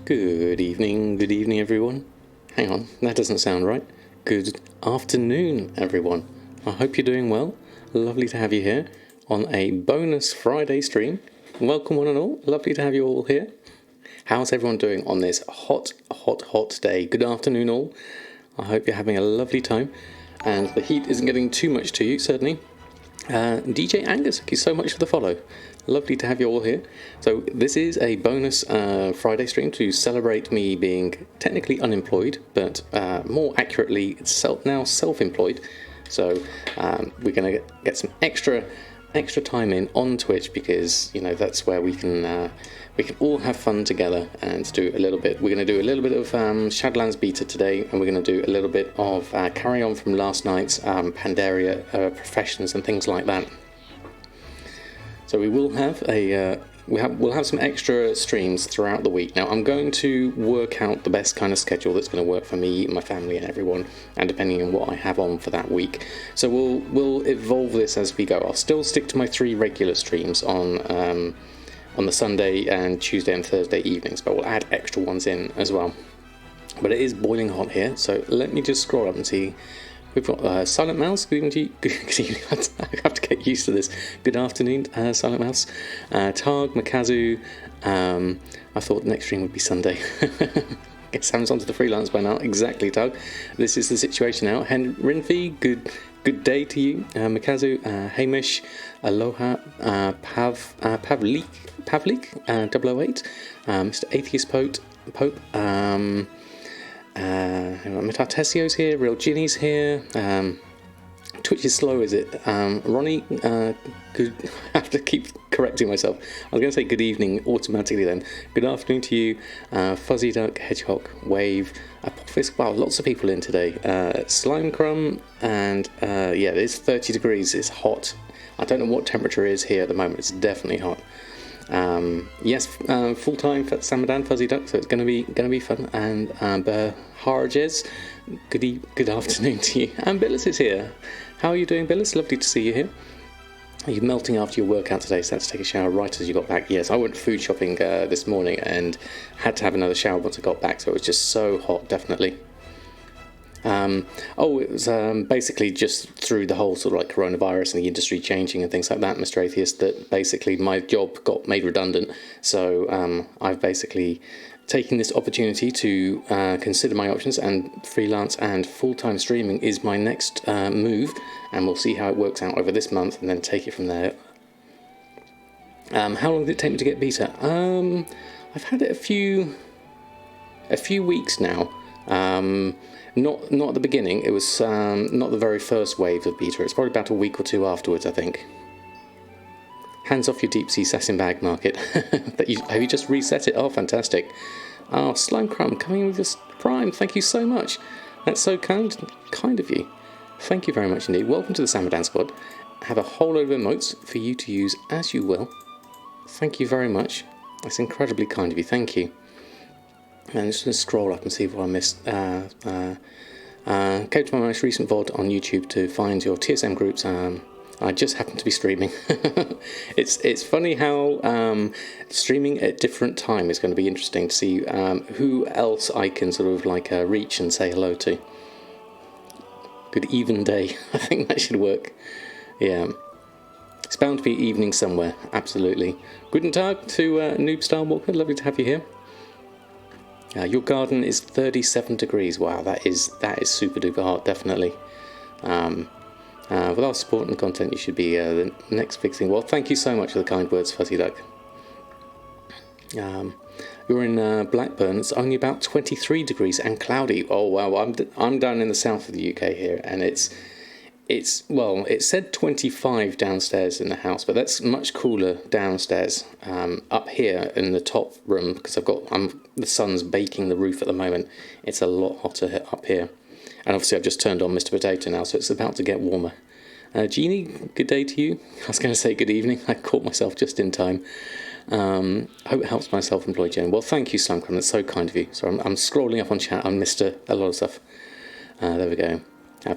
Good evening everyone. Hang on, that doesn't sound right. Good afternoon everyone. I hope you're doing well. Lovely to have you here on a bonus Friday stream. Welcome one and all, lovely to have you all here. How's everyone doing on this hot day? Good afternoon all. I hope you're having a lovely time and the heat isn't getting too much to you, certainly. DJ Angus, thank you so much for the follow. Lovely to have you all here. So this is a bonus Friday stream to celebrate me being technically unemployed, but more accurately now self-employed. So we're going to get some extra time in on Twitch because that's where we can all have fun together and do a little bit. We're going to do a little bit of Shadowlands beta today, and we're going to do a little bit of carry on from last night's Pandaria professions and things like that. So we will have we'll have some extra streams throughout the week. Now I'm going to work out the best kind of schedule that's going to work for me, my family, and everyone, and depending on what I have on for that week. So we'll evolve this as we go. I'll still stick to my 3 regular streams on the Sunday and Tuesday and Thursday evenings, but we'll add extra ones in as well. But it is boiling hot here, so let me just scroll up and see. We've got Silent Mouse. Good evening to you. Good evening. I have to get used to this. Good afternoon, Silent Mouse. Targ, Makazu. I thought the next stream would be Sunday. Guess Sam's onto the freelance by now. Exactly, Targ. This is the situation now. Rinfi, good day to you. Makazu, Hamish, Aloha, Pavlik, 008, Mr. Atheist Pope, Metatesio's here, Real Ginny's here, Twitch is slow, is it? Ronnie, good. I have to keep correcting myself. I was going to say good evening automatically then. Good afternoon to you, Fuzzy Duck, Hedgehog, Wave, Apophis. Wow, lots of people in today. Slime Crumb, and yeah, it is 30 degrees. It's hot. I don't know what temperature is here at the moment. It's definitely hot. Yes, full time for Samadan, Fuzzy Duck, so it's going to be fun. And Harjes, good afternoon to you. And Billis is here. How are you doing, Billis? Lovely to see you here. Are you melting after your workout today? So had to take a shower right as you got back. Yes, I went food shopping this morning and had to have another shower once I got back. So it was just so hot, definitely. It was basically just through the whole sort of like coronavirus and the industry changing and things like that, Mr. Atheist, that basically my job got made redundant. So I've basically taken this opportunity to consider my options, and freelance and full-time streaming is my next move, and we'll see how it works out over this month and then take it from there. How long did it take me to get beta? I've had it a few weeks now. Not at the beginning. It was not the very first wave of beta. It's probably about a week or 2 afterwards, I think. Hands off your deep sea satin bag market. Have you just reset it? Oh, fantastic. Oh, Slime Crumb coming in with this Prime. Thank you so much. That's so kind of you. Thank you very much indeed. Welcome to the Samadan squad. Have a whole load of emotes for you to use as you will. Thank you very much. That's incredibly kind of you. Thank you. And I'm just going to scroll up and see what I missed. Go to my most recent VOD on YouTube to find your TSM groups. I just happen to be streaming. It's funny how streaming at different time is going to be interesting to see who else I can sort of like reach and say hello to. Good even day. I think that should work. Yeah. It's bound to be evening somewhere. Absolutely. Guten Tag to Noob Star Walker. Lovely to have you here. Your garden is 37 degrees. Wow, that is super duper hot, definitely. With our support and content, you should be the next big thing. Well, thank you so much for the kind words, Fuzzy Duck. You're in Blackburn. It's only about 23 degrees and cloudy. Oh wow, I'm down in the south of the UK here, and it said 25 downstairs in the house, but that's much cooler downstairs. Up here in the top room, because the sun's baking the roof at the moment. It's a lot hotter up here, and obviously I've just turned on Mr. Potato now, so it's about to get warmer. Jeannie, good day to you. I was going to say good evening. I caught myself just in time. Hope it helps my self-employed Jane. Well, thank you, Slumcrum. That's so kind of you. So I'm scrolling up on chat. I missed a lot of stuff. There we go.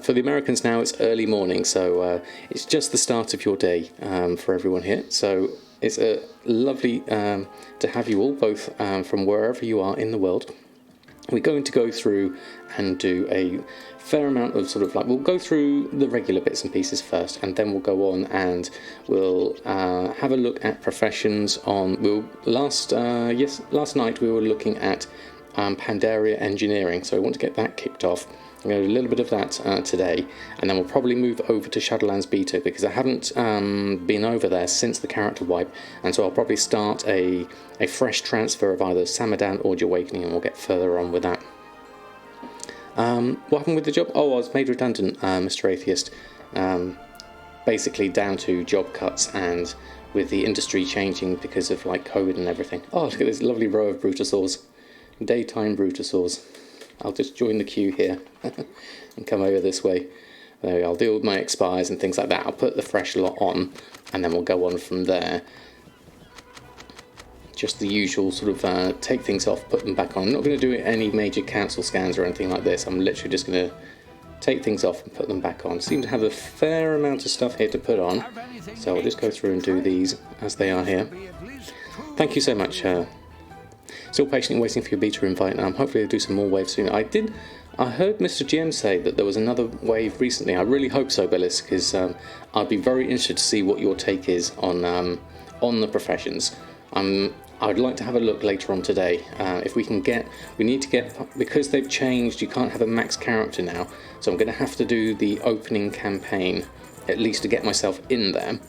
For the Americans now, it's early morning, so it's just the start of your day for everyone here. So It's lovely to have you all, both from wherever you are in the world. We're going to go through and do a fair amount of sort of like, we'll go through the regular bits and pieces first, and then we'll go on and we'll have a look at professions on, last night we were looking at Pandaria engineering, so we want to get that kicked off. I'm going to do a little bit of that today, and then we'll probably move over to Shadowlands Beta, because I haven't been over there since the character wipe, and so I'll probably start a fresh transfer of either Samadan or Goldmaking, and we'll get further on with that. What happened with the job? Oh, I was made redundant, Mr. Atheist, basically down to job cuts and with the industry changing because of like COVID and everything. Oh, look at this lovely row of Brutosaurs, daytime Brutosaurs. I'll just join the queue here and come over this way. There we go. I'll deal with my expires and things like that. I'll put the fresh lot on, and then we'll go on from there. Just the usual sort of take things off, put them back on. I'm not going to do any major cancel scans or anything like this. I'm literally just going to take things off and put them back on. Seem to have a fair amount of stuff here to put on, so I'll just go through and do these as they are here. Thank you so much. Still patiently waiting for your beta invite. Hopefully I'll do some more waves soon. I heard Mr. GM say that there was another wave recently. I really hope so, Billis, because I'd be very interested to see what your take is on the professions. I'd like to have a look later on today. If we can get, we need to get, because they've changed, you can't have a max character now, so I'm going to have to do the opening campaign, at least to get myself in there,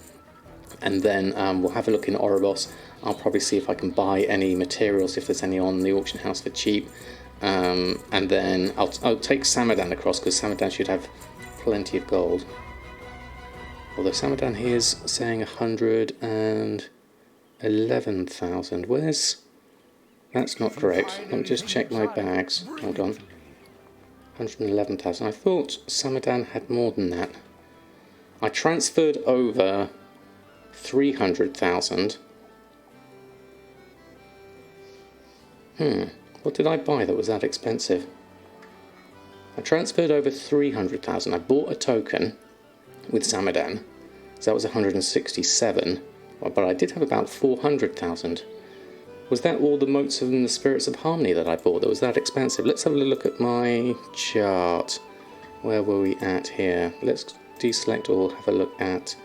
and then we'll have a look in Oribos. I'll probably see if I can buy any materials, if there's any on the auction house for cheap, and then I'll take Samadan across, because Samadan should have plenty of gold. Although Samadan here is saying 111,000. Where's... That's not correct. Let me just check my bags. Hold on. 111,000. I thought Samadan had more than that. I transferred over 300,000. What did I buy that was that expensive? I transferred over 300,000. I bought a token with Samadan, so that was 167. But I did have about 400,000. Was that all the motes and the spirits of harmony that I bought that was that expensive? Let's have a look at my chart. Where were we at here? Let's deselect all, have a look at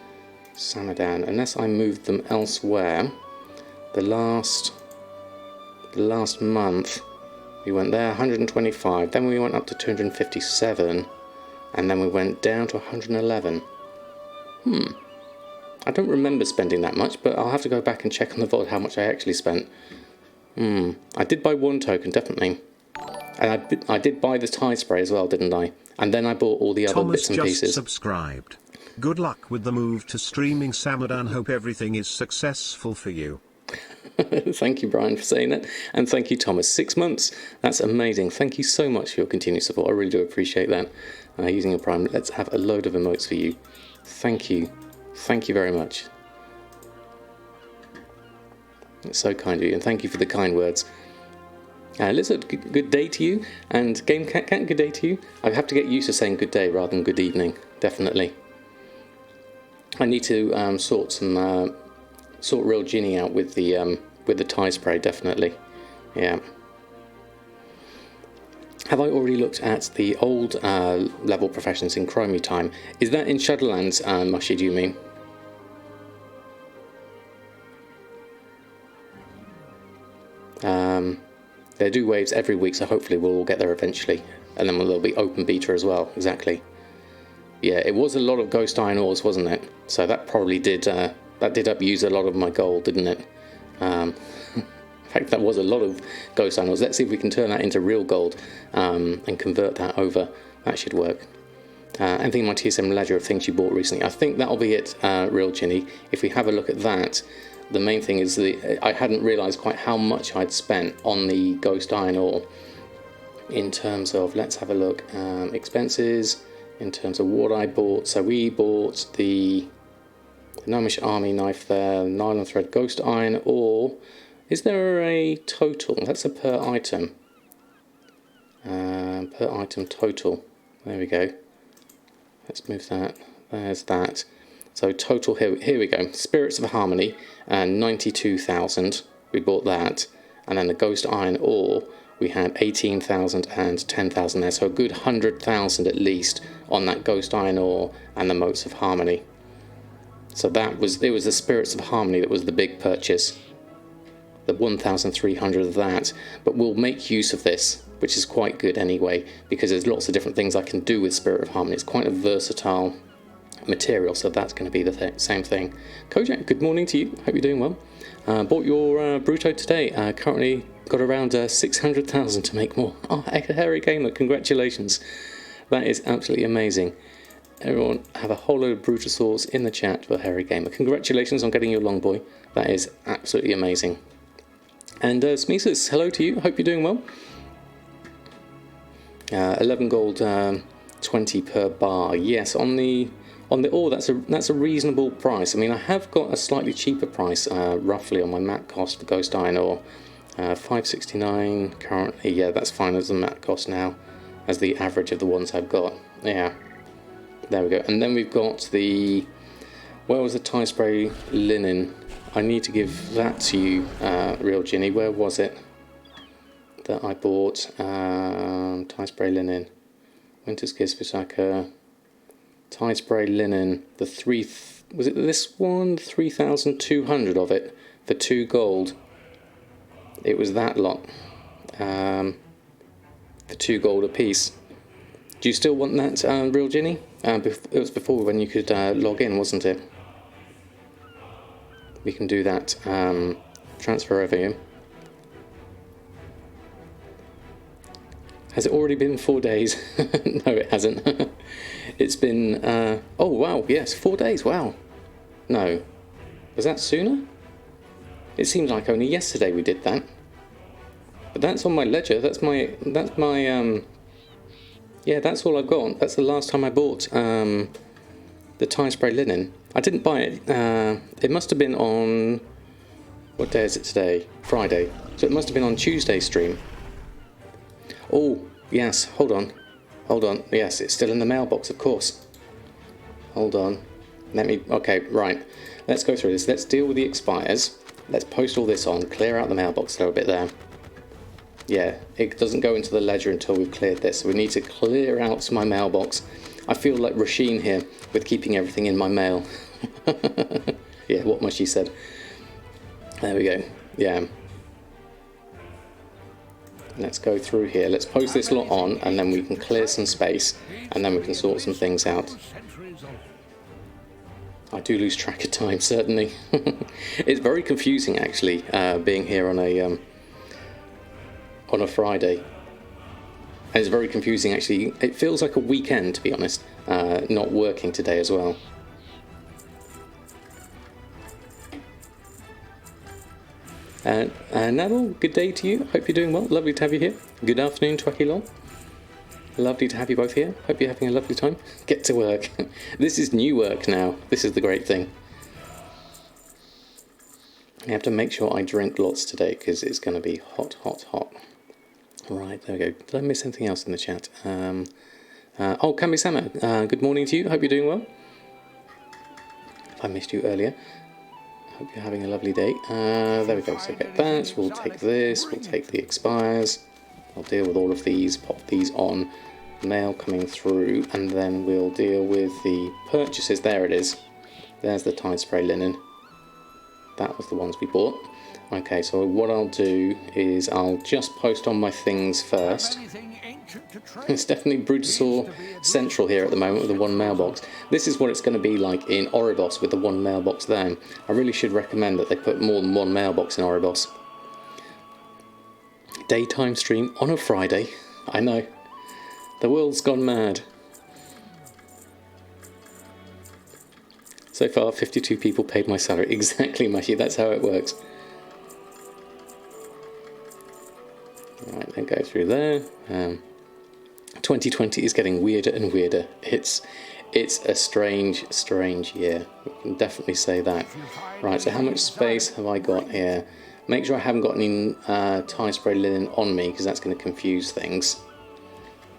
Samadan. Unless I moved them elsewhere, the last month we went there 125, then we went up to 257, and then we went down to 111. I don't remember spending that much, but I'll have to go back and check on the VOD how much I actually spent. I did buy one token, definitely. And I did buy the tie spray as well, didn't I? And then I bought all the other bits and pieces. Thomas just subscribed. Good luck with the move to streaming Samadan. Hope everything is successful for you. Thank you, Brian, for saying that. And thank you, Thomas. 6 months. That's amazing. Thank you so much for your continued support. I really do appreciate that. Using your Prime. Let's have a load of emotes for you. Thank you. Thank you very much. It's so kind of you, and thank you for the kind words. Lizard, good day to you, and Game Cat, good day to you. I have to get used to saying good day rather than good evening, definitely. I need to sort Real Ginny out with the tie spray, definitely. Yeah. Have I already looked at the old level professions in Chromie time? Is that in Shadowlands, Mushy, do you mean? They do waves every week, so hopefully we'll all get there eventually. And then there'll be open beta as well, exactly. Yeah, it was a lot of ghost iron ores, wasn't it? So that probably did abuse a lot of my gold, didn't it? In fact, that was a lot of ghost iron ores. Let's see if we can turn that into real gold and convert that over. That should work. Anything in my TSM ledger of things you bought recently? I think that'll be it, Real Ginny. If we have a look at that, the main thing is I hadn't realised quite how much I'd spent on the ghost iron ore in terms of, let's have a look, expenses, in terms of what I bought. So we bought the Gnomish army knife there, nylon thread, ghost iron ore. Is there a total? That's a per item. Per item total. There we go. Let's move that. There's that. So total here we go. Spirits of Harmony, 92,000. We bought that, and then the Ghost Iron Ore we had 18,000 and 10,000 there. So a good 100,000 at least on that Ghost Iron Ore and the Motes of Harmony. So it was the Spirits of Harmony that was the big purchase. The 1,300 of that, but we'll make use of this, which is quite good anyway, because there's lots of different things I can do with Spirit of Harmony. It's quite a versatile material, so that's going to be the same thing. Kojak, good morning to you. Hope you're doing well. Bought your Bruto today. Currently got around 600,000 to make more. Oh, Harry Gamer, congratulations. That is absolutely amazing. Everyone have a whole load of Brutosaurs in the chat for Harry Gamer. Congratulations on getting your Longboy. That is absolutely amazing. And Smeesus, hello to you. Hope you're doing well. 11 gold, 20 per bar. Yes, on the ore, that's a reasonable price. I mean, I have got a slightly cheaper price, roughly on my mat cost for Ghost Iron Ore. 569 currently. Yeah, that's fine as the mat cost now, as the average of the ones I've got. Yeah, there we go. And then we've got where was the tie spray linen? I need to give that to you, Real Ginny. Where was it that I bought? Tie spray linen, Winter's Kiss, Visaka, tie spray linen. Was it this one? 3,200 of it for 2 gold. It was that lot, for 2 gold a piece. Do you still want that, Real Ginny? It was before when you could log in, wasn't it? We can do that. Transfer over here. Has it already been 4 days? No, it hasn't. It's been... oh, wow, yes, 4 days, wow. No. Was that sooner? It seems like only yesterday we did that. But that's on my ledger. That's my yeah, that's all I've got. That's the last time I bought the tie spray linen. I didn't buy it. It must have been on... What day is it today? Friday. So it must have been on Tuesday's stream. Oh, yes. Hold on. Hold on. Yes, it's still in the mailbox, of course. Hold on. Okay, right. Let's go through this. Let's deal with the expires. Let's post all this on. Clear out the mailbox a little bit there. Yeah, it doesn't go into the ledger until we've cleared this. So we need to clear out my mailbox. I feel like Rasheen here with keeping everything in my mail. Yeah, what much he said. There we go. Yeah. Let's go through here. Let's post this lot on, and then we can clear some space, and then we can sort some things out. I do lose track of time, certainly. It's very confusing, actually, being here on a Friday. And it's very confusing, actually. It feels like a weekend, to be honest, not working today as well. And Neville, good day to you. Hope you're doing well. Lovely to have you here. Good afternoon to Akilon. Lovely to have you both here. Hope you're having a lovely time. Get to work. This is new work now. This is the great thing. I have to make sure I drink lots today because it's going to be hot, hot, hot. Right, there we go. Did I miss anything else in the chat? Oh, Kami-sama, good morning to you. Hope you're doing well. If I missed you earlier. Hope you're having a lovely day. There we go. So get that. We'll take this. We'll take the expires. I'll deal with all of these. Pop these on. Mail coming through. And then we'll deal with the purchases. There it is. There's the Tide Spray linen. That was the ones we bought. Okay, so what I'll do is I'll just post on my things first. It's definitely Brutosaur Central here at the moment with the one mailbox. This is what it's going to be like in Oribos with the one mailbox there. I really should recommend that they put more than one mailbox in Oribos. Daytime stream on a Friday. I know. The world's gone mad. So far, 52 people paid my salary. Exactly, Mushy. That's how it works. Right, then go through there. 2020 is getting weirder and weirder. It's a strange year. We can definitely say that. Right, so how much space have I got here? Make sure I haven't got any tie spray linen on me because that's going to confuse things.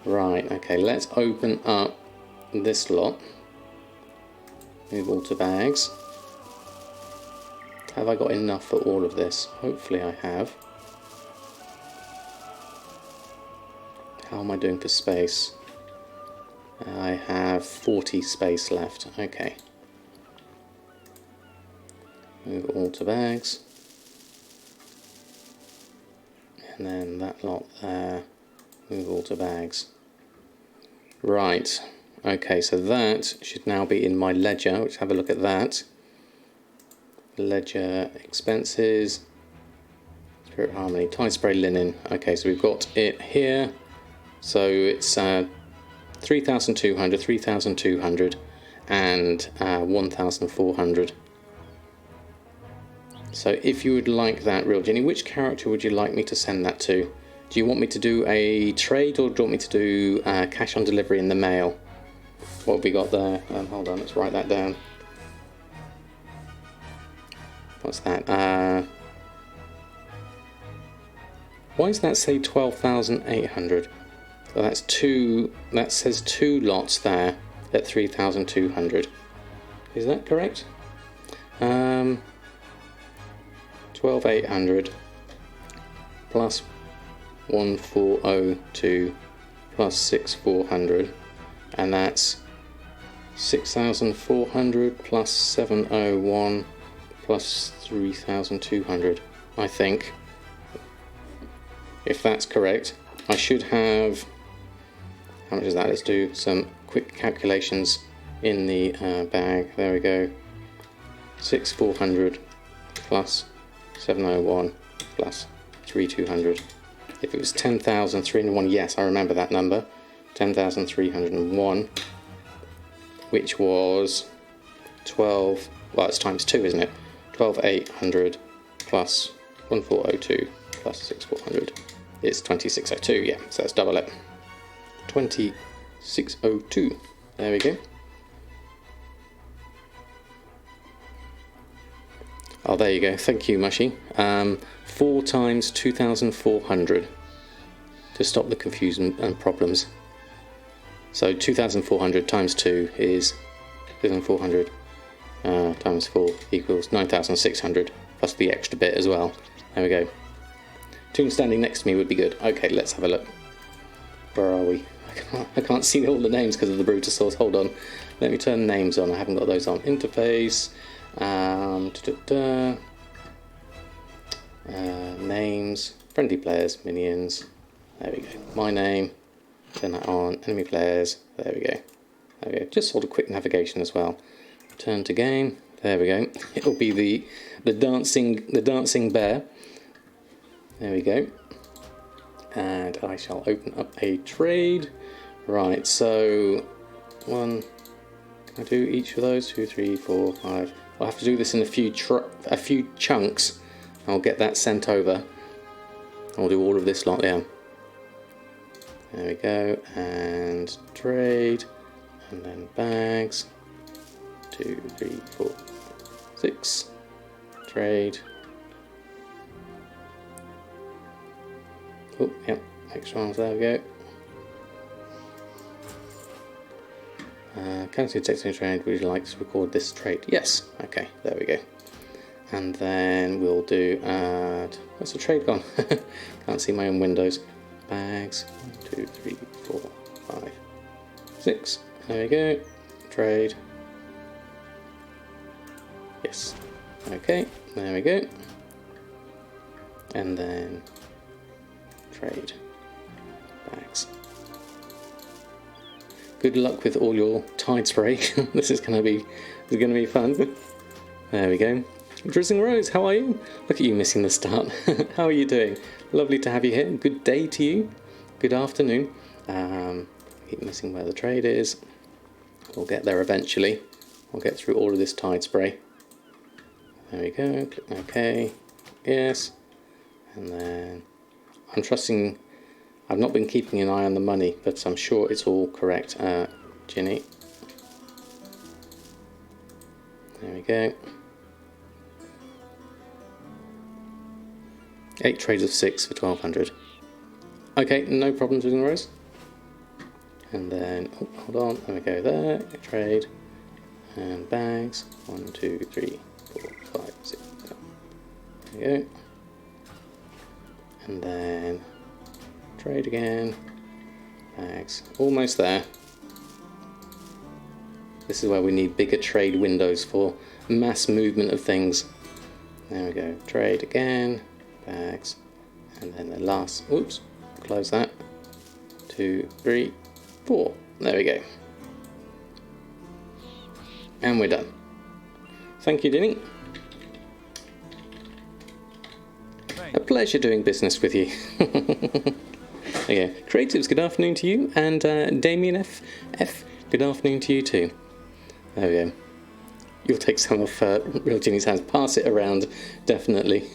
Right, okay, let's open up this lot. Move all to bags. Have I got enough for all of this? Hopefully I have. How am I doing for space? I have 40 space left. Okay. Move all to bags. And then that lot there. Move all to bags. Right. Okay, so that should now be in my ledger. Let's have a look at that. Ledger expenses. Spirit Harmony. Tide spray linen. Okay, so we've got it here. So it's 3,200, 3,200 and 1,400. So if you would like that, Real Jenny, which character would you like me to send that to? Do you want me to do a trade, or do you want me to do cash on delivery in the mail? What have we got there? Hold on, let's write that down. What's that? Why does that say 12,800? So that's two. That says 2 lots there at 3,200. Is that correct? 12,800 plus 1,402 plus 6,400, and that's 6,400 plus 701 plus 3,200. I think, if that's correct, I should have. How much is that? Let's do some quick calculations in the bag. There we go. 6,400 plus 701 plus 3,200. If it was 10,301, yes, I remember that number. 10,301, which was 12. Well, it's times 2, isn't it? 12,800 plus 1,402 plus 6,400. It's 2,602. Yeah, so let's double it. 2,602. There we go. Oh, there you go. Thank you, Mushy. 4 times 2,400 to stop the confusion and problems. So 2,400 times 2 is 2,400 times 4 equals 9,600 plus the extra bit as well. There we go. Toon standing next to me would be good. Okay, let's have a look. Where are we? I can't see all the names because of the Brutasaurs. Hold on. Let me turn names on. I haven't got those on. Interface. Names. Friendly players. Minions. There we go. My name. Turn that on. Enemy players. There we go. There we go. Just sort of quick navigation as well. Turn to game. There we go. It'll be the dancing bear. There we go. And I shall open up a trade. Right, so one. Can I do each of those? 2, 3, 4, 5. I'll have to do this in a few chunks. I'll get that sent over. I'll do all of this lot, yeah. There we go, and trade, and then bags. 2, 3, 4, 6. Trade. Oh, yep, extra ones, there we go. Currency texting trade, would you like to record this trade? Yes, okay, there we go. And then we'll do add. Where's the trade gone? Can't see my own windows. Bags. 1, 2, 3, 4, 5, 6. There we go. Trade. Yes. Okay, there we go. And then trade. Bags. Good luck with all your tide spray. This is gonna be fun. There we go. Drizzling Rose, how are you? Look at you missing the start. How are you doing? Lovely to have you here. Good day to you. Good afternoon. Keep missing where the trade is. We'll get there eventually. We'll get through all of this tide spray. There we go. Click OK. Yes. And then I'm trusting. I've not been keeping an eye on the money, but I'm sure it's all correct. Ginny. There we go. 8 trades of 6 for 1,200. Okay, no problems with Rose. And then, oh, hold on, there we go there. Trade. And bags. 1, 2, 3, 4, 5, 6, 7. There we go. And then trade again. Bags. Almost there. This is where we need bigger trade windows for mass movement of things. There we go. Trade again. Bags. And then the last. Oops. Close that. 2, 3, 4. There we go. And we're done. Thank you, Dinny. A pleasure doing business with you. There you go. Creatives, good afternoon to you. And Damien F, good afternoon to you too. There we go. You'll take some of Real Ginny's hands. Pass it around, definitely.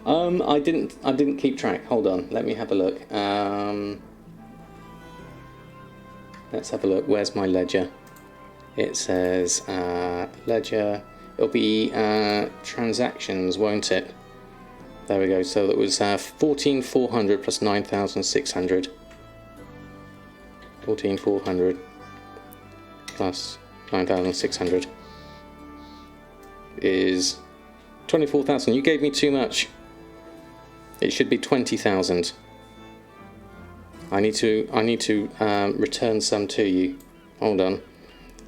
I didn't keep track. Hold on, let me have a look. Let's have a look. Where's my ledger? It says ledger. It'll be transactions, won't it? There we go. So that was 14,400 plus 9,600. 14,400 plus 9,600 is 24,000. You gave me too much. It should be 20,000. I need to return some to you. Hold on.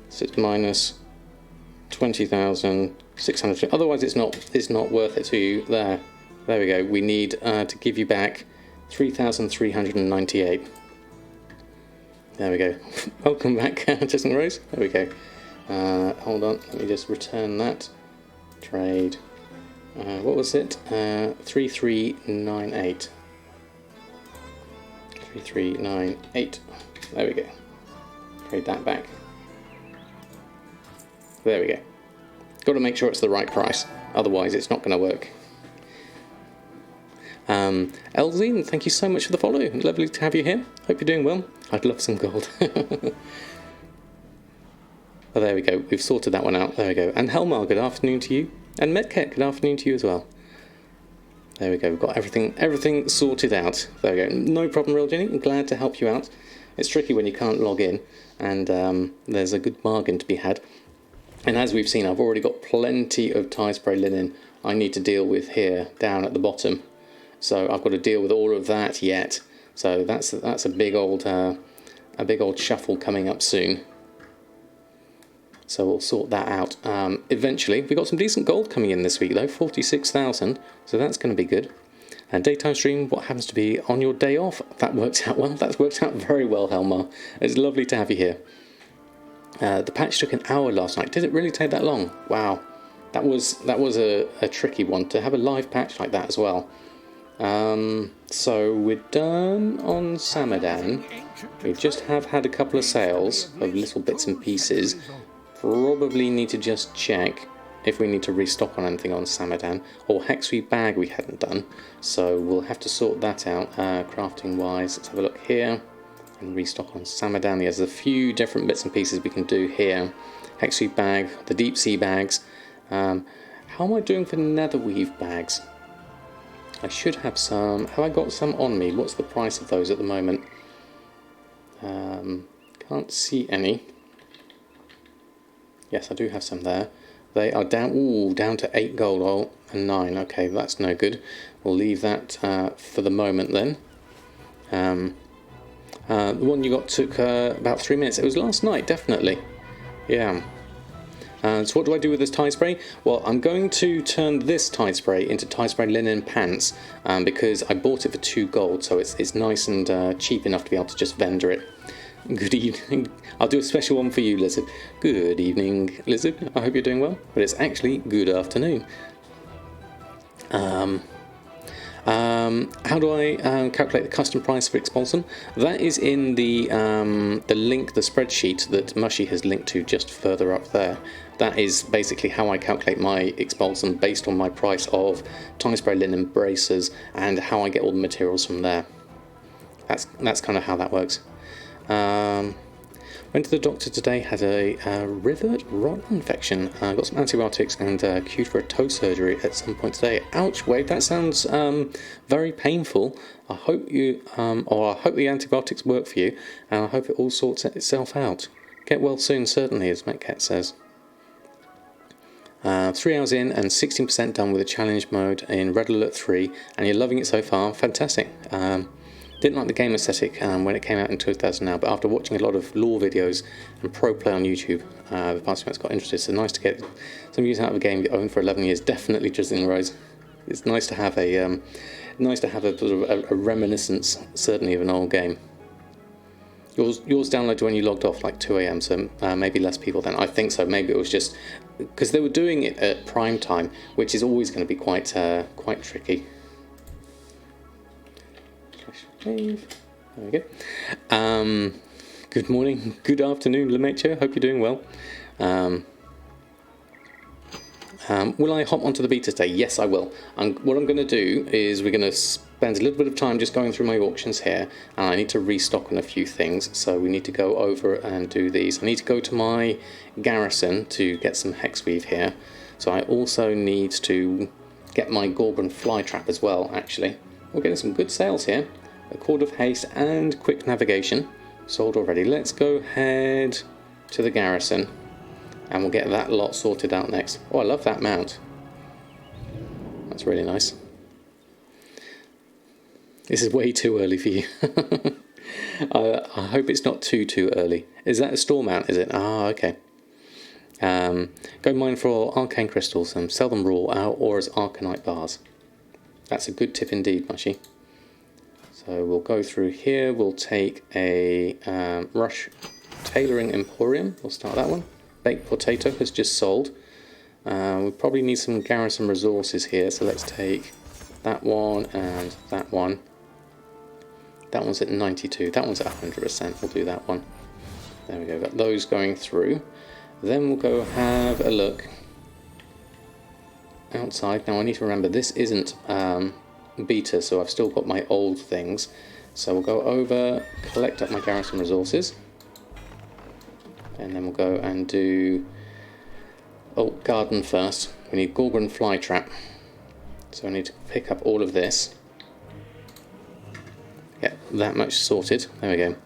So it's minus 20,600. Otherwise, it's not worth it to you. There we go. We need to give you back 3,398. There we go. Welcome back, Justin Rose. There we go. Hold on. Let me just return that. Trade. What was it? 3398. 3398. There we go. Trade that back. There we go. Got to make sure it's the right price. Otherwise, it's not going to work. Elzine, thank you so much for the follow. Lovely to have you here. Hope you're doing well. I'd love some gold. Oh, there we go. We've sorted that one out. There we go. And Helmar, good afternoon to you. And Medket, good afternoon to you as well. There we go. We've got everything sorted out. There we go. No problem, Real Jenny. I'm glad to help you out. It's tricky when you can't log in, and there's a good bargain to be had. And as we've seen, I've already got plenty of tie spray linen I need to deal with here down at the bottom. So I've got to deal with all of that yet. So that's a big old shuffle coming up soon. So we'll sort that out eventually. We've got some decent gold coming in this week though, 46,000. So that's going to be good. And daytime stream, what happens to be on your day off? That worked out well. That's worked out very well, Helmar. It's lovely to have you here. The patch took an hour last night. Did it really take that long? Wow, that was a tricky one to have a live patch like that as well. So we're done on Samadan. We just have had a couple of sales of little bits and pieces. Probably need to just check if we need to restock on anything on Samadan, or Hexweed bag we hadn't done. So we'll have to sort that out crafting wise. Let's have a look here. And restock on Samadan. There's a few different bits and pieces we can do here. Hexweed bag, the deep sea bags. How am I doing for netherweave bags? I should have some. Have I got some on me? What's the price of those at the moment? Can't see any. Yes, I do have some there. They are down. Ooh, down to 8 gold. Oh, and 9. Okay, that's no good. We'll leave that for the moment then. The one you got took about 3 minutes. It was last night, definitely. Yeah. So what do I do with this tie spray? Well, I'm going to turn this tie spray into tie spray linen pants because I bought it for 2 gold, so it's nice and cheap enough to be able to just vendor it. Good evening. I'll do a special one for you, Lizard. Good evening, Lizard. I hope you're doing well. But it's actually good afternoon. How do I calculate the custom price for Expulsum? That is in the link, the spreadsheet that Mushy has linked to just further up there. That is basically how I calculate my Expulsum based on my price of tie spray linen bracers and how I get all the materials from there. That's kind of how that works. Went to the doctor today, had a rivet rot infection. Got some antibiotics and queued for a toe surgery at some point today. Ouch, Wade, that sounds very painful. I hope you, or I hope the antibiotics work for you, and I hope it all sorts itself out. Get well soon, certainly, as Metcat says. 3 hours in and 16% done with the challenge mode in Red Alert 3, and you're loving it so far. Fantastic. Didn't like the game aesthetic when it came out in 2000 now, but after watching a lot of lore videos and pro play on YouTube, the past few months got interested. So nice to get some use out of a game you owned for 11 years. Definitely Drizzling Rose. It's nice to have a sort of a reminiscence, certainly, of an old game. Yours downloaded when you logged off, like 2 AM, so maybe less people then. I think so. Maybe it was just because they were doing it at prime time, which is always going to be quite tricky. There we go. Good morning, good afternoon, Lemecho. Hope you're doing well. Will I hop onto the beta today? Yes, I will. What I'm going to do is we're going to spend a little bit of time just going through my auctions here, and I need to restock on a few things, so we need to go over and do these. I need to go to my garrison to get some hexweave here, so I also need to get my Gorgon fly trap as well, actually. We're getting some good sales here. A Cord of Haste and Quick Navigation sold already. Let's go head to the garrison and we'll get that lot sorted out next. Oh, I love that mount. That's really nice. This is way too early for you. I hope it's not too early. Is that a store mount, is it? Ah, okay. Go mine for arcane crystals and sell them raw or as arcanite bars. That's a good tip indeed, Mushy. So we'll go through here. We'll take a Rush Tailoring Emporium. We'll start that one. Baked Potato has just sold. We probably need some garrison resources here, so let's take that one and that one. That one's at 92. That one's at 100%. We'll do that one. There we go. Got those going through. Then we'll go have a look outside. Now I need to remember this isn't beta, so I've still got my old things. So we'll go over, collect up my garrison resources, and then we'll go and do garden first. We need Gorgon fly trap, so I need to pick up all of this. Yeah, that much sorted. There we go.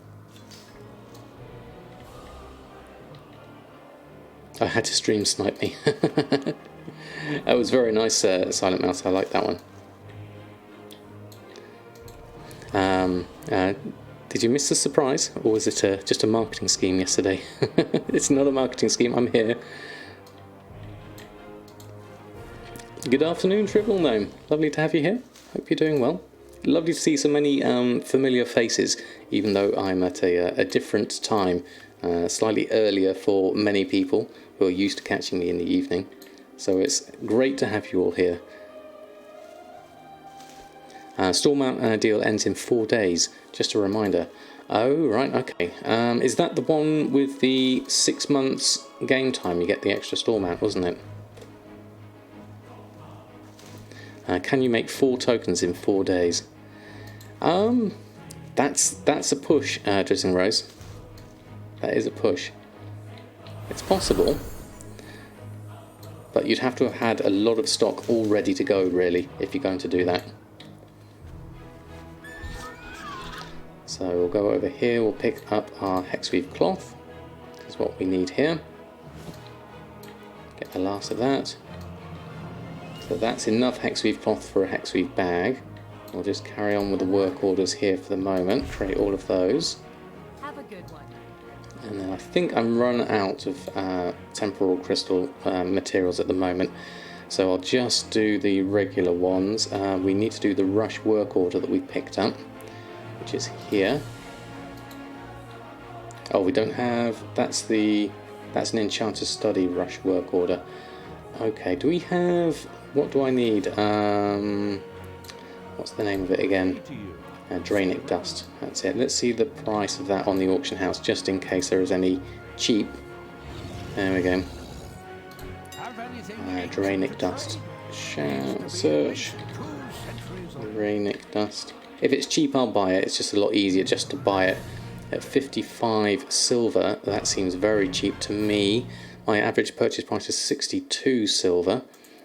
I had to stream snipe me. That was very nice, Silent Mouse. I like that one. Did you miss the surprise, or was it just a marketing scheme yesterday? It's not a marketing scheme, I'm here. Good afternoon, Trivial Gnome. Lovely to have you here. Hope you're doing well. Lovely to see so many familiar faces, even though I'm at a different time, slightly earlier for many people who are used to catching me in the evening. So it's great to have you all here. Store mount deal ends in 4 days, just a reminder. Oh, right, okay. Is that the one with the 6 months game time? You get the extra store mount, wasn't it? Can you make 4 tokens in 4 days? That's a push, Drizzling Rose. That is a push. It's possible, but you'd have to have had a lot of stock all ready to go, really, if you're going to do that. So we'll go over here, we'll pick up our hexweave cloth. This is what we need here. Get the last of that. So that's enough hexweave cloth for a hexweave bag. We'll just carry on with the work orders here for the moment, create all of those. Have a good one. And then I think I'm run out of temporal crystal materials at the moment. So I'll just do the regular ones. We need to do the rush work order that we picked up, which is here. Oh, we don't have, that's an Enchanter's Study rush work order. Okay, do we have, what do I need? What's the name of it again? Drainic Dust, that's it. Let's see the price of that on the auction house, just in case there is any cheap. There we go. Drainic Dust. Search. Drainic Dust. If it's cheap, I'll buy it. It's just a lot easier just to buy it. At 55 silver, that seems very cheap to me. My average purchase price is 62 silver,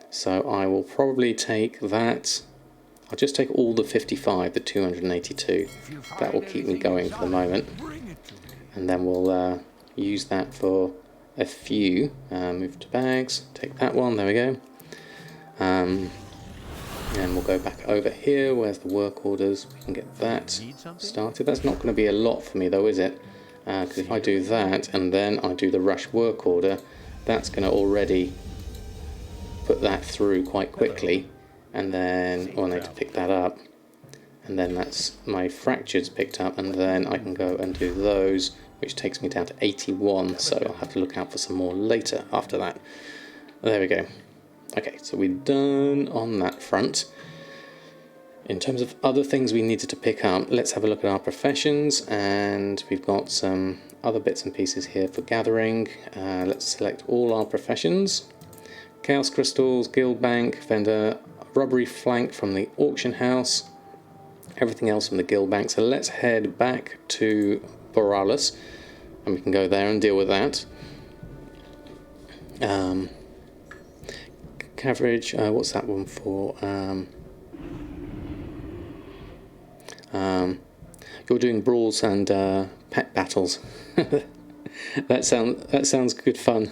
so I will probably take that. I'll just take all the 55, the 282. That will keep me going for the moment. And then we'll use that for a few. Move to bags, take that one, there we go. And we'll go back over here, where's the work orders, we can get that started. That's not going to be a lot for me though, is it? Because if I do that and then I do the rush work order, that's going to already put that through quite quickly. And then I need to pick that up, and then that's my fractures picked up, and then I can go and do those, which takes me down to 81, so I'll have to look out for some more later after that. There we go. Okay, so we're done on that front. In terms of other things we needed to pick up, let's have a look at our professions, and we've got some other bits and pieces here for gathering. Let's select all our professions. Chaos Crystals, Guild Bank, Vendor, Robbery Flank from the Auction House, everything else from the Guild Bank. So let's head back to Borealis, and we can go there and deal with that. Coverage, what's that one for? You're doing brawls and pet battles. That sounds good fun.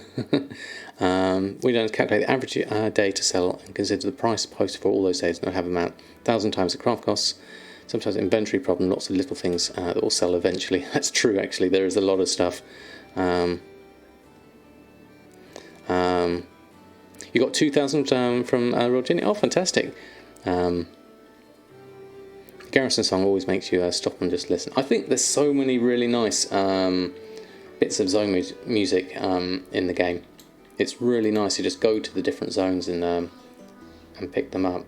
We don't calculate the average day to sell and consider the price posted for all those days. Not have amount 1,000 times the craft costs. Sometimes inventory problem, lots of little things that will sell eventually. That's true, actually. There is a lot of stuff. You got 2,000 from Virginia. Oh, fantastic. Garrison song always makes you stop and just listen. I think there's so many really nice bits of zone music in the game. It's really nice to just go to the different zones and pick them up.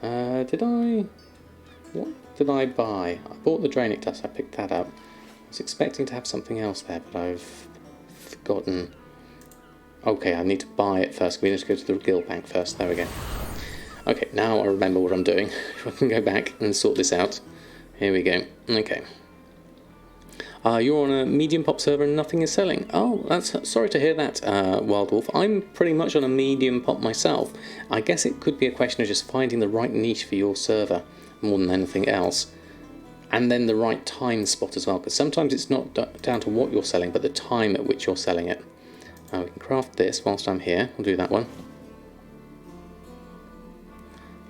What did I buy? I bought the Drainic Dust, I picked that up. I was expecting to have something else there, but I've forgotten. Okay, I need to buy it first. We need to go to the Guild Bank first. There we go. Okay, now I remember what I'm doing. If I can go back and sort this out. Here we go. Okay. You're on a medium pop server and nothing is selling. Oh, sorry to hear that, Wild Wolf. I'm pretty much on a medium pop myself. I guess it could be a question of just finding the right niche for your server more than anything else. And then the right time spot as well, because sometimes it's not down to what you're selling, but the time at which you're selling it. We can craft this whilst I'm here. We'll do that one.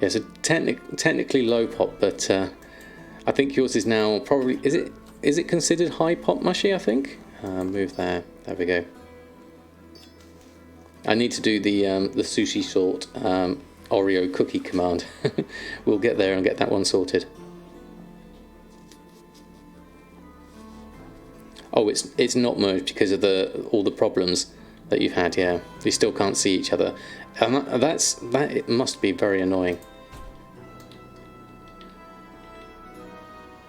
Yeah, so technically low pop, but I think yours is now probably... Is it considered high pop mushy, I think? Move there. There we go. I need to do the sushi sort Oreo cookie command. We'll get there and get that one sorted. Oh, it's not merged because of all the problems that you've had. Yeah, we still can't see each other, and it must be very annoying.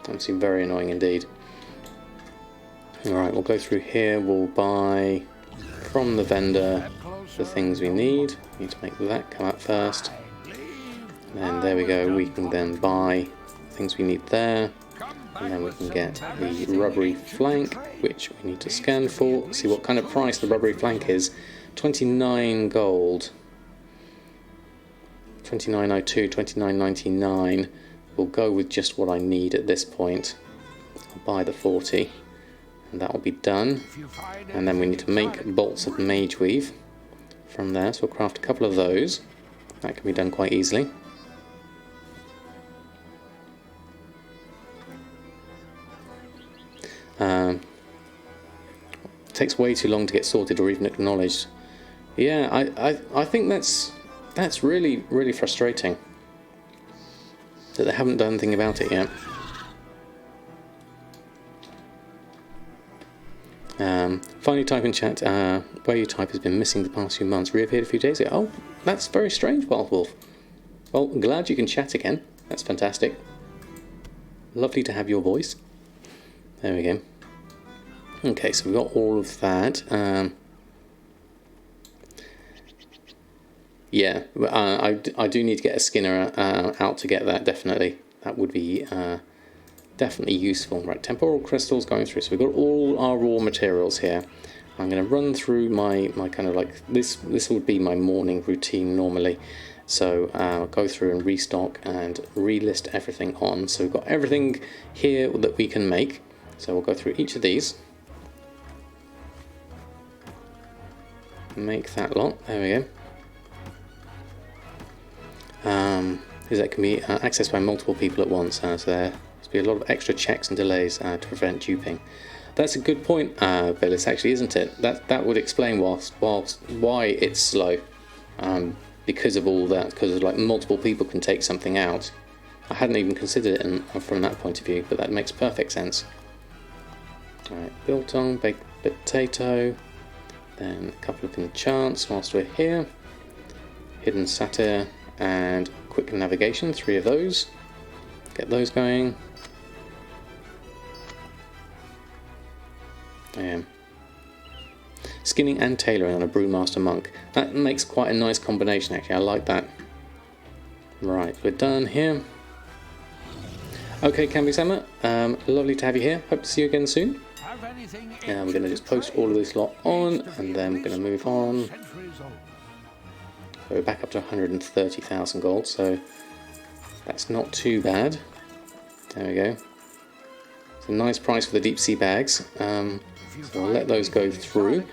That seems very annoying indeed. Alright, we'll go through here, we'll buy from the vendor the things we need. We need to make that come up first. And there we go, we can then buy things we need there. And then we can get the rubbery flank, which we need to scan for. See what kind of price the rubbery flank is. 29 gold. 29.02, 29.99. We'll go with just what I need at this point. I'll buy the 40. And that will be done. And then we need to make bolts of mage weave from there. So we'll craft a couple of those. That can be done quite easily. It takes way too long to get sorted or even acknowledged. Yeah, I think that's really frustrating that they haven't done anything about it yet. Finally type in chat, where you type has been missing the past few months, reappeared a few days ago. Oh, that's very strange, Wild Wolf. Well, glad you can chat again. That's fantastic. Lovely to have your voice. There we go. Okay, so we've got all of that. Yeah, I do need to get a skinner out to get that, definitely. That would be definitely useful. Right, temporal crystals going through. So we've got all our raw materials here. I'm going to run through my kind of like, this would be my morning routine normally. So I'll go through and restock and relist everything on. So we've got everything here that we can make. So we'll go through each of these. make that lot. There we go. Is that can be accessed by multiple people at once, so there must be a lot of extra checks and delays to prevent duping. That's a good point, Billis, actually, isn't it? That would explain why it's slow, because of all that, because like multiple people can take something out. I hadn't even considered it from that point of view, but that makes perfect sense. Alright, biltong, baked potato, then a couple of enchants whilst we're here. Hidden satyr and quick navigation, 3 of those. Get those going. Skinning and tailoring on a brewmaster monk. That makes quite a nice combination actually, I like that. Right, we're done here. Okay, Kambi-sama, lovely to have you here. Hope to see you again soon. We're going to just post all of this lot on, and then we're going to move on. So we're back up to 130,000 gold, so that's not too bad. There we go. It's a nice price for the deep sea bags. So we'll let those go through.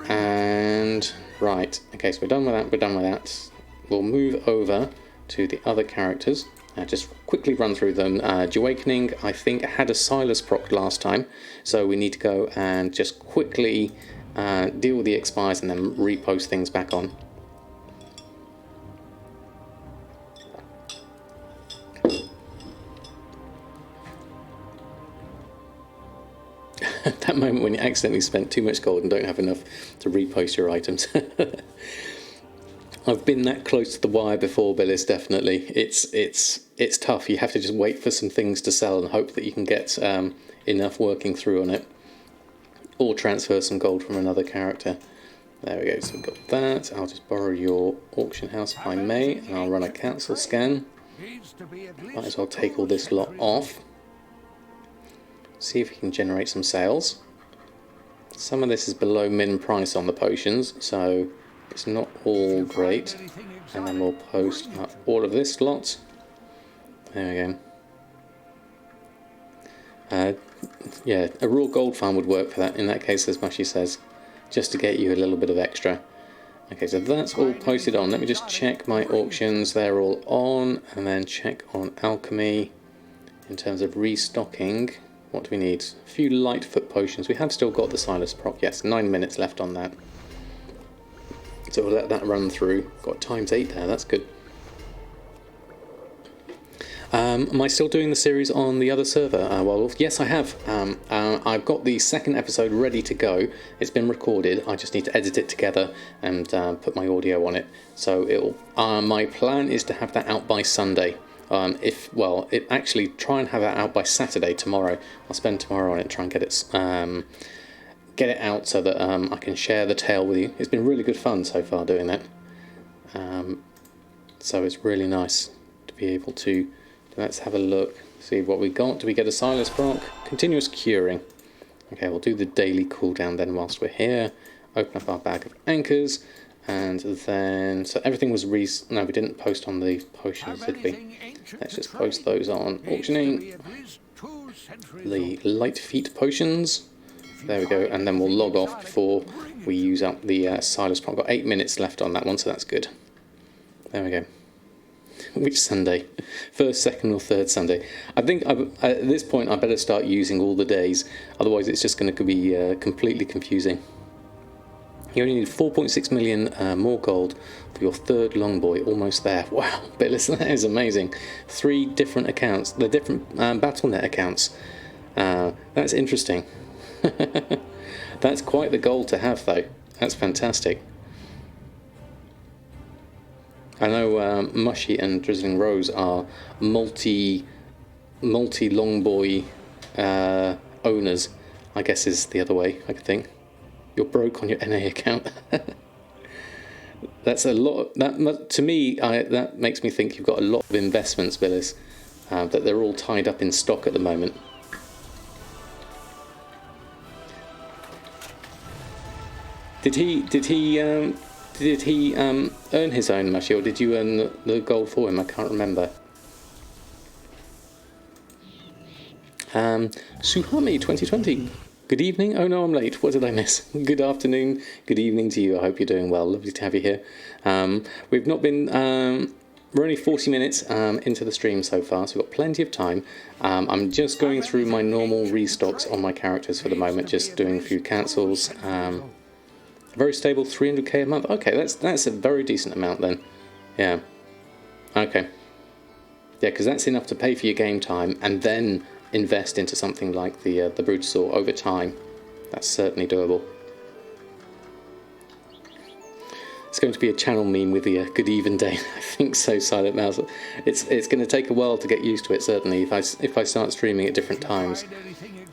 And right, okay, so we're done with that. We're done with that. We'll move over to the other characters. Just quickly run through them. Awakening, I think, had a Silas proc last time, so we need to go and just quickly deal with the expires and then repost things back on. That moment when you accidentally spent too much gold and don't have enough to repost your items. I've been that close to the wire before, Billis, definitely. It's tough. You have to just wait for some things to sell and hope that you can get enough working through on it. Or transfer some gold from another character. There we go, so we've got that. I'll just borrow your auction house if I may, and I'll run a cancel scan. Might as well take all this lot off. See if we can generate some sales. Some of this is below min price on the potions, so it's not all great. And then we'll post up all of this lot. There we go. Yeah, a raw gold farm would work for that, in that case, as Mushy says, just to get you a little bit of extra. Okay, so that's all posted on. Let me just check my auctions. They're all on, and then check on alchemy in terms of restocking. What do we need? A few Lightfoot potions. We have still got the Silas proc. Yes, 9 minutes left on that. So we'll let that run through. Got ×8 there, that's good. Am I still doing the series on the other server? Well, yes, I have. I've got the second episode ready to go. It's been recorded. I just need to edit it together and put my audio on it. So it'll. My plan is to have that out by Sunday. Actually try and have it out by Saturday, tomorrow. I'll spend tomorrow on it, try and get it out so that I can share the tale with you. It's been really good fun so far doing that. So it's really nice to be able to. Let's have a look, see what we got. Do we get a Silas proc? Continuous curing. Okay, we'll do the daily cooldown then whilst we're here. Open up our bag of anchors, and then so everything was no, we didn't post on the potions, did we? Let's just post those on auctioning. The light feet potions. There we go, and then we'll log off before we use up the Silas proc. Got 8 minutes left on that one, so that's good. There we go. Which Sunday? First, second or third Sunday? I think at this point I better start using all the days, otherwise it's just going to be completely confusing. You only need 4.6 million more gold for your third longboy, almost there. Wow, Billis, that is amazing. 3 different accounts, the different Battle.net accounts. That's interesting. That's quite the goal to have though, that's fantastic. I know Mushy and Drizzling Rose are multi longboy owners, I guess is the other way I could think. You're broke on your NA account. That's a lot. That to me, that makes me think you've got a lot of investments, Billis, that they're all tied up in stock at the moment. Did he earn his own Mushy, or did you earn the gold for him? I can't remember. Suhami 2020. Good evening. Oh no, I'm late. What did I miss? Good afternoon. Good evening to you. I hope you're doing well. Lovely to have you here. We've not been. We're only 40 minutes into the stream so far, so we've got plenty of time. I'm just going through my normal restocks on my characters for the moment, just doing a few cancels. Very stable, 300k a month. Okay, that's a very decent amount then. Yeah. Okay. Yeah, because that's enough to pay for your game time and then invest into something like the Brutosaur over time. That's certainly doable. It's going to be a channel meme with the good even day. I think so, Silent Mouse. It's going to take a while to get used to it, certainly, if I start streaming at different times.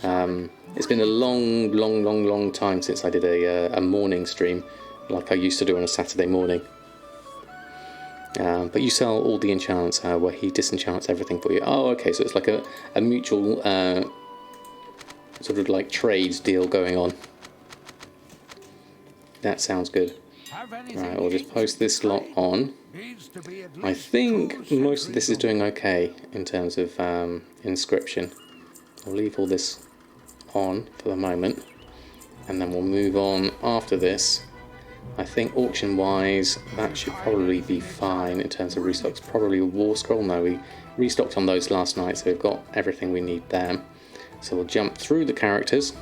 It's been a long time since I did a morning stream, like I used to do on a Saturday morning. But you sell all the enchants where he disenchants everything for you. Oh, okay, so it's like a mutual sort of like trade deal going on. That sounds good. Right, we'll just post this lot on. I think most of this is doing okay in terms of inscription. I'll leave all this on for the moment, and then we'll move on after this. I think auction-wise, that should probably be fine in terms of restocks. Probably a War Scroll. No, we restocked on those last night, so we've got everything we need there. So we'll jump through the characters.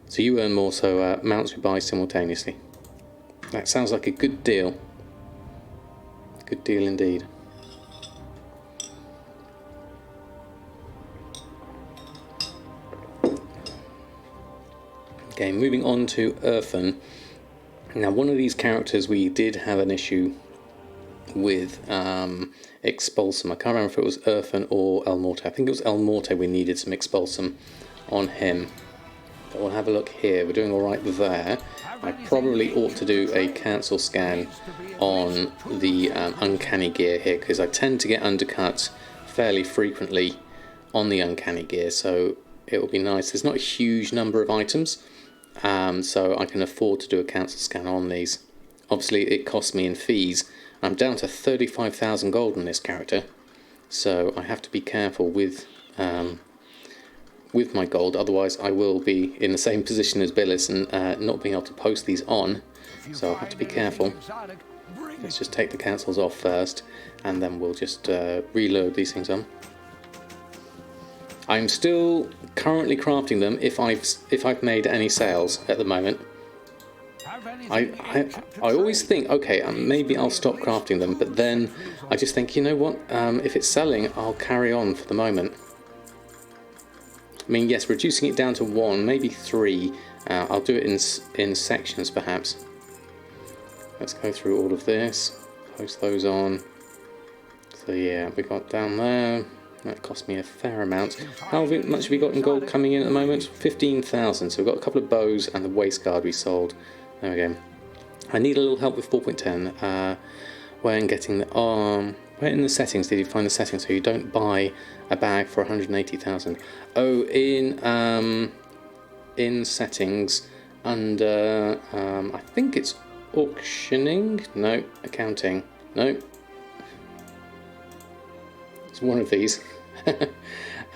So you earn more, so mounts we buy simultaneously. That sounds like a good deal. Good deal indeed. Okay, moving on to Urfan. Now, one of these characters we did have an issue with Expulsum. I can't remember if it was Urfan or El Morte. I think it was El Morte we needed some Expulsum on him. But we'll have a look here. We're doing alright there. I probably ought to do a cancel scan on the Uncanny Gear here, because I tend to get undercut fairly frequently on the Uncanny Gear, so it will be nice. There's not a huge number of items, so I can afford to do a cancel scan on these. Obviously it costs me in fees. I'm down to 35,000 gold in this character, so I have to be careful with my gold, otherwise I will be in the same position as Billis and not being able to post these on, so I'll have to be careful. Let's just take the cancels off first, and then we'll just reload these things on. I'm still currently crafting them if I've made any sales at the moment. I always think, okay, maybe I'll stop crafting them, but then I just think, you know what, if it's selling, I'll carry on for the moment. I mean, yes, reducing it down to 1, maybe 3. I'll do it in sections, perhaps. Let's go through all of this, post those on. So yeah, we got down there. That cost me a fair amount. How much have we got in gold coming in at the moment? 15,000. So we've got a couple of bows and the waist guard we sold. There we go. I need a little help with 4.10. When getting the where in the settings did you find the settings so you don't buy a bag for 180,000? Oh, in settings under I think it's auctioning. No, accounting. No, it's one of these.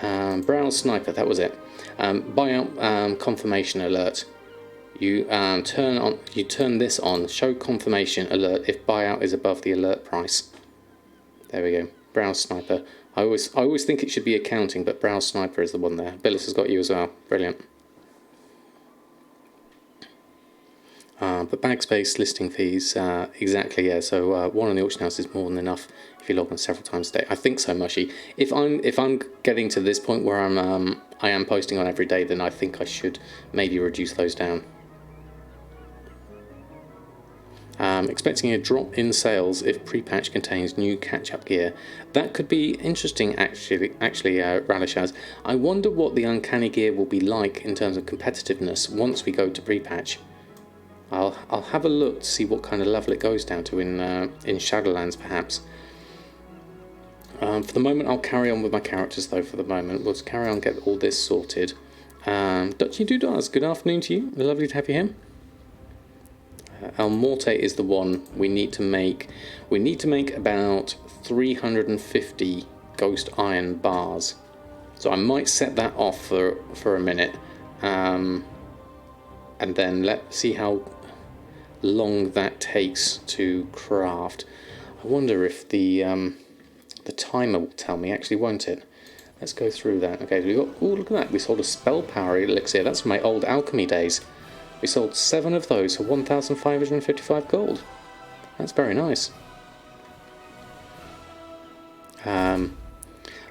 Browse sniper. That was it. Buyout confirmation alert. You turn this on. Show confirmation alert if buyout is above the alert price. There we go. Browse sniper. I always think it should be accounting, but browse sniper is the one there. Billis has got you as well. Brilliant. But bag space, listing fees, exactly, yeah. So one on the auction house is more than enough if you log on several times a day. I think so, Mushy. If I'm getting to this point where I am posting on every day, then I think I should maybe reduce those down. Expecting a drop in sales if pre-patch contains new catch-up gear. That could be interesting, actually, Ralishaz. I wonder what the Uncanny Gear will be like in terms of competitiveness once we go to pre-patch. I'll have a look to see what kind of level it goes down to in Shadowlands, perhaps. For the moment, I'll carry on with my characters, though. For the moment, we'll just carry on, get all this sorted. Dutchy Doodars, good afternoon to you. Lovely to have you here. El Morte is the one we need to make. We need to make about 350 ghost iron bars. So I might set that off for a minute, and then let's see how long that takes to craft. I wonder if the timer will tell me, actually, won't it? Let's go through that. Okay, so we got, oh, look at that, we sold a spell power elixir. That's from my old alchemy days. We sold 7 of those for 1,555 gold. That's very nice.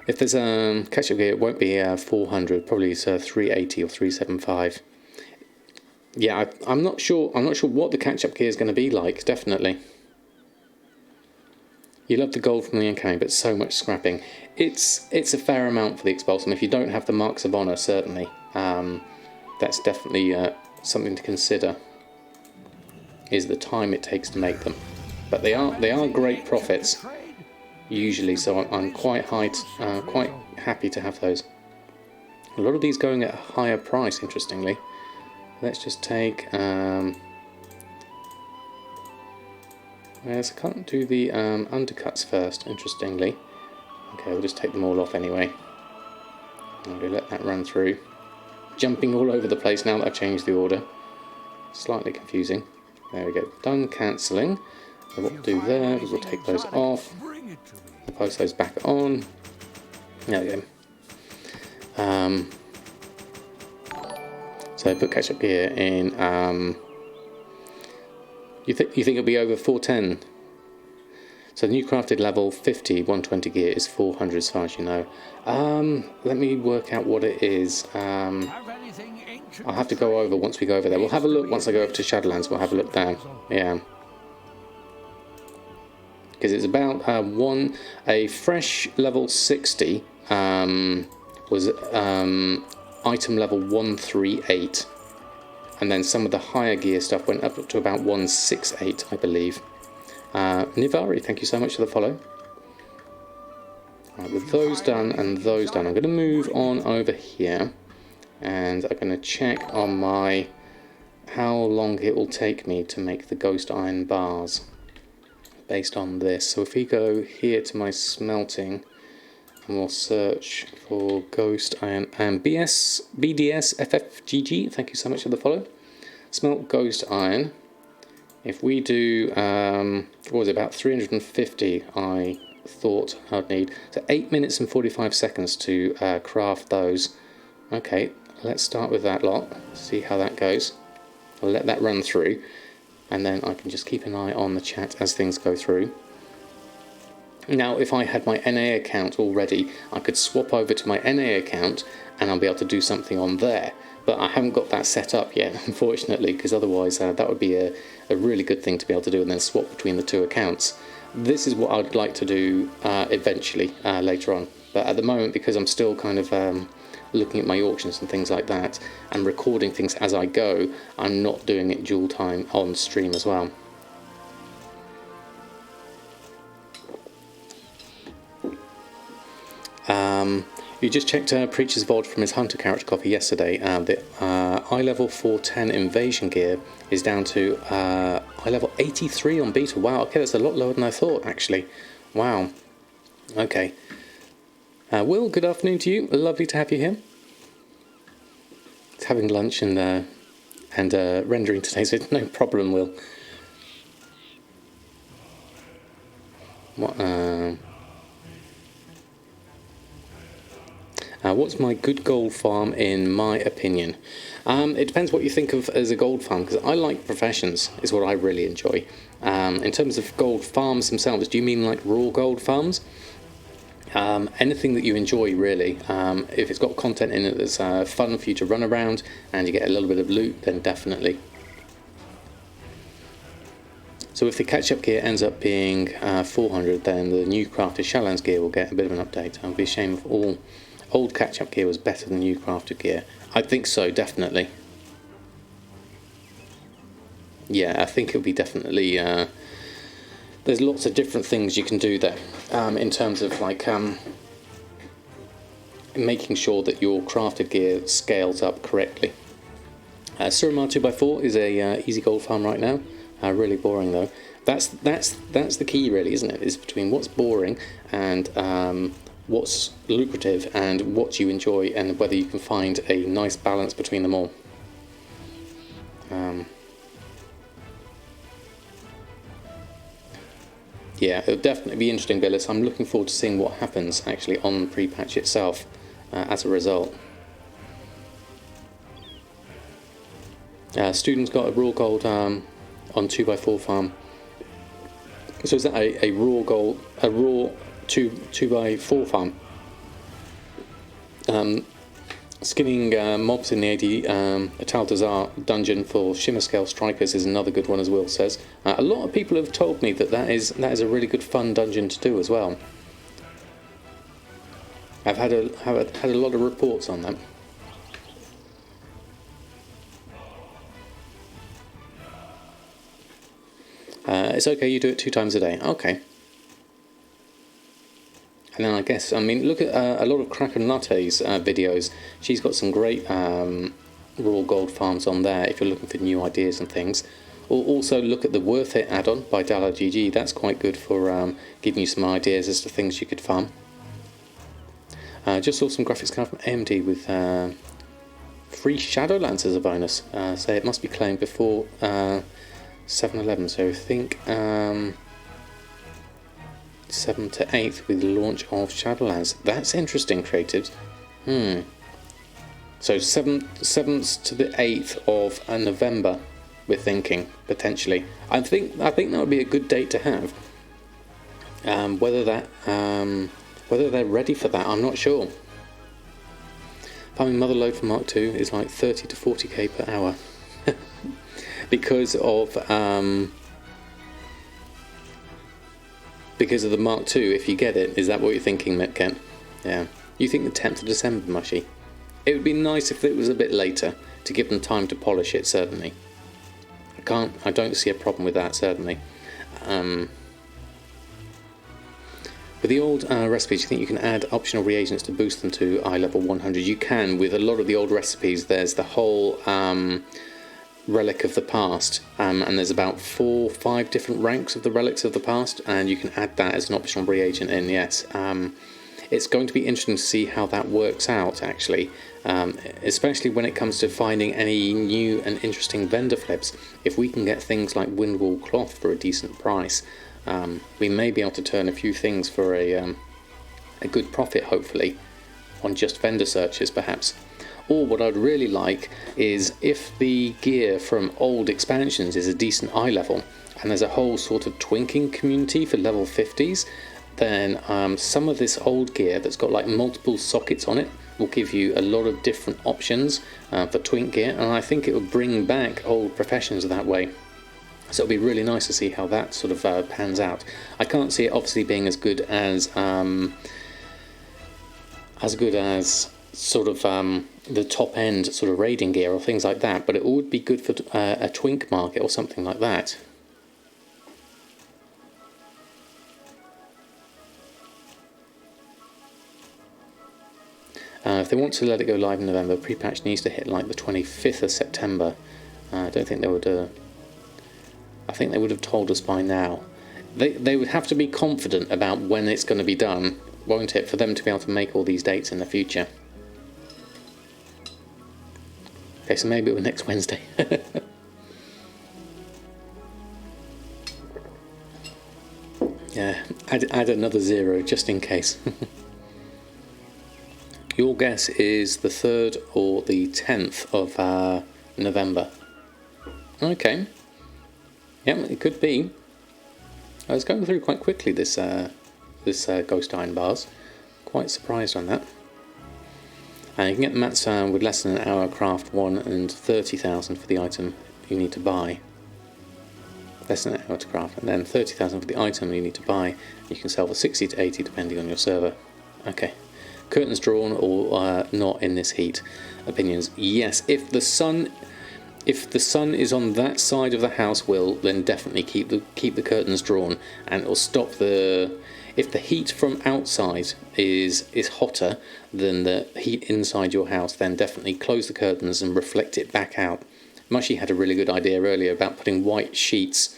If there's catch-up gear, it won't be 400. Probably it's 380 or 375. Yeah, I'm not sure. I'm not sure what the catch-up gear is going to be like. Definitely. You love the gold from the incoming, but so much scrapping. It's a fair amount for the Expulsum. If you don't have the Marks of Honor, certainly, that's definitely something to consider. Is the time it takes to make them, but they are great profits usually. So I'm quite quite happy to have those. A lot of these going at a higher price. Interestingly, let's just take. Yes, I can't do the undercuts first, interestingly. Okay, we'll just take them all off anyway. I'll let that run through. Jumping all over the place now that I've changed the order. Slightly confusing. There we go. Done cancelling. So what we'll do there is we'll take those off. We'll post those back on. There we go. So put catch-up gear in... You think it'll be over 410? So the new crafted level 50 120 gear is 400 as far as you know. Let me work out what it is. I'll have to go over once we go over there. We'll have a look once I go over to Shadowlands. We'll have a look there. Yeah. Because it's about a fresh level 60 was item level 138. And then some of the higher gear stuff went up to about 168, I believe. Nivari, thank you so much for the follow. Right, with those done and those done, I'm going to move on over here. And I'm going to check on my how long it will take me to make the ghost iron bars. Based on this. So if we go here to my smelting, and we'll search for ghost iron and BDS FFGG. Thank you so much for the follow. Smelt ghost iron. If we do, what was it, about 350 I thought I'd need. So 8 minutes and 45 seconds to craft those. Okay, let's start with that lot. See how that goes. I'll let that run through. And then I can just keep an eye on the chat as things go through. Now, if I had my NA account already, I could swap over to my NA account and I'll be able to do something on there. But I haven't got that set up yet, unfortunately, because otherwise that would be a really good thing to be able to do, and then swap between the two accounts. This is what I'd like to do eventually, later on. But at the moment, because I'm still kind of looking at my auctions and things like that, and recording things as I go, I'm not doing it dual time on stream as well. You just checked Preacher's Vault from his Hunter character copy yesterday. The eye level 410 invasion gear is down to eye level 83 on beta. Wow, okay, that's a lot lower than I thought, actually. Wow. Okay. Will, good afternoon to you. Lovely to have you here. It's having lunch and rendering today, so no problem, Will. What? What's my good gold farm in my opinion? It depends what you think of as a gold farm, because I like professions, is what I really enjoy. In terms of gold farms themselves, do you mean like raw gold farms? Anything that you enjoy, really. If it's got content in it that's fun for you to run around and you get a little bit of loot, then definitely. So if the catch-up gear ends up being 400, then the new crafted Shadowlands gear will get a bit of an update. I'd be ashamed if all old catch-up gear was better than new crafted gear. I think so, definitely. Yeah, I think it'll be definitely... there's lots of different things you can do there, in terms of like making sure that your crafted gear scales up correctly. Suramar 2x4 is a easy gold farm right now. Really boring though. That's the key, really, isn't it? Is between what's boring and what's lucrative and what you enjoy, and whether you can find a nice balance between them all. Yeah, it'll definitely be interesting, Billis. I'm looking forward to seeing what happens actually on the pre-patch itself as a result. Students got a raw gold on 2x4 farm. So is that a raw 2x4 farm? Skinning mobs in the AD Taldazar dungeon for Shimmer Scale Strikers is another good one, as Will says. A lot of people have told me that is a really good fun dungeon to do as well. I've had a lot of reports on that. It's okay, you do it 2 times a day. Okay. And then I mean, look at a lot of Kraken Latte's videos. She's got some great raw gold farms on there if you're looking for new ideas and things. Or also look at the Worth It add-on by DalaGG. That's quite good for giving you some ideas as to things you could farm. Just saw some graphics card from AMD with free Shadowlands as a bonus. So it must be claimed before 7/11. So I think 7th to 8th with the launch of Shadowlands. That's interesting, creatives. So 7th to the 8th of November, we're thinking potentially. I think that would be a good date to have. Whether they're ready for that, I'm not sure. Farming Motherlode for Mark II is like 30 to 40k per hour because of the Mark II. If you get it, is that what you're thinking, Metken? Yeah. You think the 10th of December, Mushy? It would be nice if it was a bit later to give them time to polish it. Certainly. I don't see a problem with that. Certainly. With the old recipes, you think you can add optional reagents to boost them to eye level 100? You can. With a lot of the old recipes, there's the whole relic of the past, and there's about 4 or 5 different ranks of the relics of the past, and you can add that as an optional reagent in. Yes. It's going to be interesting to see how that works out, actually, especially when it comes to finding any new and interesting vendor flips. If we can get things like Windwall cloth for a decent price, we may be able to turn a few things for a good profit, hopefully, on just vendor searches, perhaps. Or what I'd really like is if the gear from old expansions is a decent eye level, and there's a whole sort of twinking community for level 50s, then some of this old gear that's got like multiple sockets on it will give you a lot of different options for twink gear, and I think it will bring back old professions that way. So it'll be really nice to see how that sort of pans out. I can't see it obviously being as good as sort of the top end sort of raiding gear or things like that, but it would be good for a twink market or something like that. If they want to let it go live in November, pre-patch needs to hit like the 25th of September. I don't think they would. I think they would have told us by now. They would have to be confident about when it's going to be done, won't it, for them to be able to make all these dates in the future. Okay, so maybe it was next Wednesday. Yeah, add another 0 just in case. Your guess is the 3rd or the 10th of November. Okay. Yeah, it could be. I was going through quite quickly this Ghost Iron bars. Quite surprised on that. And you can get the mats with less than an hour craft 1 and 30,000 for the item you need to buy. Less than an hour to craft, and then 30,000 for the item you need to buy. You can sell for 60 to 80 depending on your server. Okay. Curtains drawn or not in this heat? Opinions. Yes, if the sun is on that side of the house, Will, then definitely keep the curtains drawn, and it'll stop the. If the heat from outside is hotter than the heat inside your house, then definitely close the curtains and reflect it back out. Mushy had a really good idea earlier about putting white sheets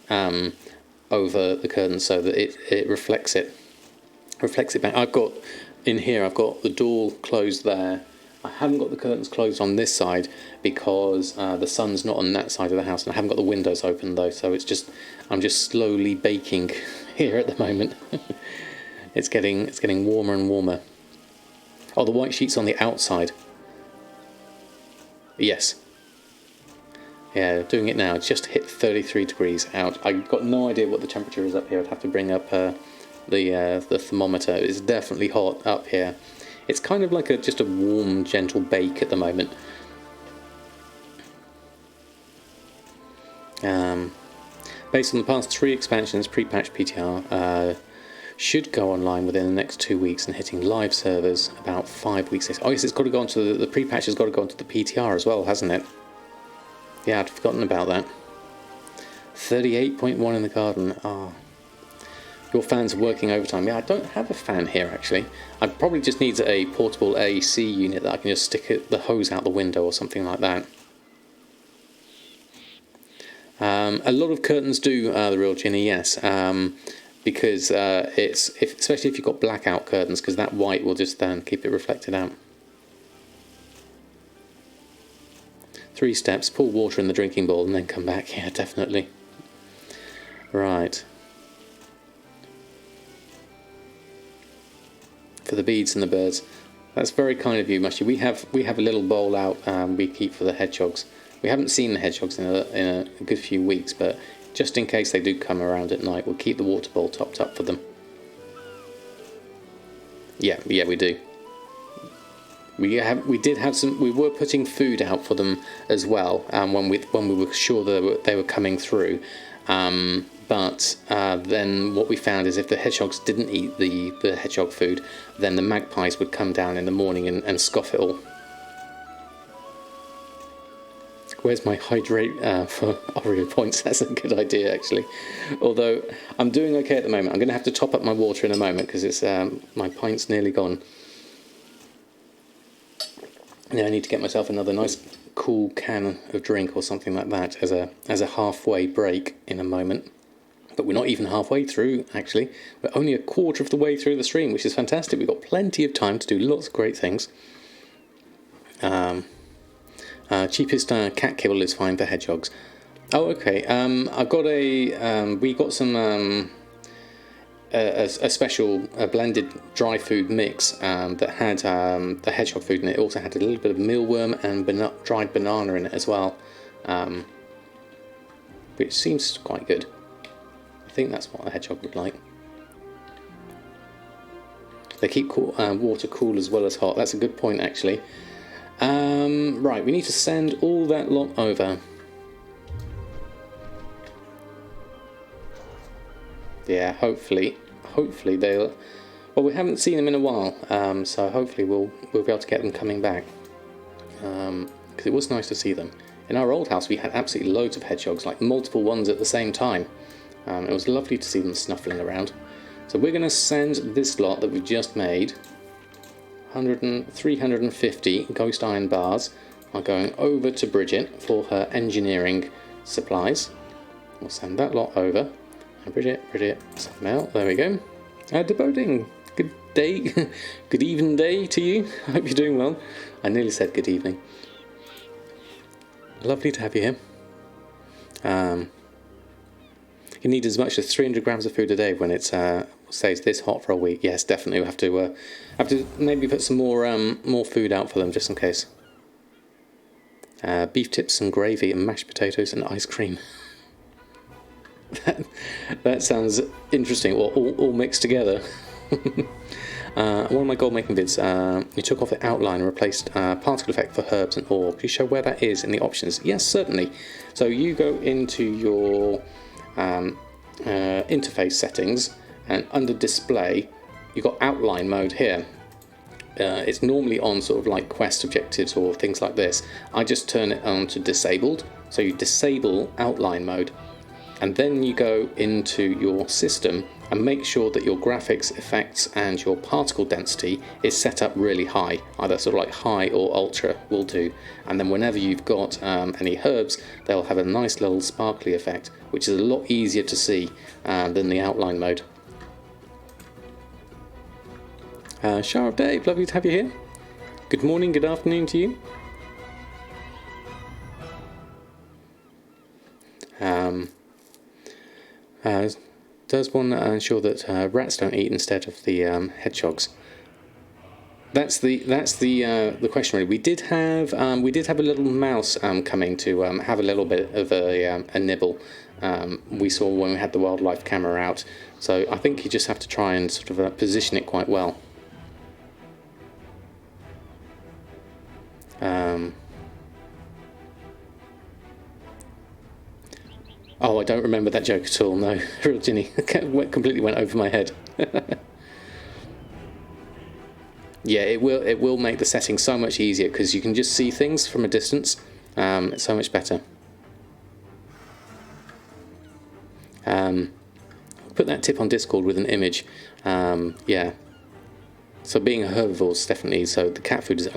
over the curtains so that it reflects it. reflects it back. I've got in here, I've got the door closed there. I haven't got the curtains closed on this side because the sun's not on that side of the house, and I haven't got the windows open though, so it's just, I'm just slowly baking here at the moment. It's getting warmer and warmer. Oh, the white sheet's on the outside. Yes. Yeah, doing it now. It's just hit 33 degrees out. I've got no idea what the temperature is up here. I'd have to bring up the thermometer. It's definitely hot up here. It's kind of like just a warm, gentle bake at the moment. Based on the past 3 expansions, pre-patch PTR should go online within the next 2 weeks and hitting live servers about 5 weeks. Oh yes, it's got to go onto the pre-patch has got to go onto the PTR as well, hasn't it? Yeah, I'd forgotten about that. 38.1 in the garden. Oh. Your fans are working overtime. Yeah, I don't have a fan here actually. I probably just need a portable AC unit that I can just stick the hose out the window or something like that. A lot of curtains do the real Ginny, yes, because especially if you've got blackout curtains, because that white will just keep it reflected out. 3 steps: pour water in the drinking bowl and then come back. Yeah, definitely. Right. For the beads and the birds. That's very kind of you, Mushy. We have a little bowl out we keep for the hedgehogs. We haven't seen the hedgehogs in a good few weeks, but just in case they do come around at night, we'll keep the water bowl topped up for them. Yeah, we do. We were putting food out for them as well when we were sure they were coming through. But then what we found is if the hedgehogs didn't eat the hedgehog food, then the magpies would come down in the morning and scoff it all. Where's my hydrate for Oreo points? That's a good idea, actually. Although I'm doing okay at the moment. I'm going to have to top up my water in a moment because it's my pint's nearly gone. Now I need to get myself another nice cool can of drink or something like that as a halfway break in a moment. But we're not even halfway through, actually. We're only a quarter of the way through the stream, which is fantastic. We've got plenty of time to do lots of great things. Cheapest cat kibble is fine for hedgehogs. Oh, okay. I've got we got some a special blended dry food mix that had the hedgehog food in it. It also had a little bit of mealworm and dried banana in it as well, which seems quite good. I think that's what a hedgehog would like. They keep water cool as well as hot. That's a good point, actually. Right, we need to send all that lot over. Yeah, hopefully they'll. Well, we haven't seen them in a while, so hopefully we'll be able to get them coming back. Because it was nice to see them. In our old house, we had absolutely loads of hedgehogs, like multiple ones at the same time. It was lovely to see them snuffling around. So we're going to send this lot that we've just made. 350 ghost iron bars are going over to Briggit for her engineering supplies. We'll send that lot over. And Briggit, send them out. There we go. Deboting. Good day. Good even day to you. I hope you're doing well. I nearly said good evening. Lovely to have you here. You need as much as 300 grams of food a day when it stays this hot for a week. Yes, definitely. We'll have to maybe put some more food out for them just in case. Beef tips and gravy and mashed potatoes and ice cream. that sounds interesting. All mixed together. One of my Goldmaking vids, you took off the outline and replaced particle effect for herbs and ore. Could you show where that is in the options? Yes, certainly. So you go into your interface settings, and under display you've got outline mode here. It's normally on sort of like quest objectives or things like this. I just turn it on to disabled, so you disable outline mode, and then you go into your system and make sure that your graphics, effects and your particle density is set up really high, either sort of like high or ultra will do. And then whenever you've got any herbs, they'll have a nice little sparkly effect, which is a lot easier to see than the outline mode. Sharp Dave, lovely to have you here. Good morning, good afternoon to you. Does one ensure that rats don't eat instead of the hedgehogs? That's the question really. We did have a little mouse coming to have a little bit of a nibble. We saw when we had the wildlife camera out. So I think you just have to try and sort of position it quite well. Oh, I don't remember that joke at all. No, Ginny, completely went over my head. Yeah, it will make the setting so much easier because you can just see things from a distance. It's so much better. Put that tip on Discord with an image. Yeah. So being a herbivore is definitely, so the cat food is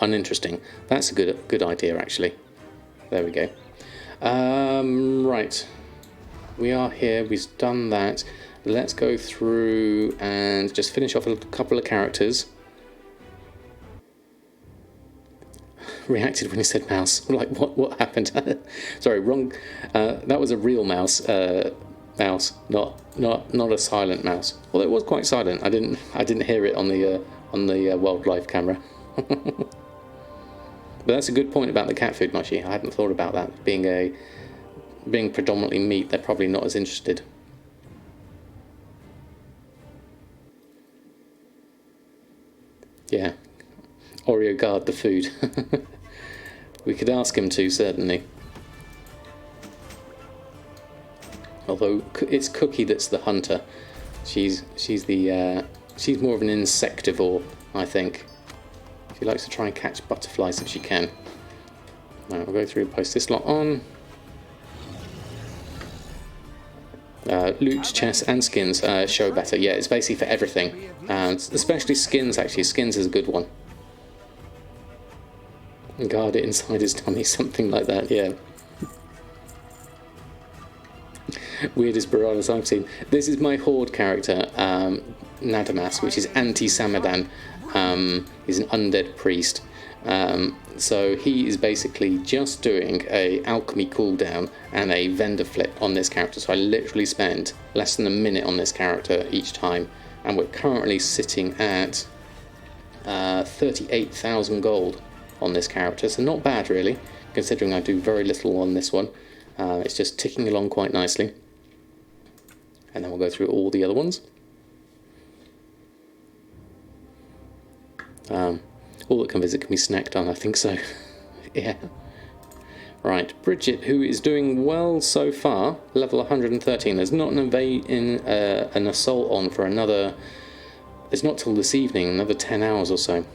uninteresting. That's a good idea actually. There we go. Right. We are here. We've done that. Let's go through and just finish off a couple of characters. Reacted when he said mouse. Like what happened? Sorry, wrong. That was a real mouse. Mouse, not a silent mouse. Although it was quite silent. I didn't hear it on the wildlife camera. But that's a good point about the cat food, Mushy. I hadn't thought about that. Being predominantly meat, they're probably not as interested. Yeah. Oreo guard the food. We could ask him to, certainly. Although it's Cookie that's the hunter. She's more of an insectivore, I think. She likes to try and catch butterflies if she can. Right, we'll go through and post this lot on. Loot, chests and skins show better. Yeah, it's basically for everything. Especially skins, actually. Skins is a good one. And guard it inside his tummy, something like that, yeah. Weirdest Baradas I've seen. This is my Horde character, Nadamas, which is anti-Samadan. He's an undead priest. So he is basically just doing a alchemy cooldown and a vendor flip on this character. So I literally spent less than a minute on this character each time. And we're currently sitting at 38,000 gold on this character. So not bad really, considering I do very little on this one. It's just ticking along quite nicely. And then we'll go through all the other ones. All that can visit can be snacked on, I think so. Yeah. Right, Briggit, who is doing well so far, level 113. There's not an assault on for another... It's not till this evening, another 10 hours or so.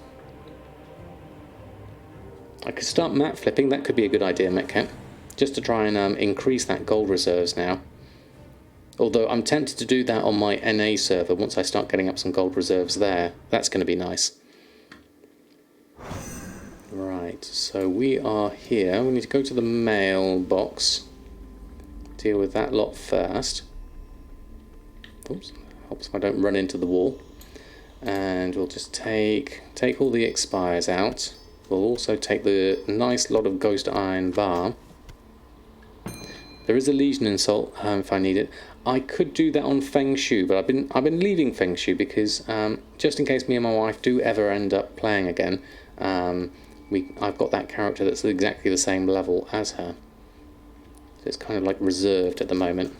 I could start map flipping, that could be a good idea, Metcat. Just to try and increase that gold reserves now. Although I'm tempted to do that on my NA server once I start getting up some gold reserves there. That's going to be nice. Right, so we are here. We need to go to the mailbox. Deal with that lot first. Oops, helps if I don't run into the wall. And we'll just take all the expires out. We'll also take the nice lot of ghost iron bar. There is a Legion insult if I need it. I could do that on Feng Shui, but I've been leaving Feng Shui because just in case me and my wife do ever end up playing again, I've got that character that's exactly the same level as her. So it's kind of like reserved at the moment.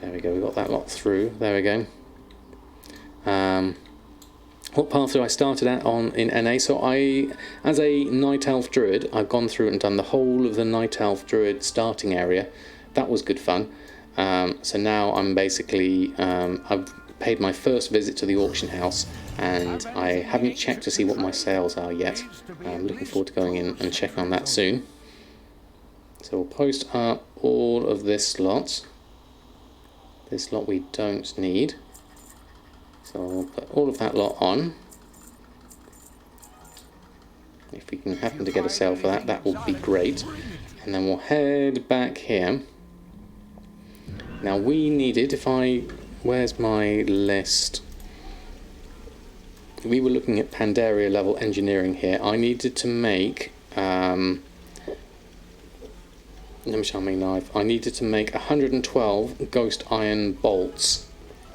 There we go. We got that lot through. There we go. What path do I started at in NA? So as a Night Elf Druid, I've gone through and done the whole of the Night Elf Druid starting area. That was good fun. So now I'm basically, I've paid my first visit to the auction house and I haven't checked to see what my sales are yet. I'm looking forward to going in and checking on that soon. So we'll post up all of this lot. This lot we don't need. So I'll put all of that lot on. If we can happen to get a sale for that, that will be great. And then we'll head back here. Now we needed, where's my list? we were looking at Pandaria level engineering here. I needed to make knife. I needed to make 112 ghost iron bolts.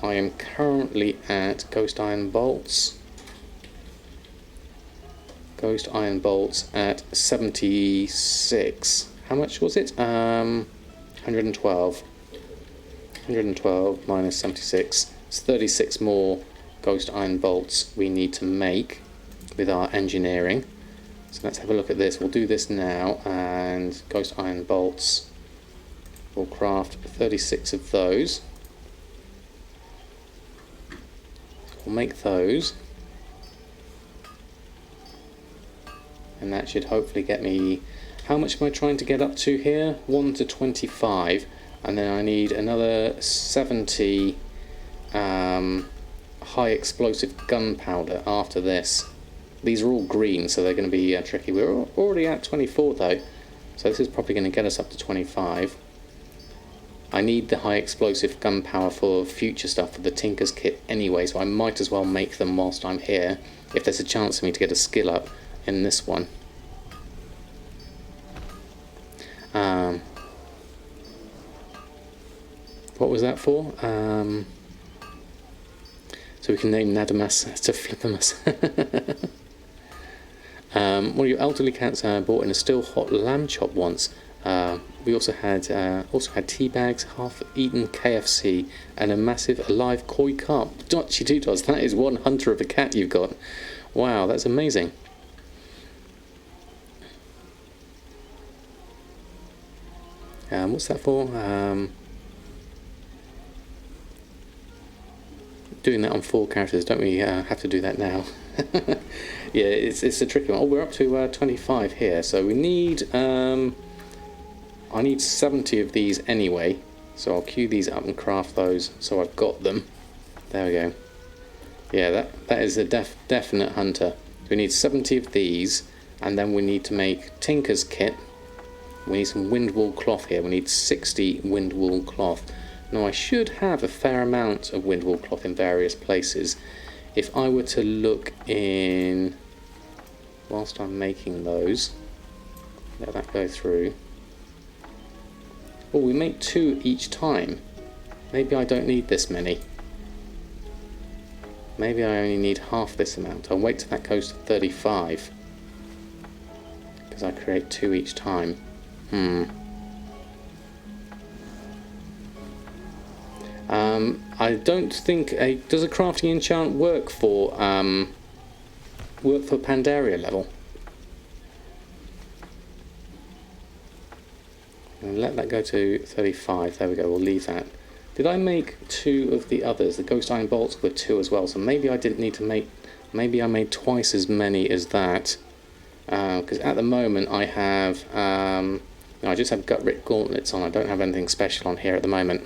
I am currently at ghost iron bolts at 76. How much was it? 112 minus 76. It's 36 more ghost iron bolts we need to make with our engineering. So let's have a look at this. We'll do this now, and ghost iron bolts, we'll craft 36 of those. We'll make those, and that should hopefully get me, how much am I trying to get up to here? 1 to 25, and then I need another 70 high explosive gunpowder after this. These are all green, so they're going to be tricky. We're already at 24 though, so this is probably going to get us up to 25. I need the high explosive gunpowder for future stuff for the Tinker's Kit anyway, so I might as well make them whilst I'm here, if there's a chance for me to get a skill up in this one. What was that for? So we can name Nadamas to Flippamus. One of your elderly cats brought in a still hot lamb chop once. We also had tea bags, half-eaten KFC, and a massive alive koi carp. Dotchy doodles, that is one hunter of a cat you've got. Wow, that's amazing. What's that for? Doing that on 4 characters, don't we have to do that now? Yeah, it's a tricky one. Oh, we're up to 25 here, so we need I need 70 of these anyway, so I'll queue these up and craft those so I've got them. There we go. Yeah, that is a definite hunter. We need 70 of these, and then we need to make Tinker's Kit. We need some windwool cloth here. We need 60 windwool cloth. Now I should have a fair amount of windwool cloth in various places. If I were to look in, whilst I'm making those, let that go through. Oh, we make 2 each time. Maybe I don't need this many. Maybe I only need half this amount. I'll wait till that goes to 35, because I create 2 each time. I don't think does a crafting enchant work for Pandaria level? And let that go to 35. There we go. We'll leave that. Did I make 2 of the others? The ghost iron bolts were 2 as well. So maybe I didn't need to make. Maybe I made twice as many as that. Because at the moment I have. I just have gut-rip gauntlets on. I don't have anything special on here at the moment.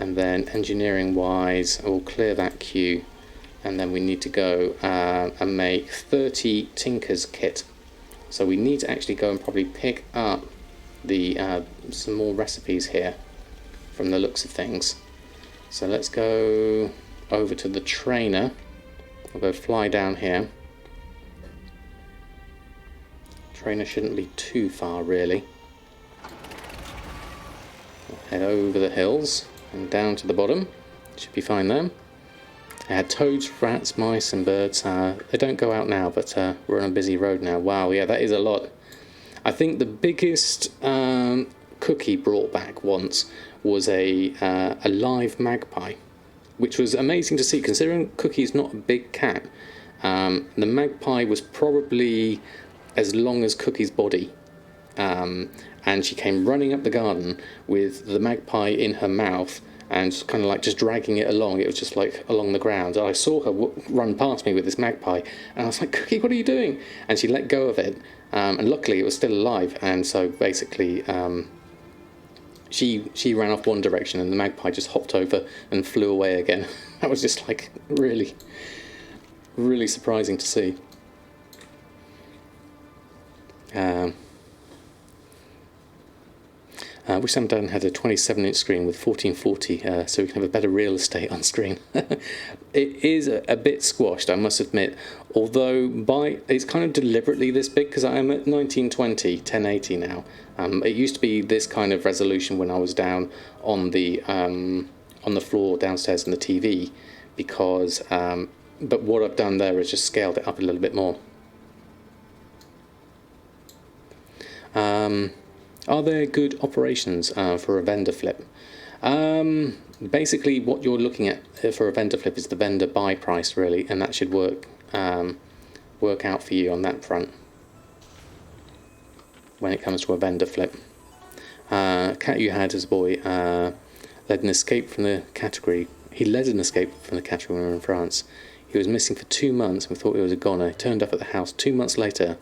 And then engineering-wise, I will clear that queue, and then we need to go and make 30 Tinker's Kit. So we need to actually go and probably pick up the some more recipes here from the looks of things. So let's go over to the trainer. I'll go fly down here. Trainer shouldn't be too far really. We'll head over the hills and down to the bottom. Should be fine there. I had toads, rats, mice and birds. They don't go out now, but we're on a busy road now. Wow, yeah, that is a lot. I think the biggest cookie brought back once was a live magpie, which was amazing to see considering Cookie's not a big cat. The magpie was probably as long as Cookie's body. And she came running up the garden with the magpie in her mouth and kind of like just dragging it along. It was just like along the ground. I saw her run past me with this magpie and I was like, Cookie, what are you doing? And she let go of it, and luckily it was still alive, and so basically she ran off one direction and the magpie just hopped over and flew away again. That was just like really, really surprising to see. I wish Samadan had a 27-inch screen with 1440, so we can have a better real estate on screen. It is a bit squashed, I must admit, although it's kind of deliberately this big because I'm at 1920, 1080 now. It used to be this kind of resolution when I was down on the floor downstairs in the TV, because but what I've done there is just scaled it up a little bit more. Are there good operations for a vendor flip? Basically what you're looking at for a vendor flip is the vendor buy price, really, and that should work out for you on that front when it comes to a vendor flip. Cat you had as a boy led an escape from the category. He led an escape from the category when we were in France. He was missing for 2 months and we thought he was a goner. He turned up at the house 2 months later.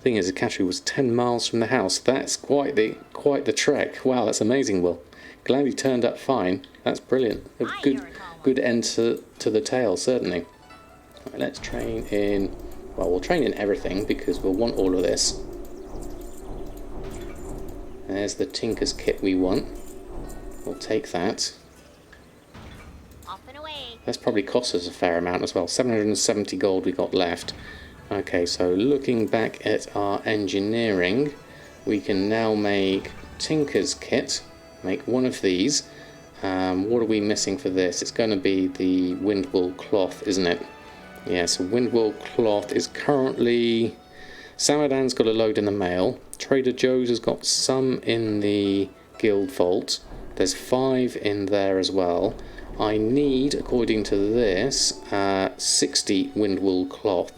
Thing is, the category was 10 miles from the house. That's quite the trek. Wow, that's amazing, Will. Glad he turned up fine. That's brilliant. A good end to the tale, certainly. Right, let's train in... Well, we'll train in everything because we'll want all of this. There's the Tinker's kit we want. We'll take that. Off and away. That's probably cost us a fair amount as well. 770 gold we got left. Okay, so looking back at our engineering, we can now make Tinker's kit, make one of these. What are we missing for this? It's going to be the windwool cloth, isn't it? Yeah, so windwool cloth is currently... Samadan's got a load in the mail. Trader Joe's has got some in the guild vault. There's 5 in there as well. I need, according to this, 60 windwool cloth.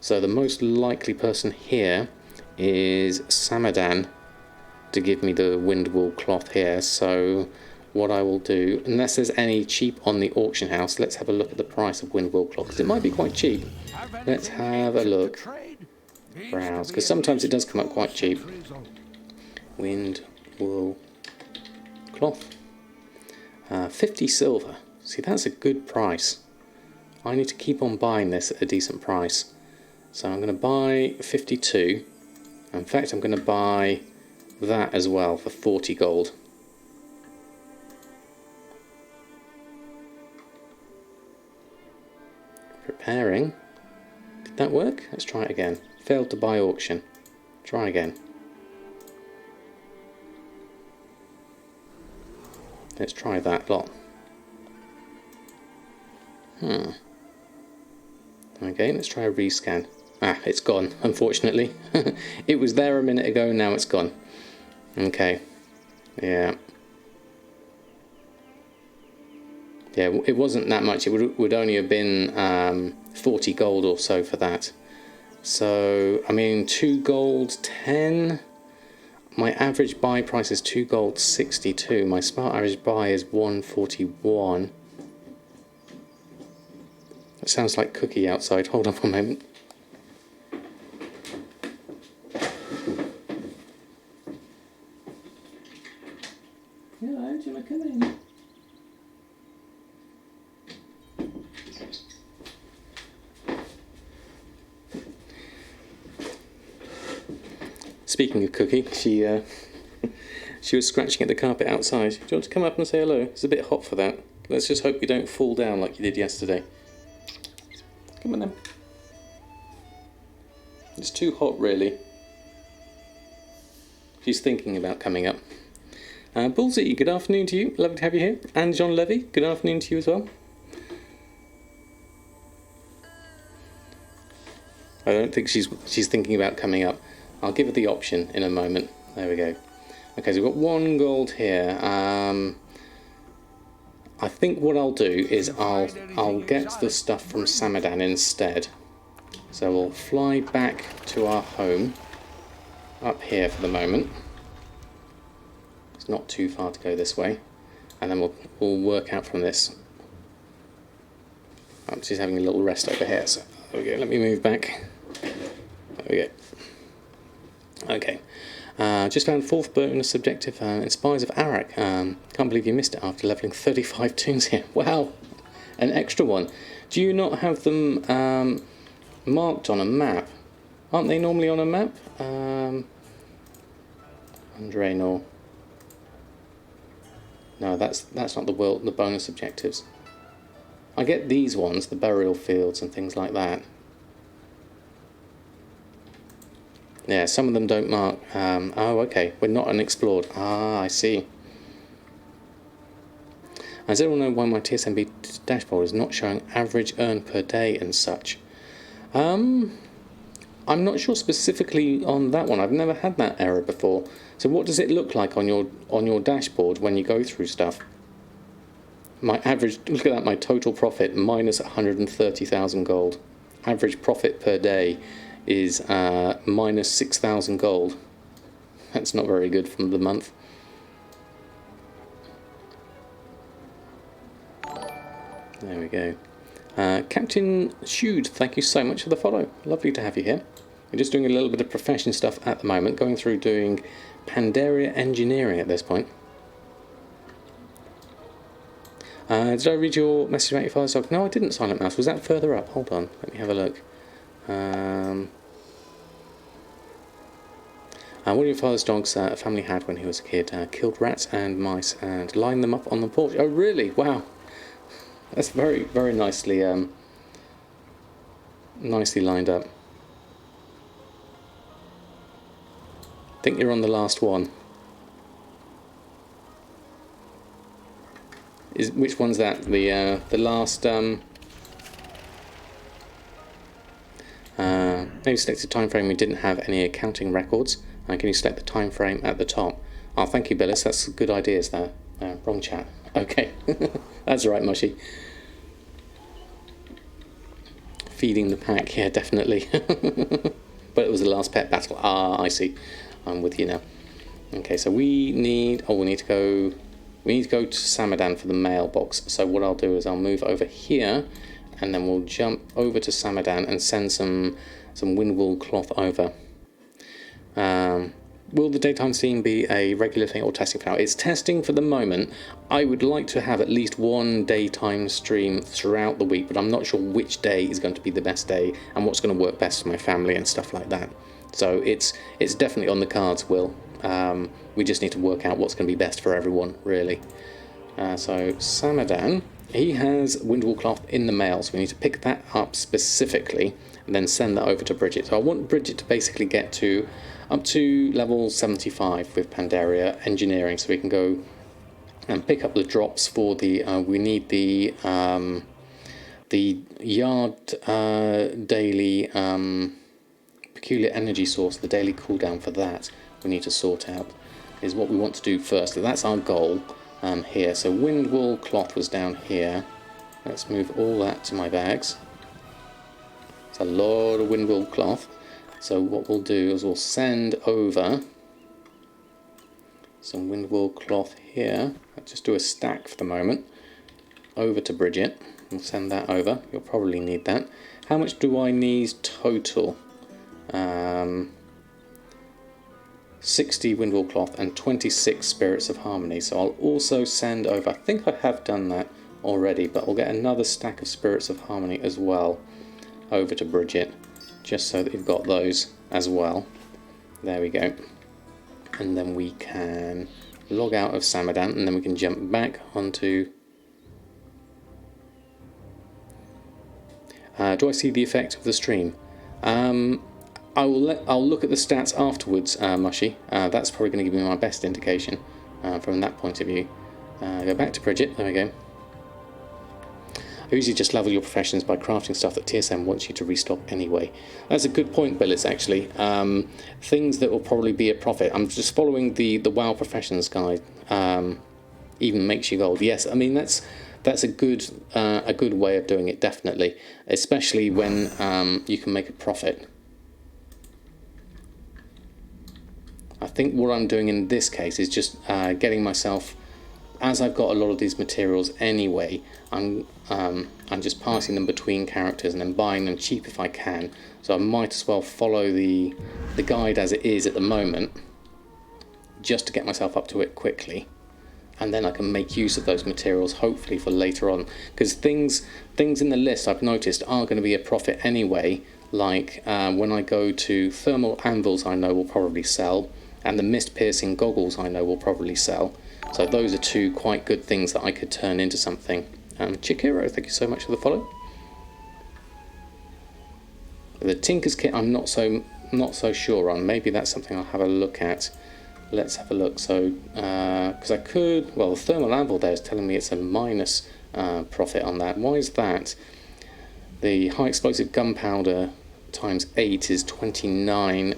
So the most likely person here is Samadan to give me the windwool cloth here. So what I will do, unless there's any cheap on the auction house, let's have a look at the price of windwool cloth, because it might be quite cheap. Let's have a look. Browse, because sometimes it does come up quite cheap. Windwool cloth. 50 silver. See, that's a good price. I need to keep on buying this at a decent price. So I'm going to buy 52. In fact, I'm going to buy that as well for 40 gold. Preparing. Did that work? Let's try it again. Failed to buy auction. Try again. Let's try that lot. Okay, let's try a rescan. Ah, it's gone, unfortunately. It was there a minute ago, now it's gone. Okay. Yeah. Yeah, it wasn't that much. It would only have been 40 gold or so for that. So, I mean, 2 gold, 10. My average buy price is 2 gold, 62. My smart average buy is 141. It sounds like Cookie outside. Hold on for a moment. Hello, do you want to come in? Speaking of Cookie, she was scratching at the carpet outside. Do you want to come up and say hello? It's a bit hot for that. Let's just hope you don't fall down like you did yesterday. Come on then. It's too hot, really. She's thinking about coming up. Bullseye, good afternoon to you. Lovely to have you here. And John Levy, good afternoon to you as well. I don't think she's thinking about coming up. I'll give her the option in a moment. There we go. Okay, so we've got 1 gold here. I think what I'll do is I'll get the stuff from Samadan instead. So we'll fly back to our home up here for the moment. It's not too far to go this way, and then we'll work out from this. She's having a little rest over here, so there we go. Let me move back. There we go. Okay. Just found 4th bonus objective in Spies of Arak. Can't believe you missed it after leveling 35 toons here. Wow, an extra one. Do you not have them marked on a map? Aren't they normally on a map? Andre Nor. No, that's not the bonus objectives. I get these ones, the burial fields and things like that. Yeah, some of them don't mark. Oh, okay. We're not unexplored. Ah, I see. Does everyone know why my TSMB dashboard is not showing average earn per day and such? I'm not sure specifically on that one. I've never had that error before. So what does it look like on your dashboard when you go through stuff? My average, look at that, my total profit minus 130,000 gold. Average profit per day is minus 6,000 gold. That's not very good for the month. There we go. Captain Shude, thank you so much for the follow. Lovely to have you here. We're just doing a little bit of profession stuff at the moment, going through doing Pandaria engineering at this point. Did I read your message about your father's dog? No, I didn't, Silent Mouse. Was that further up? Hold on, let me have a look. One of your father's dogs a family had when he was a kid killed rats and mice and lined them up on the porch. Oh, really? Wow. That's very, very nicely nicely lined up. I think you're on the last one. Which one's that? The last maybe select a time frame we didn't have any accounting records. And can you select the time frame at the top? Oh, thank you, Billis. That's good ideas there. Wrong chat. Okay, that's all right, Mushy. Feeding the pack, yeah, definitely. But it was the last pet battle. Ah, I see. I'm with you now. Okay, so we need to go to Samadan for the mailbox. So what I'll do is I'll move over here, and then we'll jump over to Samadan and send some windwool cloth over. Will the daytime scene be a regular thing or testing for now? It's testing for the moment. I would like to have at least one daytime stream throughout the week, but I'm not sure which day is going to be the best day and what's going to work best for my family and stuff like that. So it's definitely on the cards, Will. We just need to work out what's going to be best for everyone, really. So Samadan, he has windwool cloth in the mail, so we need to pick that up specifically and then send that over to Briggit. So I want Briggit to basically get to up to level 75 with Pandaria engineering, so we can go and pick up the drops for the we need the yard daily peculiar energy source, the daily cooldown for that we need to sort out, is what we want to do first. So that's our goal here. So windwool cloth was down here. Let's move all that to my bags. It's a lot of windwool cloth. So what we'll do is we'll send over some windwool cloth here. I'll just do a stack for the moment. Over to Briggit. We'll send that over. You'll probably need that. How much do I need total? 60 windwool cloth and 26 spirits of harmony. So I'll also send over, I think I have done that already, but we'll get another stack of spirits of harmony as well over to Briggit, just so that you've got those as well. There we go. And then we can log out of Samadan, and then we can jump back onto... do I see the effect of the stream? I'll look at the stats afterwards, Mushy. That's probably going to give me my best indication from that point of view. Go back to Briggit. There we go. I usually just level your professions by crafting stuff that TSM wants you to restock anyway. That's a good point, Billis, actually. Things that will probably be a profit. I'm just following the WoW professions guide. Even makes you gold. Yes, I mean that's a good way of doing it, definitely. Especially when you can make a profit. I think what I'm doing in this case is just getting myself, as I've got a lot of these materials anyway, I'm just passing them between characters and then buying them cheap if I can. So I might as well follow the guide as it is at the moment, just to get myself up to it quickly, and then I can make use of those materials hopefully for later on. Because things in the list I've noticed are going to be a profit anyway. Like when I go to thermal anvils, I know will probably sell, and the mist piercing goggles I know will probably sell. So those are two quite good things that I could turn into something. Chikiro, thank you so much for the follow. The Tinker's Kit I'm not so sure on. Maybe that's something I'll have a look at. Let's have a look. So, because I could, well, the thermal anvil there is telling me it's a minus profit on that. Why is that? The high explosive gunpowder times 8 is 29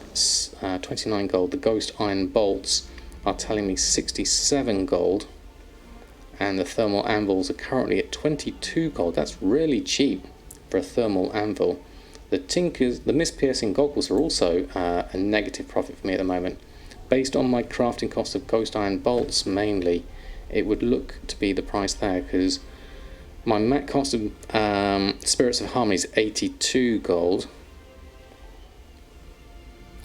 gold. The ghost iron bolts are telling me 67 gold. And the thermal anvils are currently at 22 gold. That's really cheap for a thermal anvil. The mist-piercing goggles are also a negative profit for me at the moment. Based on my crafting cost of ghost iron bolts mainly, it would look to be the price there, because my mat cost of Spirits of Harmony is 82 gold.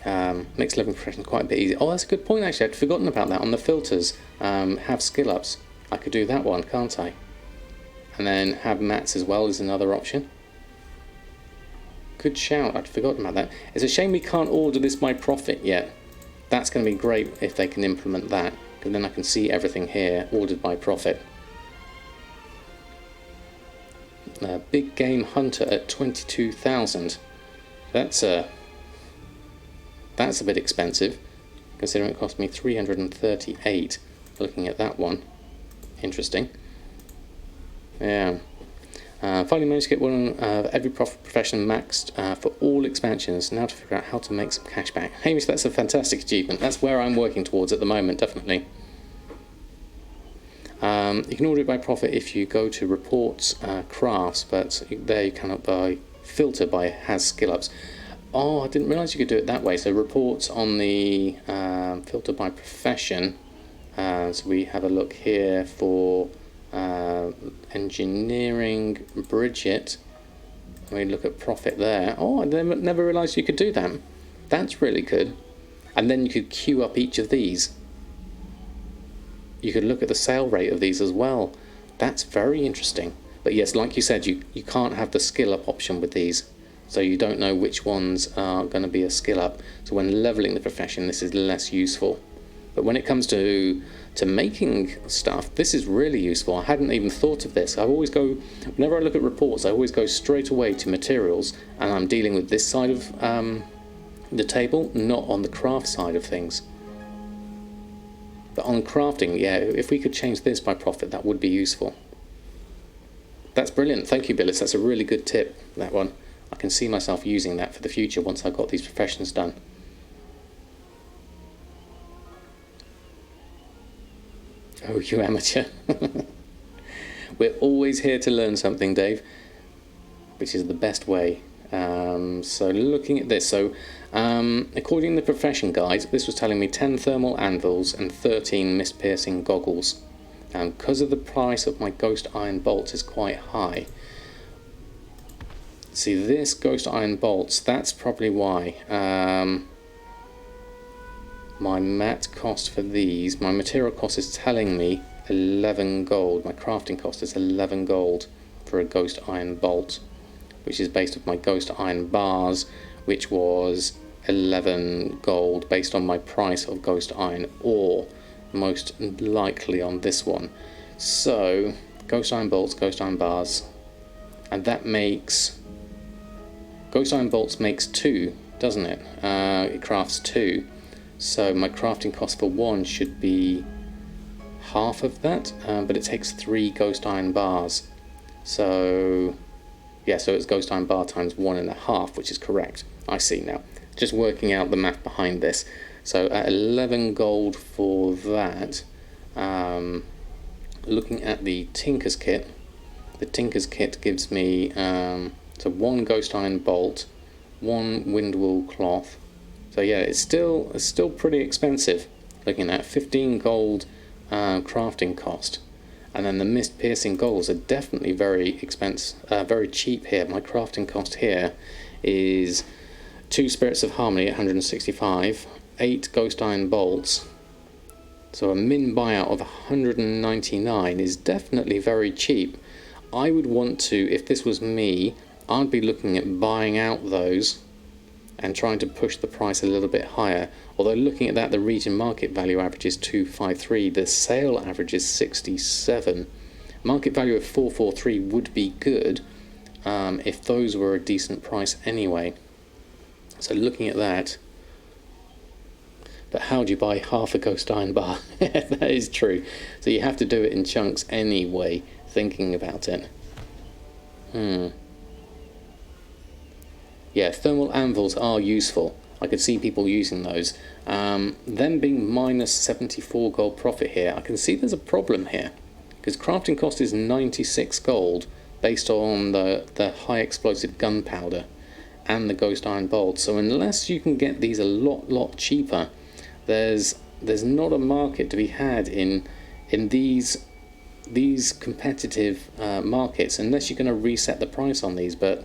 Makes leveling profession quite a bit easier. Oh, that's a good point actually, I'd forgotten about that. On the filters, have skill ups. I could do that one, can't I? And then have mats as well is another option. Good shout, I'd forgotten about that. It's a shame we can't order this by profit yet. That's going to be great if they can implement that, because then I can see everything here ordered by profit. Big Game Hunter at 22,000. That's a bit expensive, considering it cost me 338. Looking at that one, interesting. Yeah. Finally managed to get one of every profession maxed for all expansions. Now to figure out how to make some cash back. Hamish, that's a fantastic achievement. That's where I'm working towards at the moment, definitely. You can order it by profit if you go to reports, crafts, but there you cannot filter by has skill ups. Oh, I didn't realise you could do it that way. So reports on the filter by profession. So we have a look here for engineering Briggit. We look at profit there. Oh, I never realised you could do that. That's really good. And then you could queue up each of these. You could look at the sale rate of these as well. That's very interesting. But yes, like you said, you can't have the skill up option with these. So you don't know which ones are going to be a skill up. So when leveling the profession, this is less useful. But when it comes to making stuff, this is really useful. I hadn't even thought of this. I always go, whenever I look at reports, I always go straight away to materials, and I'm dealing with this side of the table, not on the craft side of things. But on crafting, yeah, if we could change this by profit, that would be useful. That's brilliant. Thank you, Billis. That's a really good tip, that one. I can see myself using that for the future once I've got these professions done. Oh, you amateur. We're always here to learn something, Dave, which is the best way. So looking at this, so according to the profession guide, this was telling me 10 thermal anvils and 13 mist-piercing goggles. Because of the price of my ghost iron bolts is quite high. See, this ghost iron bolts, that's probably why. My mat cost for these, my material cost is telling me 11 gold. My crafting cost is 11 gold for a ghost iron bolt, which is based on my ghost iron bars, which was 11 gold based on my price of ghost iron ore, most likely on this one. So, ghost iron bolts, ghost iron bars, and that makes... Ghost iron bolts makes 2, doesn't it? It crafts 2. So my crafting cost for one should be half of that, but it takes 3 ghost iron bars. So yeah, so it's ghost iron bar times 1.5, which is correct. I see now. Just working out the math behind this. So at 11 gold for that, looking at the Tinker's Kit, the Tinker's Kit gives me so 1 ghost iron bolt, 1 windwool cloth. So yeah, it's still pretty expensive. Looking at 15 gold crafting cost, and then the mist piercing goggles are definitely very very cheap here. My crafting cost here is 2 Spirits of Harmony at 165, 8 ghost iron bolts. So a min buyout of 199 is definitely very cheap. I would want to, if this was me, I'd be looking at buying out those and trying to push the price a little bit higher. Although looking at that, the region market value average is 253, the sale average is 67. Market value of 443 would be good if those were a decent price anyway. So looking at that, but how do you buy half a ghost iron bar? That is true. So you have to do it in chunks anyway, thinking about it. Yeah, thermal anvils are useful. I could see people using those. Them being minus 74 gold profit here, I can see there's a problem here. Because crafting cost is 96 gold based on the high explosive gunpowder and the ghost iron bolt. So unless you can get these a lot cheaper, there's not a market to be had in these competitive markets, unless you're going to reset the price on these. But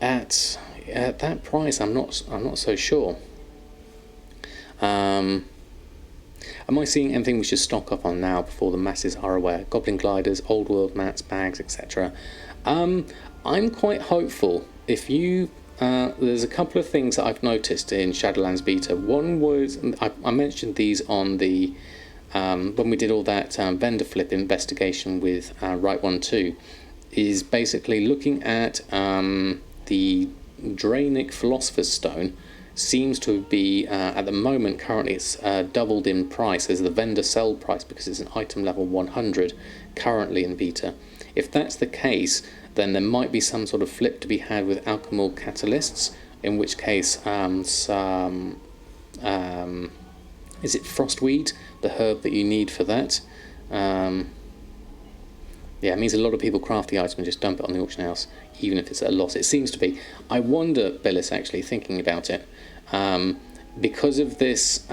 at that price, I'm not so sure. Am I seeing anything we should stock up on now before the masses are aware? Goblin gliders, old world mats, bags, etc. I'm quite hopeful. If you there's a couple of things that I've noticed in Shadowlands beta. One was I mentioned these on the when we did all that vendor flip investigation with Right 1 2, is basically looking at the Draenic Philosopher's Stone. Seems to be at the moment currently it's doubled in price as the vendor sell price, because it's an item level 100 currently in beta. If that's the case, then there might be some sort of flip to be had with alchemical catalysts, in which case some is it frostweed, the herb that you need for that? Yeah, it means a lot of people craft the item and just dump it on the auction house, even if it's at a loss. It seems to be. I wonder, Billis, actually thinking about it, because of this,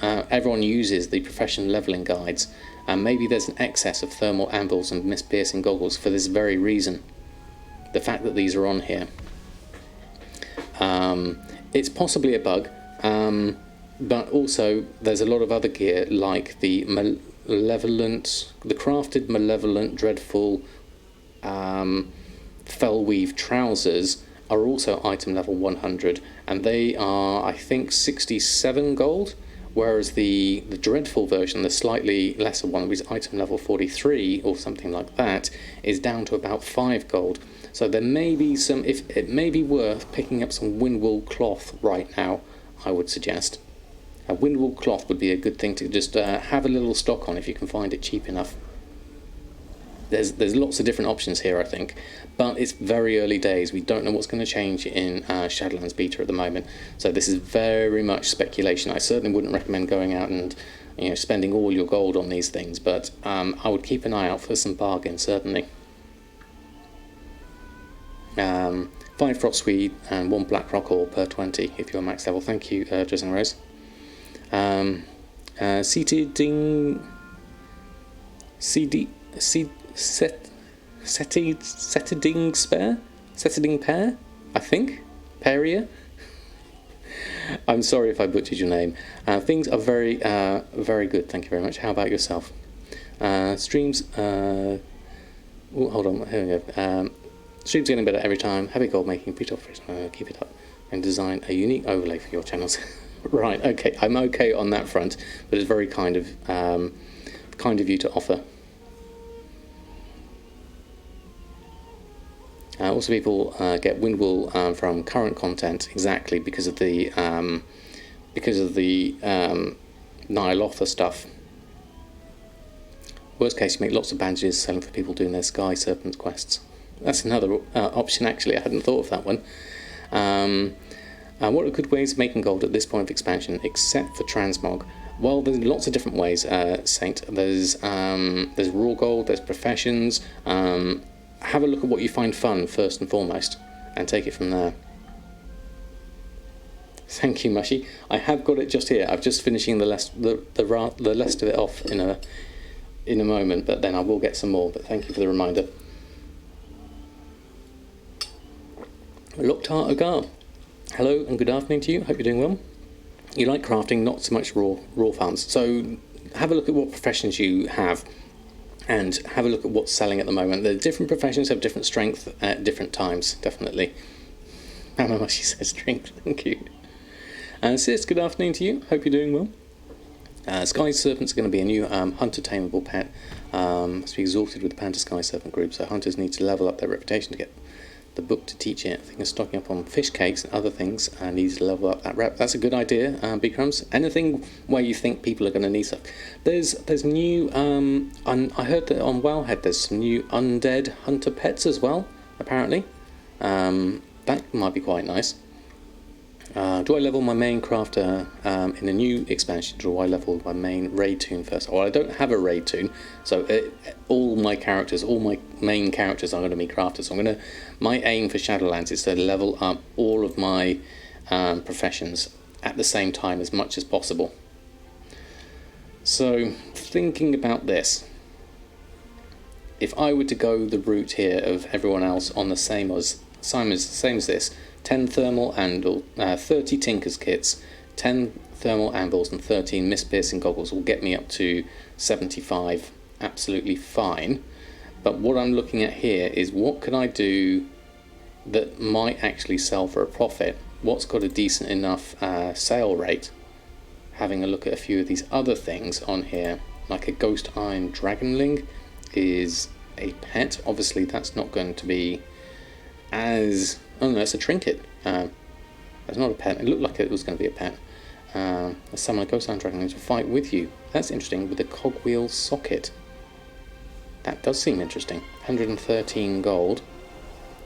everyone uses the professional leveling guides, and maybe there's an excess of thermal anvils and mist-piercing goggles for this very reason. The fact that these are on here, it's possibly a bug, but also there's a lot of other gear like the crafted malevolent dreadful fellweave trousers are also item level 100, and they are, I think, 67 gold, whereas the dreadful version, the slightly lesser one, which is item level 43 or something like that, is down to about 5 gold. So there may be some, if it may be worth picking up some windwool cloth right now, I would suggest. A windwool cloth would be a good thing to just have a little stock on if you can find it cheap enough. There's lots of different options here, I think, but it's very early days. We don't know what's going to change in Shadowlands beta at the moment, so this is very much speculation. I certainly wouldn't recommend going out and spending all your gold on these things, but I would keep an eye out for some bargains, certainly. 5 frostweed and 1 black rock ore per 20 if you're max level. Thank you, Dressing Rose. Setting pear, I think. Peria. I'm sorry if I butchered your name. Things are very good. Thank you very much. How about yourself? Streams. Hold on. Here we go. Streams getting better every time. Happy gold making. Keep it up. And design a unique overlay for your channels. Right. Okay. I'm okay on that front, but it's very kind of you to offer. Also, people get windwool from current content exactly because of the Nyalotha stuff. Worst case, you make lots of bandages selling for people doing their Sky Serpent quests. That's another option, actually. I hadn't thought of that one. What are good ways of making gold at this point of expansion, except for transmog? Well, there's lots of different ways, Saint. There's raw gold, there's professions. Have a look at what you find fun first and foremost, and take it from there. Thank you, Mushy. I have got it just here. I'm just finishing the rest of it off in a moment, but then I will get some more. But thank you for the reminder. Loktar Agar, hello and good afternoon to you. Hope you're doing well. You like crafting, not so much raw farms. So have a look at what professions you have, and have a look at what's selling at the moment. The different professions have different strength at different times, definitely. Mama, she says drink, thank you. And Sis, good afternoon to you. Hope you're doing well. Sky Serpent's going to be a new hunter tameable pet. Must be exhausted with the Panda Sky Serpent group, so hunters need to level up their reputation to get the book to teach it. I think of stocking up on fish cakes and other things and needs to level up that rep. That's a good idea, Big Crumbs. Anything where you think people are going to need stuff. There's new, I heard that on Wowhead there's some new undead hunter pets as well, apparently. That might be quite nice. Do I level my main crafter in a new expansion? Do I level my main raid toon first? Well, I don't have a raid toon, so all my main characters are going to be crafted. So my aim for Shadowlands is to level up all of my professions at the same time as much as possible. So thinking about this, if I were to go the route here of everyone else on the same as this, 10 thermal anvil, 30 tinker's kits, 10 thermal anvils and 13 mist piercing goggles will get me up to 75, absolutely fine. But what I'm looking at here is what can I do that might actually sell for a profit? What's got a decent enough sale rate? Having a look at a few of these other things on here, like a ghost iron dragonling is a pet. Obviously that's not going to be as... Oh no, it's a trinket. It's not a pet. It looked like it was going to be a pet. Summon a ghost iron dragonling to fight with you. That's interesting, with a cogwheel socket. That does seem interesting. 113 gold.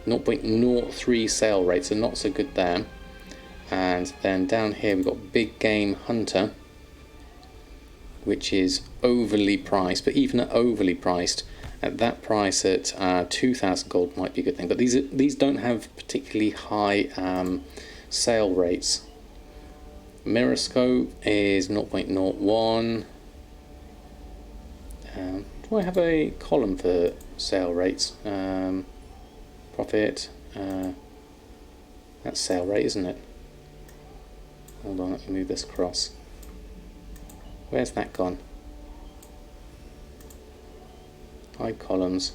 0.03 sale rate, so not so good there. And then down here we've got Big Game Hunter, which is overly priced, but even at overly priced, at that price at 2,000 gold might be a good thing. But these don't have particularly high sale rates. Mirroscope is 0.01. Do I have a column for sale rates? Profit. That's sale rate, isn't it? Hold on, let me move this across. Where's that gone? Hide columns.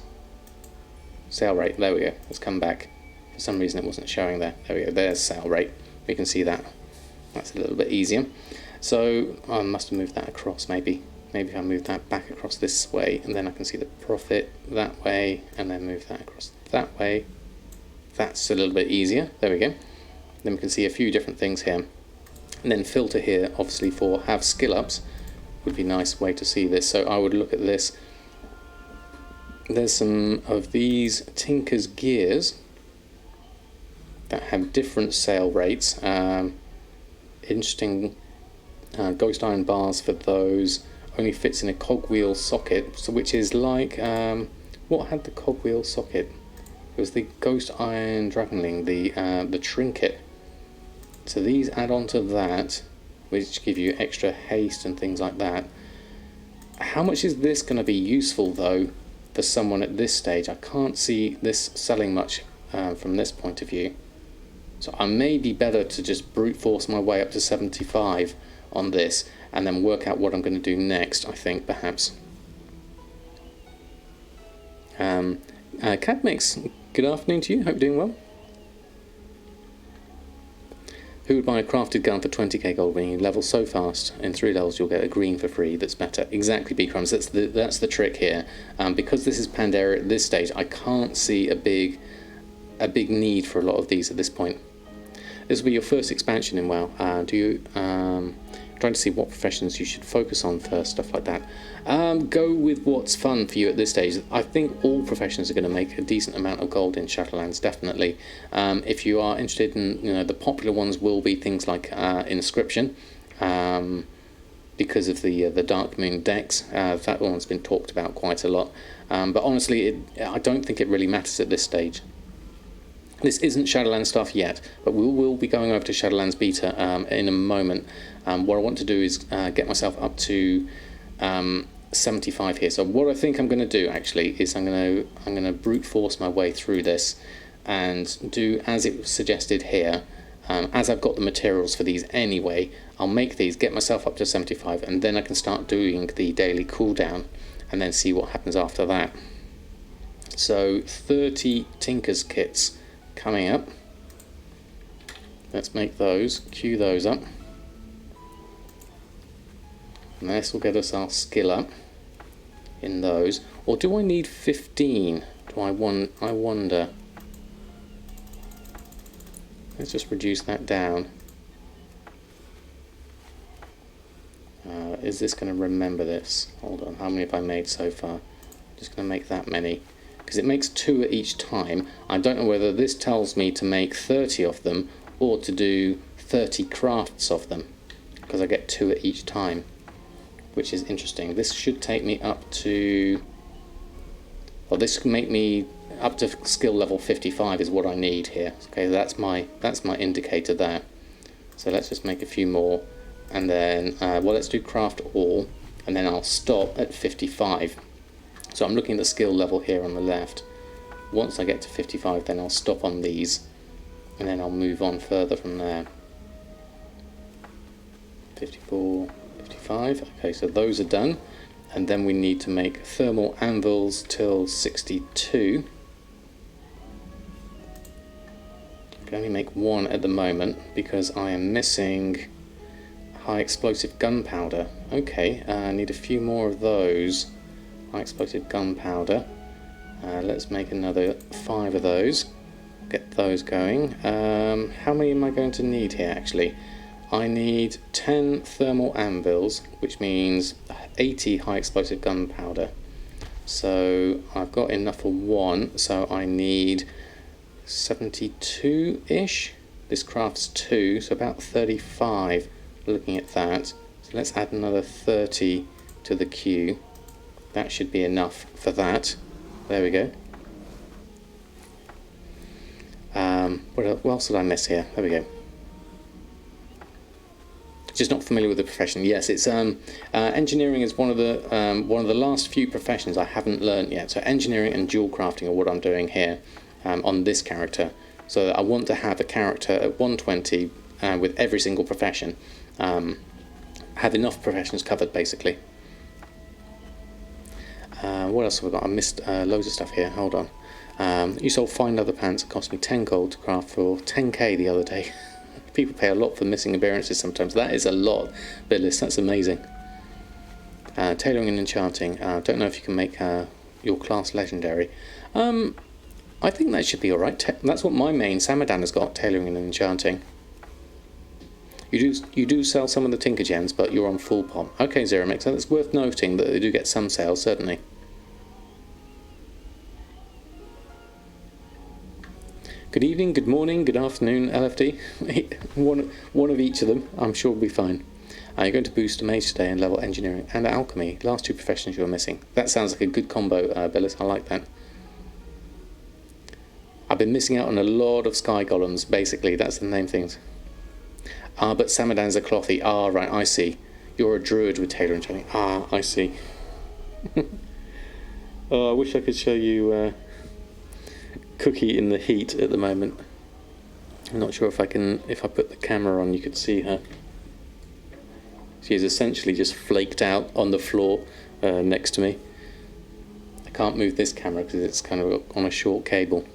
Sale rate, there we go. It's come back. For some reason it wasn't showing there. There we go, there's sale rate. We can see that. That's a little bit easier. So I must have moved that across maybe. Maybe if I move that back across this way, and then I can see the profit that way, and then move that across that way. That's a little bit easier. There we go. Then we can see a few different things here. And then filter here, obviously, for have skill ups would be a nice way to see this. So I would look at this. There's some of these Tinker's Gears that have different sale rates. Interesting ghost iron bars for those. Only fits in a cogwheel socket, so which is like what had the cogwheel socket? It was the ghost iron dragonling, the trinket. So these add on to that, which give you extra haste and things like that. How much is this going to be useful though for someone at this stage? I can't see this selling much from this point of view. So I may be better to just brute force my way up to 75 on this and then work out what I'm going to do next, I think, perhaps. Cadmix, good afternoon to you. Hope you're doing well. Who would buy a crafted gun for 20k gold when you level so fast? In 3 levels you'll get a green for free that's better. Exactly, B-Crumbs, that's the trick here. Because this is Pandaria at this stage, I can't see a big need for a lot of these at this point. This will be your first expansion in WoW. Trying to see what professions you should focus on first, stuff like that. Go with what's fun for you at this stage. I think all professions are going to make a decent amount of gold in Shadowlands, definitely. If you are interested in, the popular ones will be things like inscription, because of the Dark Moon decks. That one's been talked about quite a lot. But honestly, I don't think it really matters at this stage. This isn't Shadowlands stuff yet, but we will be going over to Shadowlands beta in a moment. What I want to do is get myself up to 75 here. So what I think I'm going to do actually is I'm going to brute force my way through this and do as it was suggested here. As I've got the materials for these anyway, I'll make these, get myself up to 75, and then I can start doing the daily cooldown and then see what happens after that. So 30 Tinker's Kits coming up. Let's make those, queue those up. And this will get us our skill up in those. Or do I need 15? I wonder. Let's just reduce that down. Is this going to remember this? Hold on, how many have I made so far? Just going to make that many. Because it makes 2 at each time. I don't know whether this tells me to make 30 of them or to do 30 crafts of them. Because I get 2 at each time. Which is interesting. This should take me up to... Well, this can make me up to skill level 55 is what I need here. Okay, that's my indicator there. So let's just make a few more. And then, well, let's do craft all. And then I'll stop at 55. So I'm looking at the skill level here on the left. Once I get to 55, then I'll stop on these. And then I'll move on further from there. 54, 55. Okay, so those are done. And then we need to make thermal anvils till 62. I can only make 1 at the moment because I am missing high explosive gunpowder. Okay, I need a few more of those. High explosive gunpowder. Let's make another 5 of those. Get those going. How many am I going to need here actually? I need 10 thermal anvils, which means 80 high explosive gunpowder. So I've got enough for 1, so I need 72-ish. This crafts 2, so about 35 looking at that. So let's add another 30 to the queue. That should be enough for that. There we go. What else did I miss here? There we go. Just not familiar with the profession. Yes, it's engineering is one of the last few professions I haven't learnt yet. So engineering and dual crafting are what I'm doing here on this character. So I want to have a character at 120 with every single profession. Have enough professions covered basically. What else have I got? I missed loads of stuff here. Hold on. You sold fine leather pants. It cost me 10 gold to craft for 10k the other day. People pay a lot for missing appearances sometimes. That is a lot, Billis. That's amazing. Tailoring and enchanting. Don't know if you can make your class legendary. I think that should be alright. That's what my main Samadan has got, tailoring and enchanting. You do sell some of the Tinker Gems, but you're on full pom. Okay, Zeromix, so that's worth noting that they do get some sales, certainly. Good evening, good morning, good afternoon, LFD. one of each of them, I'm sure will be fine. You're going to boost mage today and level engineering and alchemy. Last 2 professions you're missing. That sounds like a good combo, Billis. I like that. I've been missing out on a lot of sky golems, basically. That's the main things. But Samadan's a clothy. Right, I see. You're a druid with tailor and training. I see. I wish I could show you Cookie in the heat at the moment. I'm not sure if I put the camera on you could see her. She's essentially just flaked out on the floor next to me. I can't move this camera because it's kind of on a short cable.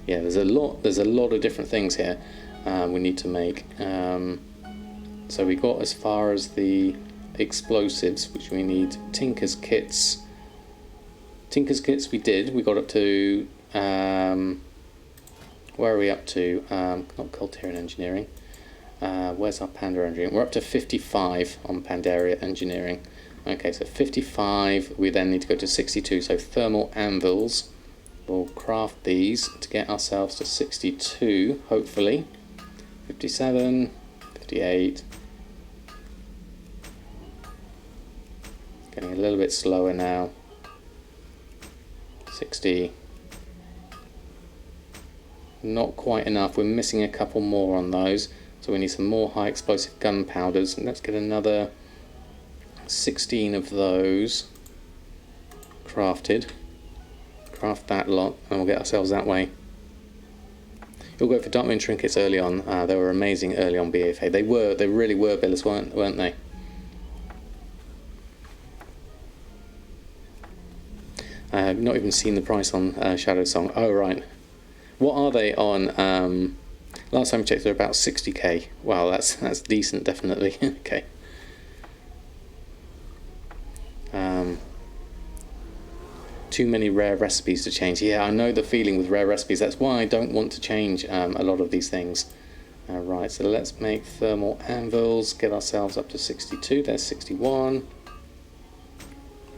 Yeah, there's a lot of different things here we need to make. So we got as far as the explosives, which we need Tinker's kits. Tinker's kits we did. We got up to where are we up to? Not Culturian engineering. Where's our Pandaria engineering? We're up to 55 on Pandaria engineering. Okay, so 55. We then need to go to 62. So thermal anvils. We'll craft these to get ourselves to 62. Hopefully, 57, 58. Getting a little bit slower now. 60. Not quite enough. We're missing a couple more on those. So we need some more high explosive gunpowders. And let's get another 16 of those crafted. Craft that lot and we'll get ourselves that way. You'll go for Darkmoon trinkets early on. They were amazing early on BFA. They really were, Billis, weren't they? I've not even seen the price on Shadow Song. Oh right. What are they on Last time I checked, they're about 60k. Wow, that's decent, definitely. Okay. Too many rare recipes to change. Yeah, I know the feeling with rare recipes. That's why I don't want to change a lot of these things. Right, so let's make thermal anvils. Get ourselves up to 62. There's 61.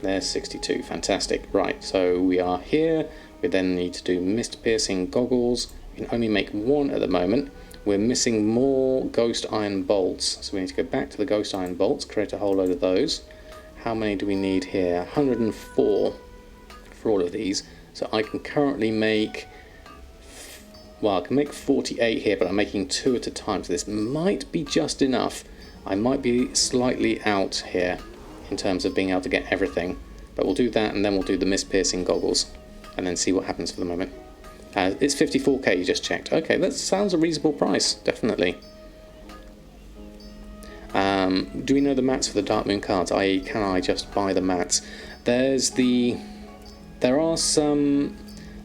There's 62. Fantastic. Right, so we are here. We then need to do mist piercing goggles. We can only make one at the moment. We're missing more ghost iron bolts. So we need to go back to the ghost iron bolts, create a whole load of those. How many do we need here? 104 for all of these. So I can currently make, well, I can make 48 here, but I'm making 2 at a time. So this might be just enough. I might be slightly out here in terms of being able to get everything. But we'll do that, and then we'll do the mist piercing goggles and then see what happens for the moment. It's 54k, you just checked. Okay, that sounds a reasonable price, definitely. Do we know the mats for the Dark Moon cards? I.e., can I just buy the mats? There are some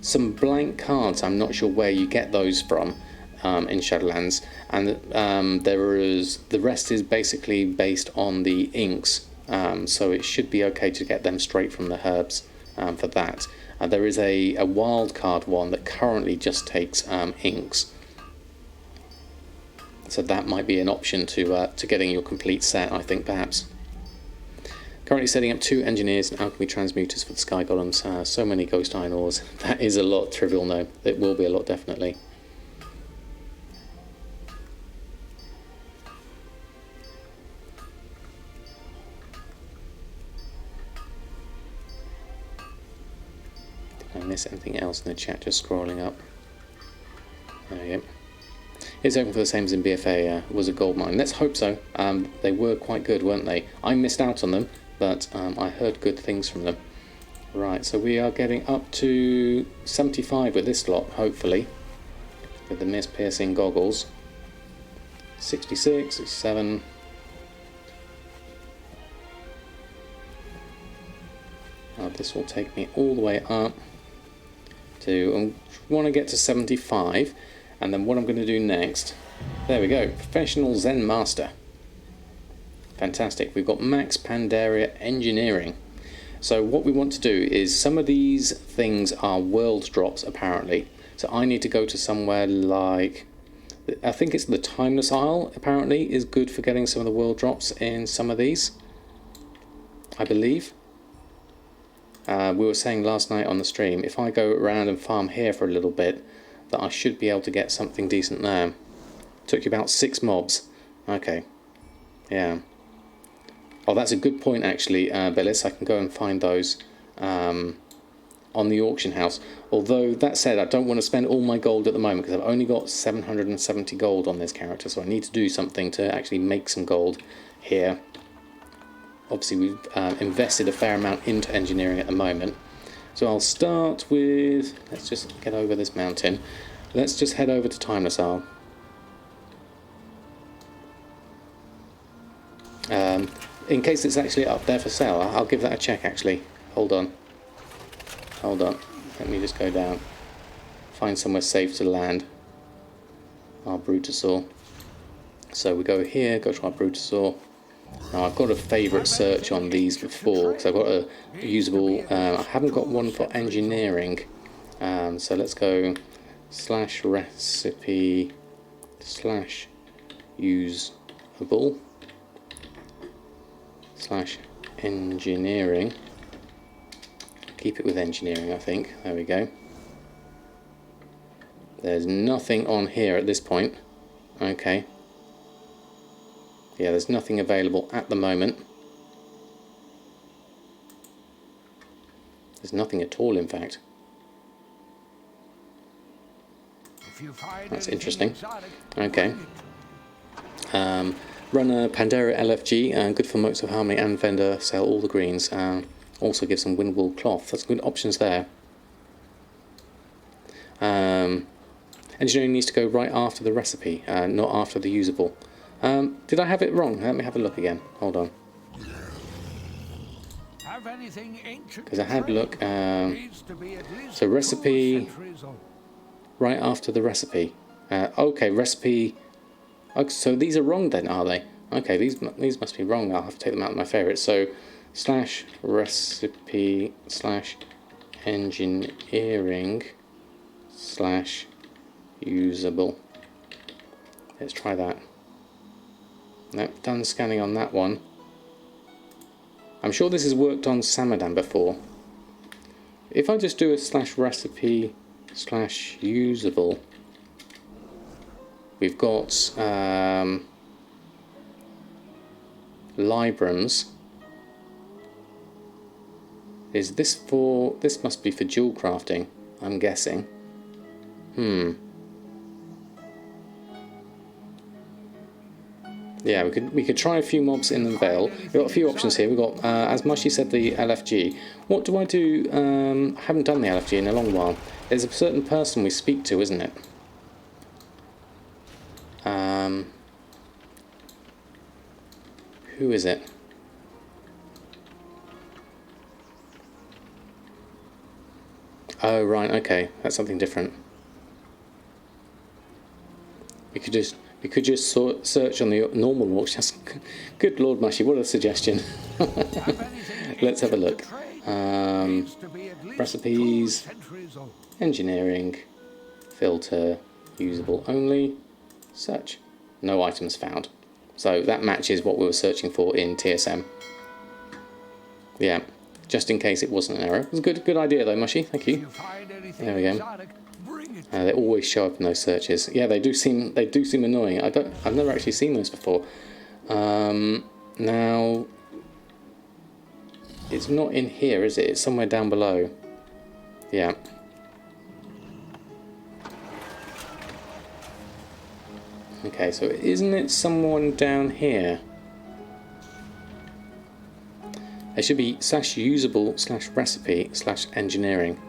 blank cards. I'm not sure where you get those from in Shadowlands, and the rest is basically based on the inks. So it should be okay to get them straight from the herbs for that. There is a wild card one that currently just takes inks. So that might be an option to getting your complete set, I think, perhaps. Currently setting up 2 engineers and alchemy transmuters for the sky golems. So many ghost iron ores. That is a lot, Trivial. No, it will be a lot, definitely. Did I miss anything else in the chat? Just scrolling up. There we go. It's open for the same as in BFA, was a gold mine. Let's hope so. They were quite good, weren't they? I missed out on them, but I heard good things from them. Right, so we are getting up to 75 with this lot, hopefully, with the mist piercing goggles. 66, 67. This will take me all the way up to, I want to get to 75. And then what I'm going to do next, there we go, Professional Zen Master. Fantastic, we've got Max Pandaria Engineering. So what we want to do is, some of these things are world drops apparently. So I need to go to somewhere like, I think it's the Timeless Isle apparently is good for getting some of the world drops in some of these, I believe. We were saying last night on the stream, if I go around and farm here for a little bit, that I should be able to get something decent there. Took you about 6 mobs. Okay. Yeah. Oh, that's a good point actually, Bellis. I can go and find those on the auction house. Although, that said, I don't want to spend all my gold at the moment because I've only got 770 gold on this character, so I need to do something to actually make some gold here. Obviously, we've invested a fair amount into engineering at the moment. So I'll start with, let's just get over this mountain. Let's just head over to Timeless Isle. In case it's actually up there for sale, I'll give that a check actually. Hold on. Hold on. Let me just go down. Find somewhere safe to land our Brutosaur. So we go here, go to our Brutosaur. Now I've got a favourite search on these before, because I've got a usable, I haven't got one for engineering, so let's go /recipe /usable /engineering, keep it with engineering I think, there we go. There's nothing on here at this point, okay. Yeah, there's nothing available at the moment. There's nothing at all, in fact. That's interesting. Okay. Run a Pandaria LFG, good for Motes of Harmony and Vendor, sell all the greens. Also give some wind wool cloth. That's good options there. Engineering needs to go right after the recipe, not after the usable. Did I have it wrong? Let me have a look again. Hold on. Because I had a look. So recipe, right after the recipe. Okay, recipe. Okay, so these are wrong then, are they? Okay, these must be wrong. I'll have to take them out of my favourites. So slash recipe slash engineering slash usable. Let's try that. Nope, done scanning on that one. I'm sure this has worked on Samadan before. If I just do a slash recipe slash usable, we've got Librams. Is this for... this must be for jewel crafting, I'm guessing. Yeah, we could try a few mobs in the Vale. We've got a few options here. We've got, as Mushy said, the LFG. What do I do? I haven't done the LFG in a long while. There's a certain person we speak to, isn't it? Who is it? Oh, right, okay. That's something different. We could just search on the normal walks. Good Lord, Mushy, what a suggestion. Let's have a look. Recipes, engineering, filter, usable only, search. No items found. So that matches what we were searching for in TSM. Yeah, just in case it wasn't an error. It was a good idea though, Mushy. Thank you. There we go. They always show up in those searches. Yeah, they do seem annoying. I've never actually seen those before. Now, it's not in here, is it? It's somewhere down below. Yeah. Okay, so isn't it someone down here? It should be slash usable slash recipe slash engineering.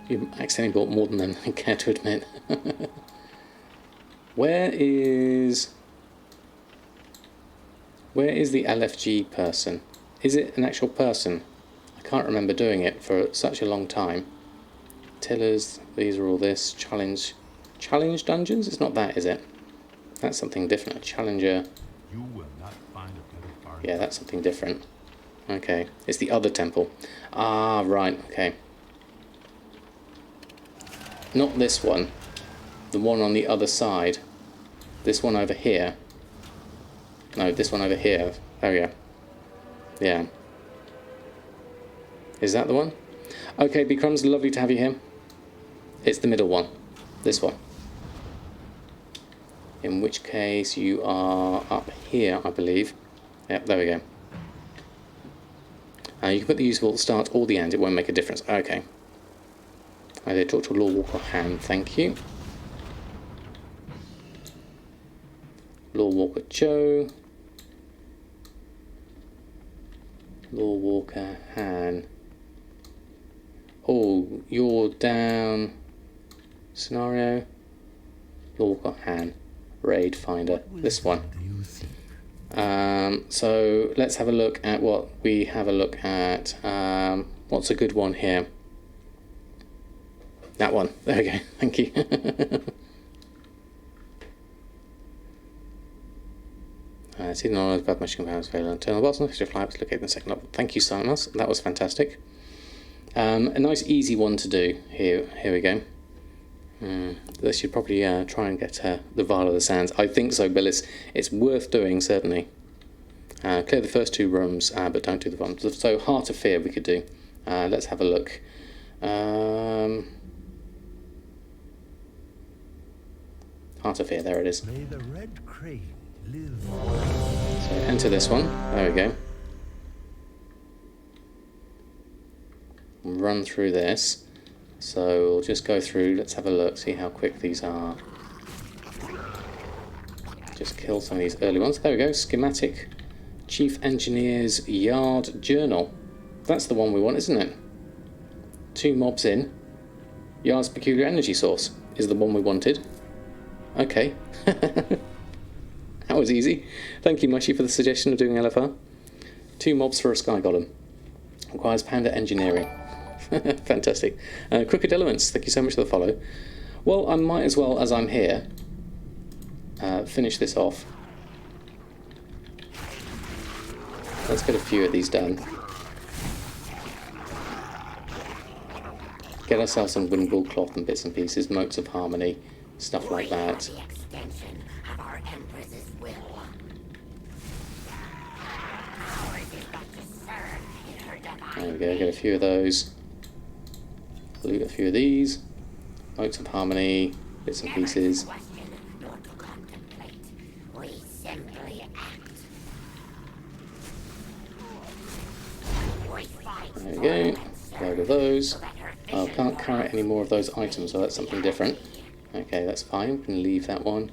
You accidentally bought more than I care to admit. Where is the LFG person? Is it an actual person? I can't remember doing it for such a long time. Tillers, these are all this. Challenge dungeons? It's not that, is it? That's something different. A challenger. You will not find a better part. Yeah, that's something different. Okay, it's the other temple. Ah, right, okay. Not this one. The one on the other side. This one over here. No, this one over here. Oh, yeah. Yeah. Is that the one? Okay, Bcrumbs, lovely to have you here. It's the middle one. This one. In which case you are up here, I believe. Yep, there we go. You can put the usable at the start or the end. It won't make a difference. Okay. I did talk to Law Walker Han, thank you. Law Walker Joe. Law Walker Han. Oh, you're down. Scenario. Law Walker Han. Raid Finder. This one. So let's have a look at what we have a look at. What's a good one here? That one. There we go. Thank you. See the knowledge about machine powers available on internal boss and fly up to locate the second level. Thank you, Silas. That was fantastic. A nice easy one to do. Here we go. They should probably try and get the Vial of the Sands. I think so, Bill. It's worth doing, certainly. Clear the first two rooms, but don't do the ones. So Heart of Fear we could do. Let's have a look. Heart of Fear, there it is. May the red crane live. So enter this one. There we go. Run through this. So we'll just go through, let's have a look, see how quick these are. Just kill some of these early ones. There we go, schematic. Chief Engineer's Yard Journal. That's the one we want, isn't it? 2 mobs in. Yard's Peculiar Energy Source is the one we wanted. Okay. That was easy. Thank you, Mushy, for the suggestion of doing LFR. 2 mobs for a Sky Golem. Requires Panda Engineering. Fantastic. Crooked Elements, thank you so much for the follow. Well, I might as well, as I'm here, finish this off. Let's get a few of these done. Get ourselves some windball cloth and bits and pieces, motes of harmony, stuff like that. The extension of our Empress's will. Ours is but to serve in her divine. There we go, get a few of those. Loot a few of these. Motes of harmony, bits and pieces. Never to question nor to contemplate. We simply act. We fight. There we go. Load of those. Oh, can't carry any more of those items, so that's something different. Okay, that's fine. We can leave that one.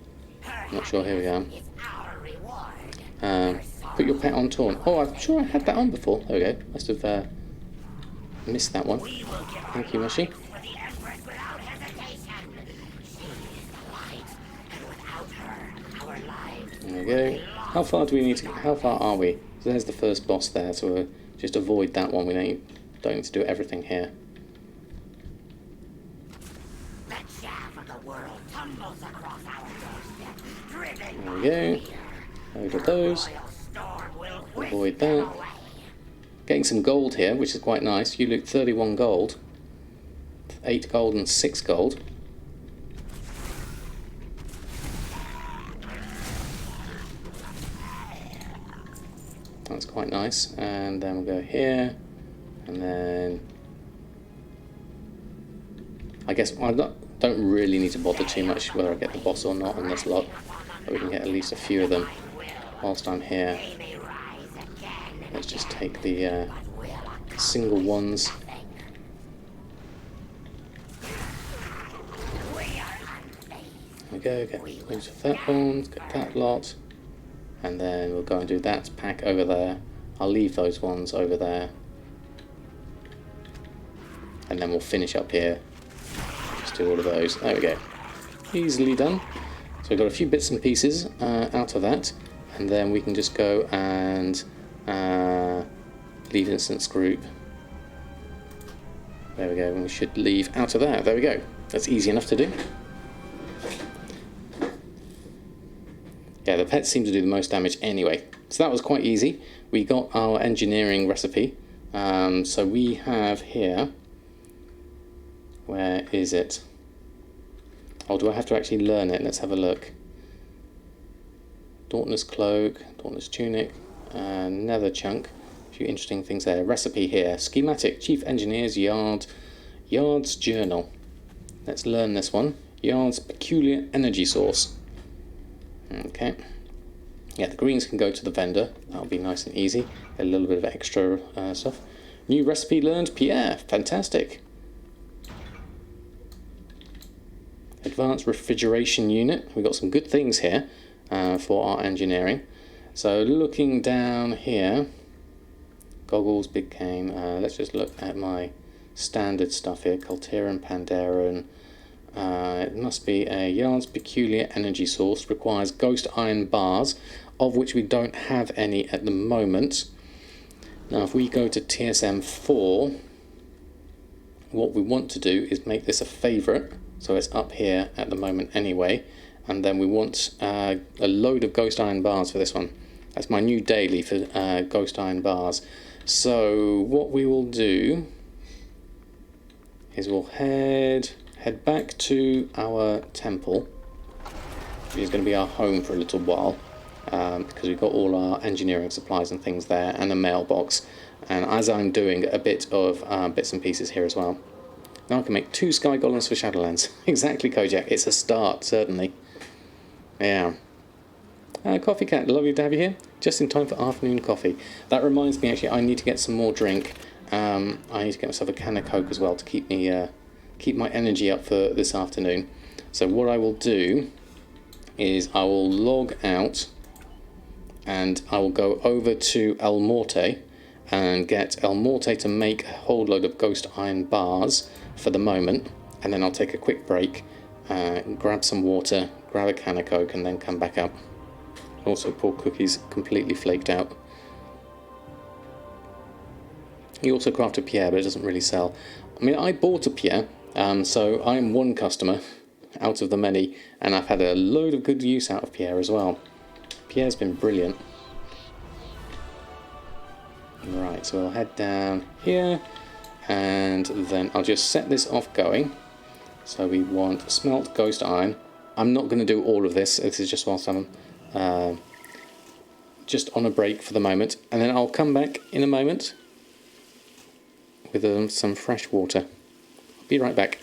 Not sure. Here we are. Is our reward. Put your pet on taunt. Oh, I'm sure I had that on before. There we go. Must have missed that one. Thank you, Mushy. For the Empress without hesitation. She is the light, and without her, our lives. There we go. How far do we need to? How far are we? So there's the first boss there. So we'll just avoid that one. We don't need to do everything here. The chaff of the world tumbles across our doorstep, driven There we go. Load of those. royal storm will whisk Avoid them that. away. Getting some gold here, which is quite nice. You loot 31 gold. 8 gold and 6 gold. That's quite nice. And then we'll go here. And then I guess I don't really need to bother too much whether I get the boss or not on this lot. But we can get at least a few of them whilst I'm here. They may rise again, Let's just take the but will accomplish single ones. nothing. We are unfazed. There we go, get loads of that one, get that lot. And then we'll go and do that pack over there. I'll leave those ones over there. And then we'll finish up here. Just do all of those. There we go. Easily done. So we've got a few bits and pieces out of that. And then we can just go and leave instance group. There we go. And we should leave out of that. There we go. That's easy enough to do. Yeah, the pets seem to do the most damage anyway. So that was quite easy. We got our engineering recipe. So we have here... Where is it? Oh, do I have to actually learn it? Let's have a look. Dauntless Cloak, Dauntless Tunic, Nether Chunk. A few interesting things there. Recipe here. Schematic, Chief Engineer's Yard's Journal. Let's learn this one. Yard's Peculiar Energy Source. Okay. Yeah, the greens can go to the vendor. That'll be nice and easy. Get a little bit of extra stuff. New recipe learned, Pierre. Fantastic. Advanced refrigeration unit. We've got some good things here for our engineering. So looking down here, goggles, big cane. Let's just look at my standard stuff here. Colteran, Pandaria. It must be a Yard's Peculiar Energy Source. Requires ghost iron bars, of which we don't have any at the moment. Now if we go to TSM 4, what we want to do is make this a favourite. So it's up here at the moment anyway. And then we want a load of ghost iron bars for this one. That's my new daily for ghost iron bars. So what we will do is we'll head back to our temple, which is going to be our home for a little while, because we've got all our engineering supplies and things there, and a mailbox. And as I'm doing a bit of bits and pieces here as well. Now I can make 2 sky golems for Shadowlands. Exactly, Kojak. It's a start, certainly. Yeah. Coffee Cat, lovely to have you here. Just in time for afternoon coffee. That reminds me, actually, I need to get some more drink. I need to get myself a can of Coke as well to keep me keep my energy up for this afternoon. So what I will do is I will log out and I will go over to El Morte and get El Morte to make a whole load of ghost iron bars for the moment, and then I'll take a quick break, grab some water, grab a can of Coke, and then come back up. Also, poor Cookie's completely flaked out. He also crafted Pierre, but it doesn't really sell. I mean, I bought a Pierre, so I'm one customer, out of the many, and I've had a load of good use out of Pierre as well. Pierre's been brilliant. Right, so we'll head down here, and then I'll just set this off going. So we want smelt ghost iron. I'm not going to do all of this. This is just whilst I'm just on a break for the moment, and then I'll come back in a moment with some fresh water. I'll be right back.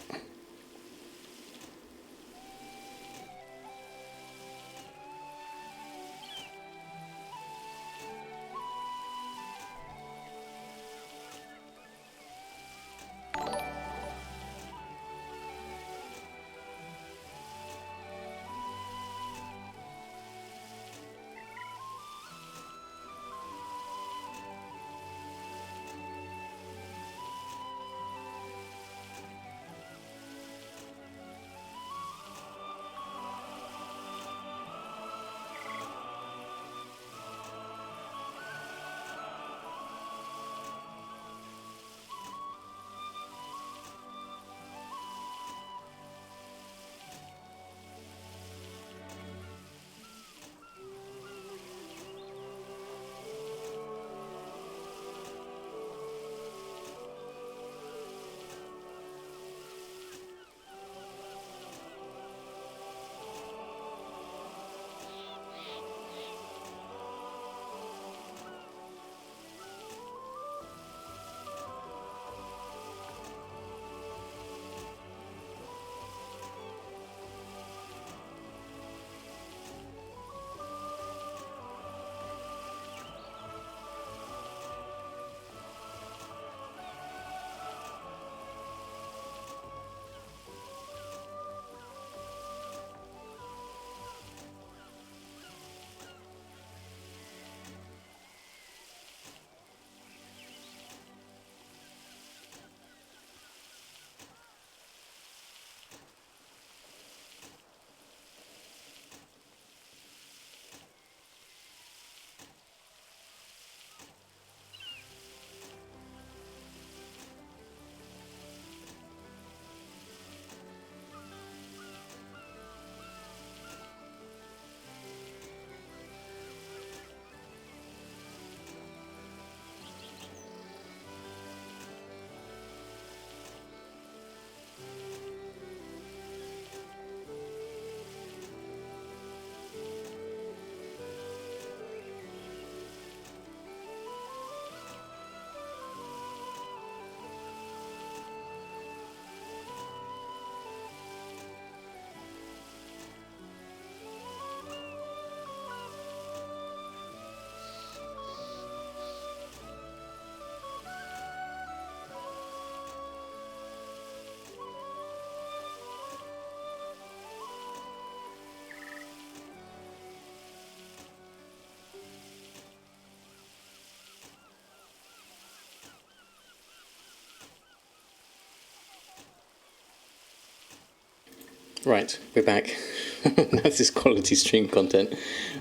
Right, we're back. That's this quality stream content.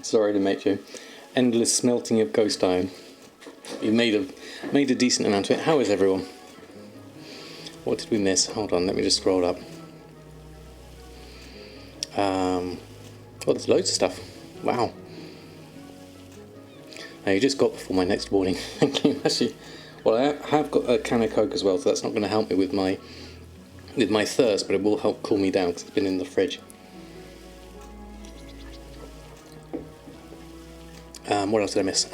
Sorry to make you. Endless smelting of ghost iron. You made a decent amount of it. How is everyone? What did we miss? Hold on, let me just scroll up. Oh, there's loads of stuff. Wow. You just got before my next boarding. Thank you. Actually, well, I have got a can of Coke as well, so that's not going to help me with my thirst, but it will help cool me down because it's been in the fridge. What else did I miss?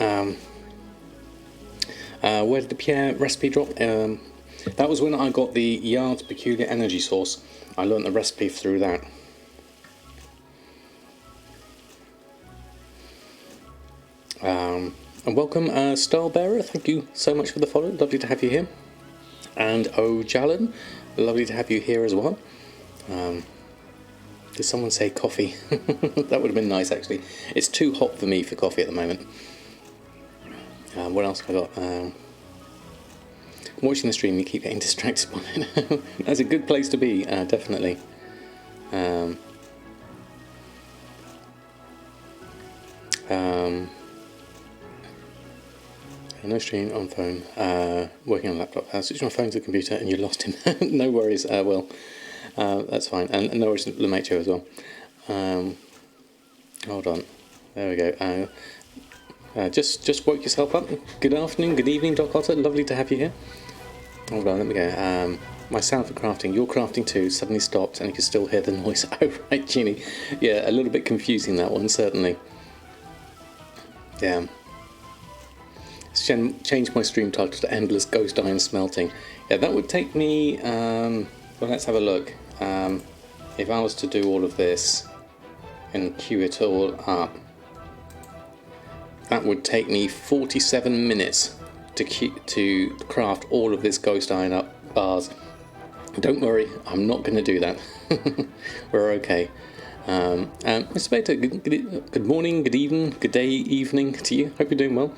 Where did the Pierre recipe drop? That was when I got the Yard's Peculiar Energy Source. I learnt the recipe through that. And welcome, Starbearer. Thank you so much for the follow. Lovely to have you here. And O'Jallan, lovely to have you here as well. Did someone say coffee? That would have been nice, actually. It's too hot for me for coffee at the moment. What else have I got? Watching the stream, you keep getting distracted by it. That's a good place to be, definitely. No stream on phone, working on laptop. Switch my phone to the computer and you lost him. No worries, Will. That's fine. And no worries, Lemaitre as well. Hold on. There we go. Just woke yourself up. Good afternoon, good evening, Doc Otter. Lovely to have you here. Hold on, let me go. My sound for crafting, your crafting too, suddenly stopped and you can still hear the noise. Oh, right, Jeannie. Yeah, a little bit confusing, that one, certainly. Yeah. Change my stream title to Endless Ghost Iron Smelting. Yeah, that would take me... well, let's have a look. If I was to do all of this and queue it all up, that would take me 47 minutes to craft all of this ghost iron up bars. Don't worry, I'm not going to do that. We're okay. Mr. Beta, good morning, good evening, good day, evening to you. Hope you're doing well.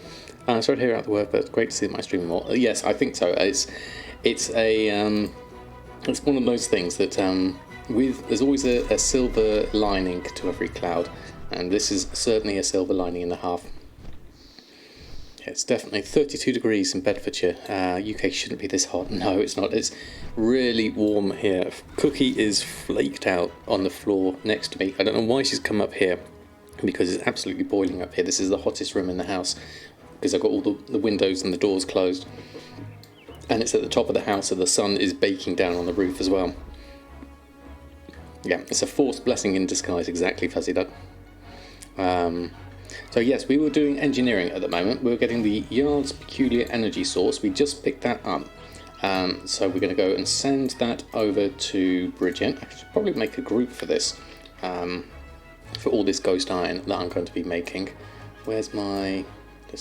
Sorry to hear about the work, but it's great to see my stream more. Yes, I think so. It's one of those things that there's always a silver lining to every cloud, and this is certainly a silver lining and a half. It's definitely 32 degrees in Bedfordshire. UK shouldn't be this hot. No, it's not. It's really warm here. Cookie is flaked out on the floor next to me. I don't know why she's come up here, because it's absolutely boiling up here. This is the hottest room in the house, because I've got all the windows and the doors closed. And it's at the top of the house, so the sun is baking down on the roof as well. Yeah, it's a forced blessing in disguise, exactly, Fuzzy Duck. So yes, we were doing engineering at the moment. We were getting the Yard's Peculiar Energy Source. We just picked that up. So we're going to go and send that over to Briggit. I should probably make a group for this. For all this ghost iron that I'm going to be making. Where's my...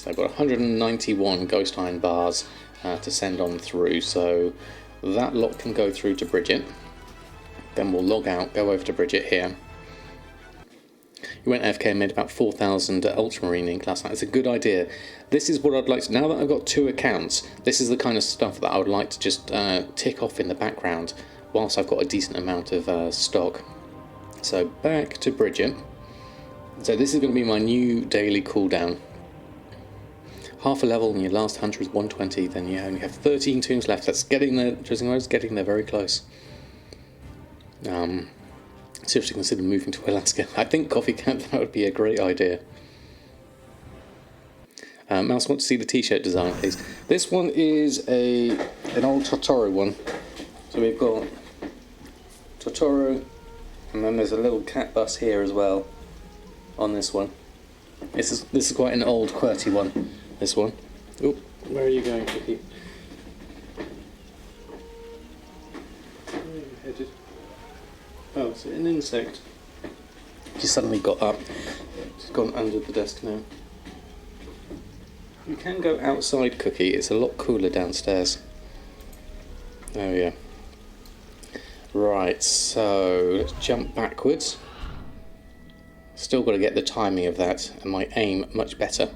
I've got 191 ghost iron bars to send on through. So that lot can go through to Briggit. Then we'll log out, go over to Briggit here. You went AFK and made about 4,000 Ultramarine ink last night. It's a good idea. This is what I'd like to... Now that I've got 2 accounts, this is the kind of stuff that I would like to just tick off in the background whilst I've got a decent amount of stock. So back to Briggit. So this is going to be my new daily cooldown. Half a level and your last hunter is 120, then you only have 13 tombs left. That's getting there, getting there very close. Seriously consider moving to Alaska. I think Coffee Camp, that would be a great idea. Mouse, want to see the t-shirt design, please? This one is an old Totoro one. So we've got Totoro, and then there's a little cat bus here as well on this one. This is quite an old QWERTY one. This one. Oh, where are you going, Cookie? Where are you headed? Oh, it's an insect. She suddenly got up. She's gone under the desk now. You can go outside, Cookie. It's a lot cooler downstairs. Oh yeah. Right, so let's jump backwards. Still got to get the timing of that and my aim much better.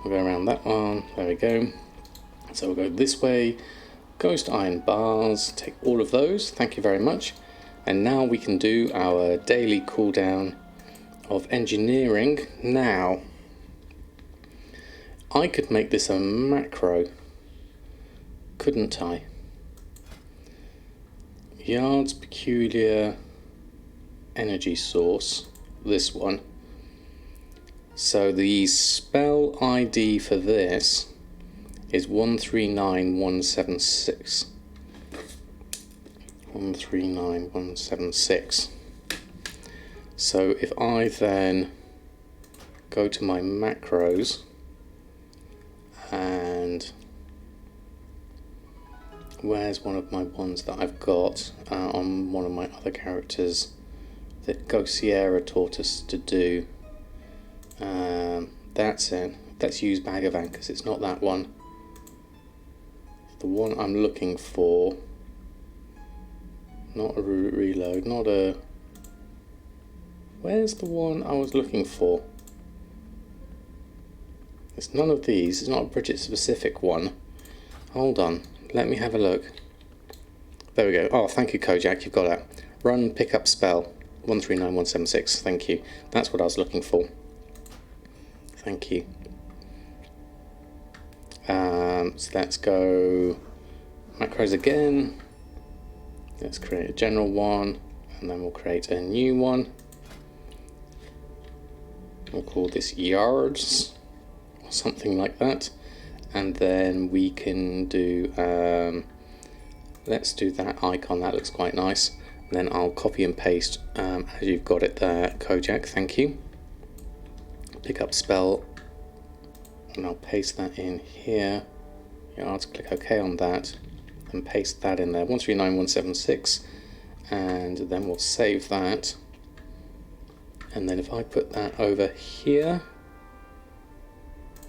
We'll go around that one. There we go. So we'll go this way. Ghost iron bars. Take all of those. Thank you very much. And now we can do our daily cooldown of engineering. Now, I could make this a macro, couldn't I? Yard's Peculiar Energy Source, this one. So the spell ID for this is 139176. 139176. So if I then go to my macros and where's one of my ones that I've got on one of my other characters that Gosierra taught us to do. That's it. Let's use Bag of Anchors. It's not that one. The one I'm looking for. Not a reload. Not a. Where's the one I was looking for? It's none of these. It's not a Briggit specific one. Hold on. Let me have a look. There we go. Oh, thank you, Kojak. You've got it. Run, pick up spell. 139176. Thank you. That's what I was looking for. Thank you. So let's go macros again. Let's create a general one, and then we'll create a new one. We'll call this yards, or something like that. And then we can do, let's do that icon, that looks quite nice. And then I'll copy and paste as you've got it there, Kojak, thank you. Pick up spell, and I'll paste that in here. I'll click OK on that, and paste that in there, 139176, and then we'll save that. And then if I put that over here,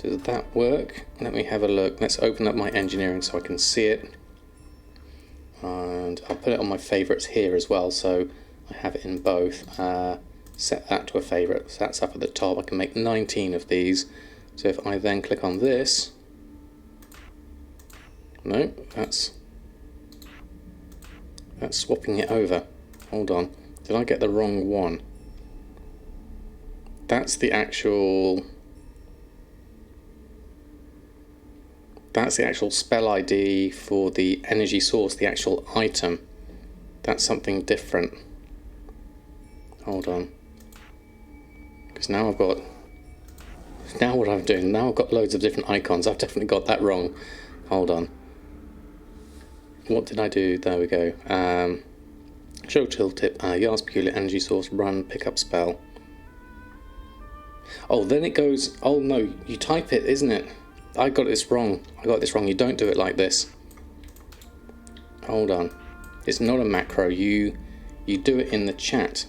does that work? Let me have a look. Let's open up my engineering so I can see it. And I'll put it on my favorites here as well, so I have it in both. Set that to a favorite, so that's up at the top. I can make 19 of these. So if I then click on this, no, that's swapping it over. Hold on, did I get the wrong one? That's the actual spell ID for the energy source, the actual item. That's something different. Hold on. Because now I've got... Now what I'm doing, now I've got loads of different icons. I've definitely got that wrong. Hold on. What did I do? There we go. Show tooltip, Yar's peculiar energy source, run, pick up spell. Oh, then it goes... Oh no, you type it, isn't it? I got this wrong. You don't do it like this. Hold on. It's not a macro. You do it in the chat.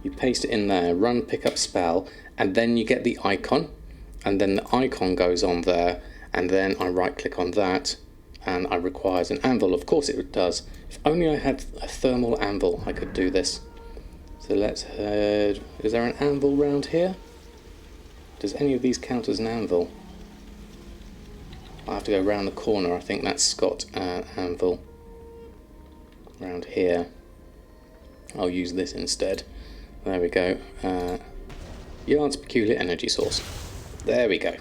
You paste it in there, run, pick up spell, and then you get the icon, and then the icon goes on there, and then I right click on that, and it requires an anvil. Of course it does. If only I had a thermal anvil, I could do this. So let's head... Is there an anvil round here? Does any of these count as an anvil? I have to go around the corner. I think that's got an anvil. Around here. I'll use this instead. There we go. Yard's peculiar energy source. There we go.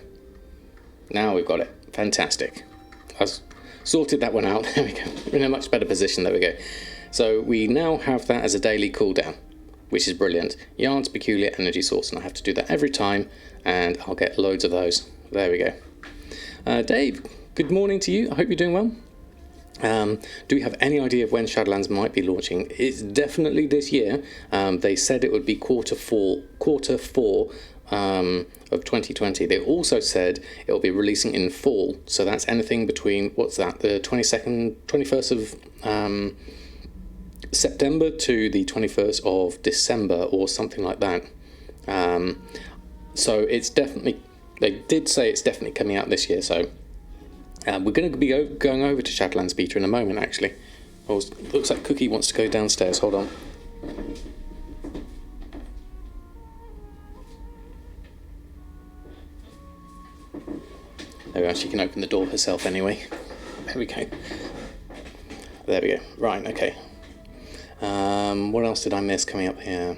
Now we've got it. Fantastic. I've sorted that one out. There we go. We're in a much better position. There we go. So we now have that as a daily cooldown, which is brilliant. Yard's peculiar energy source, and I have to do that every time, and I'll get loads of those. There we go. Dave, good morning to you. I hope you're doing well. Do we have any idea of when Shadowlands might be launching? It's definitely this year. They said it would be quarter four of 2020. They also said it will be releasing in fall. So that's anything between, what's that, the 21st of September to the 21st of December or something like that. So it's definitely, they did say it's definitely coming out this year. So we're going to be going over to Shadowlands beta in a moment, actually. Oh, looks like Cookie wants to go downstairs. Hold on. There we go. She can open the door herself anyway. There we go. There we go. Right, okay. What else did I miss coming up here?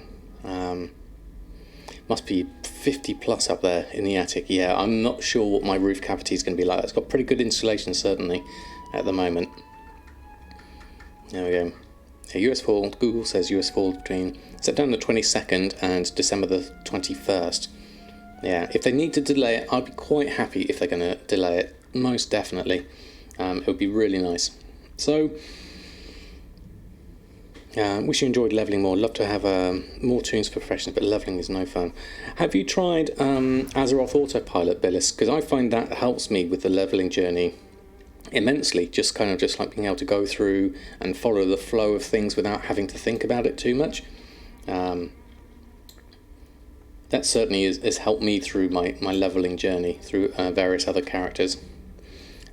Must be 50 plus up there in the attic. Yeah, I'm not sure what my roof cavity is going to be like. It's got pretty good insulation, certainly, at the moment. There we go. Yeah, US fall, Google says US fall between September the 22nd and December the 21st. Yeah, if they need to delay it, I'd be quite happy if they're going to delay it. Most definitely. It would be really nice. So, wish you enjoyed levelling more. Love to have more tunes for professionals, but levelling is no fun. Have you tried Azeroth Autopilot, Billis? Because I find that helps me with the levelling journey immensely. Just like being able to go through and follow the flow of things without having to think about it too much. That certainly has helped me through my levelling journey through various other characters.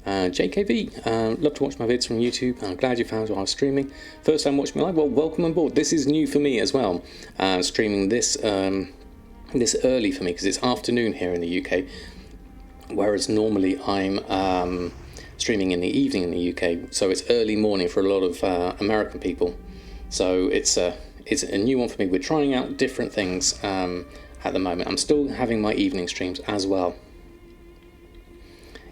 JKV, love to watch my vids from YouTube. I'm glad you found while I was streaming. First time watching me live, well, welcome on board. This is new for me as well, streaming this early for me because it's afternoon here in the UK, whereas normally I'm streaming in the evening in the UK, so it's early morning for a lot of American people. So it's a new one for me. We're trying out different things at the moment. I'm still having my evening streams as well.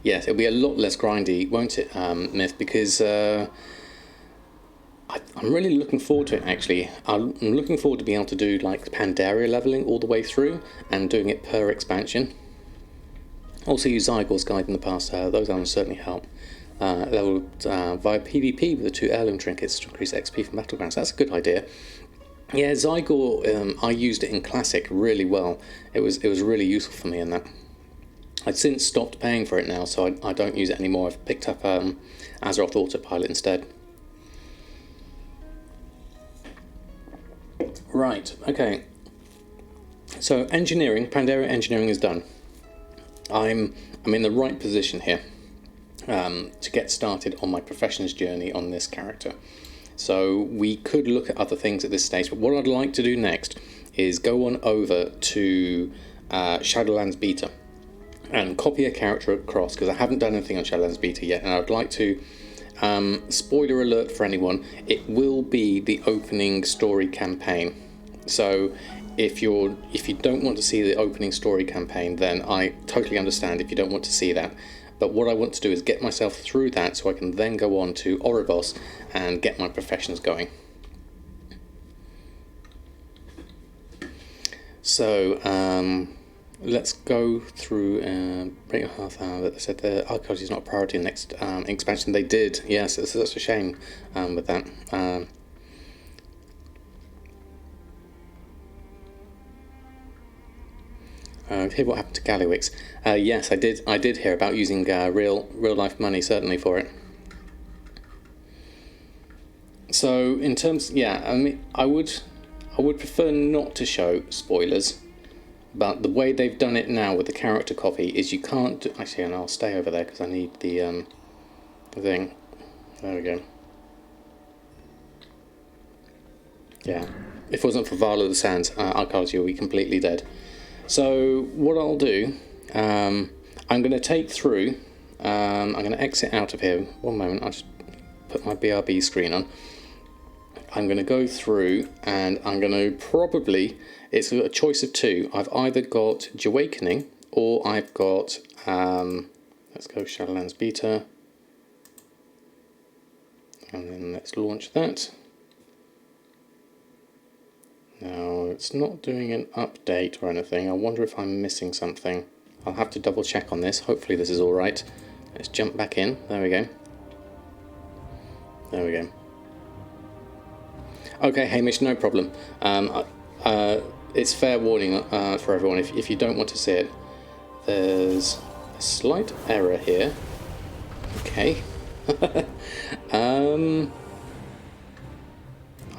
yes, it'll be a lot less grindy, won't it, Myth? Because I'm really looking forward to it, actually. I'm looking forward to being able to do like Pandaria leveling all the way through and doing it per expansion. Also use Zygore's guide in the past, those elements certainly help. Leveled via PvP with the 2 heirloom trinkets to increase XP from battlegrounds. That's a good idea. Yeah, Zygor, I used it in Classic really well. It was really useful for me in that. I'd since stopped paying for it now, so I don't use it anymore. I've picked up Azeroth Autopilot instead. Right, okay. So engineering, Pandaria engineering is done. I'm in the right position here to get started on my profession's journey on this character. So we could look at other things at this stage, but what I'd like to do next is go on over to Shadowlands Beta and copy a character across, because I haven't done anything on Shadowlands Beta yet, and I'd like to, spoiler alert for anyone, it will be the opening story campaign. So if you don't want to see the opening story campaign, then I totally understand if you don't want to see that. But what I want to do is get myself through that so I can then go on to Oribos and get my professions going. So let's go through Briggit half hour. That they said the archaeology is not a priority in the next expansion. They did, yes. That's a shame with that. Hear what happened to Gallywix. Yes, I did hear about using real life money, certainly, for it. So in terms, yeah, I mean, I would prefer not to show spoilers, but the way they've done it now with the character copy is you can't do, actually, and I'll stay over there because I need the thing. There we go. Yeah, if it wasn't for Vala of the Sands, archaeology would be completely dead. So what I'll do, I'm going to take through, I'm going to exit out of here. One moment, I'll just put my BRB screen on. I'm going to go through and I'm going to probably, it's a choice of two. I've either got Awakening or I've got, let's go Shadowlands Beta. And then let's launch that. Now, it's not doing an update or anything. I wonder if I'm missing something. I'll have to double check on this. Hopefully this is alright. Let's jump back in. There we go. There we go. Okay, Hamish, no problem. It's fair warning for everyone. If you don't want to see it, there's a slight error here. Okay. I'm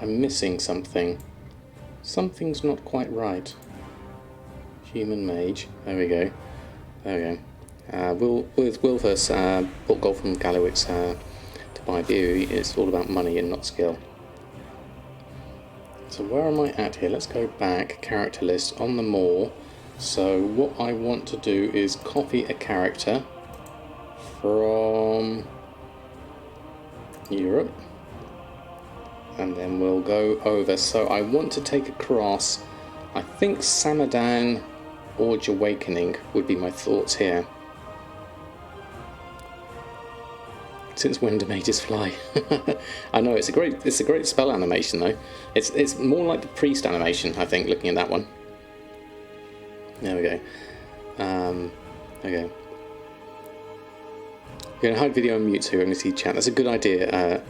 missing something. Something's not quite right. Human mage. There we go. There we go. Wilfus bought gold from Gallywix to buy BOE. It's all about money and not skill. So where am I at here? Let's go back. Character list on the mall. So what I want to do is copy a character from Europe. And then we'll go over. So I want to take across, I think Samadan or Awakening would be my thoughts here. Since when do mages fly? I know it's a great spell animation though. It's more like the priest animation, I think, looking at that one. There we go. Okay. We're going to hide video and mute so you only see chat. That's a good idea.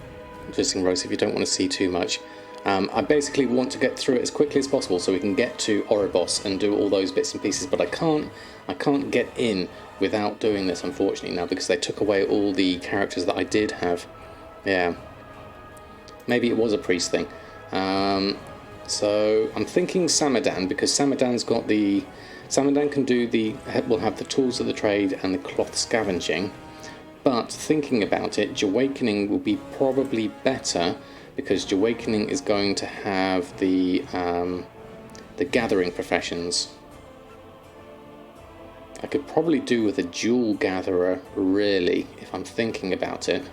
Interesting, Rose, if you don't want to see too much. I basically want to get through it as quickly as possible so we can get to Oribos and do all those bits and pieces, but I can't get in without doing this, unfortunately, now, because they took away all the characters that I did have. Yeah. Maybe it was a priest thing. So I'm thinking Samadan, because Samadan's got the... Samadan can do the... will have the tools of the trade and the cloth scavenging. But thinking about it, Awakening will be probably better because Awakening is going to have the gathering professions. I could probably do with a jewel gatherer, really, if I'm thinking about it.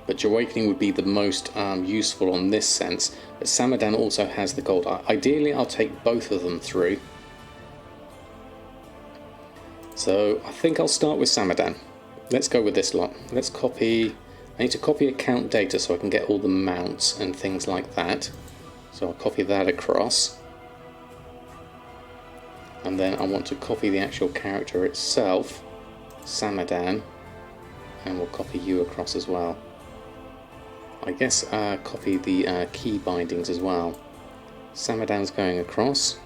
But Awakening would be the most useful on this sense. But Samadan also has the gold. Ideally, I'll take both of them through. So I think I'll start with Samadan. Let's go with this lot. Let's copy. I need to copy account data so I can get all the mounts and things like that. So I'll copy that across. And then I want to copy the actual character itself, Samadan, and we'll copy you across as well. I guess copy the key bindings as well. Samadan's going across.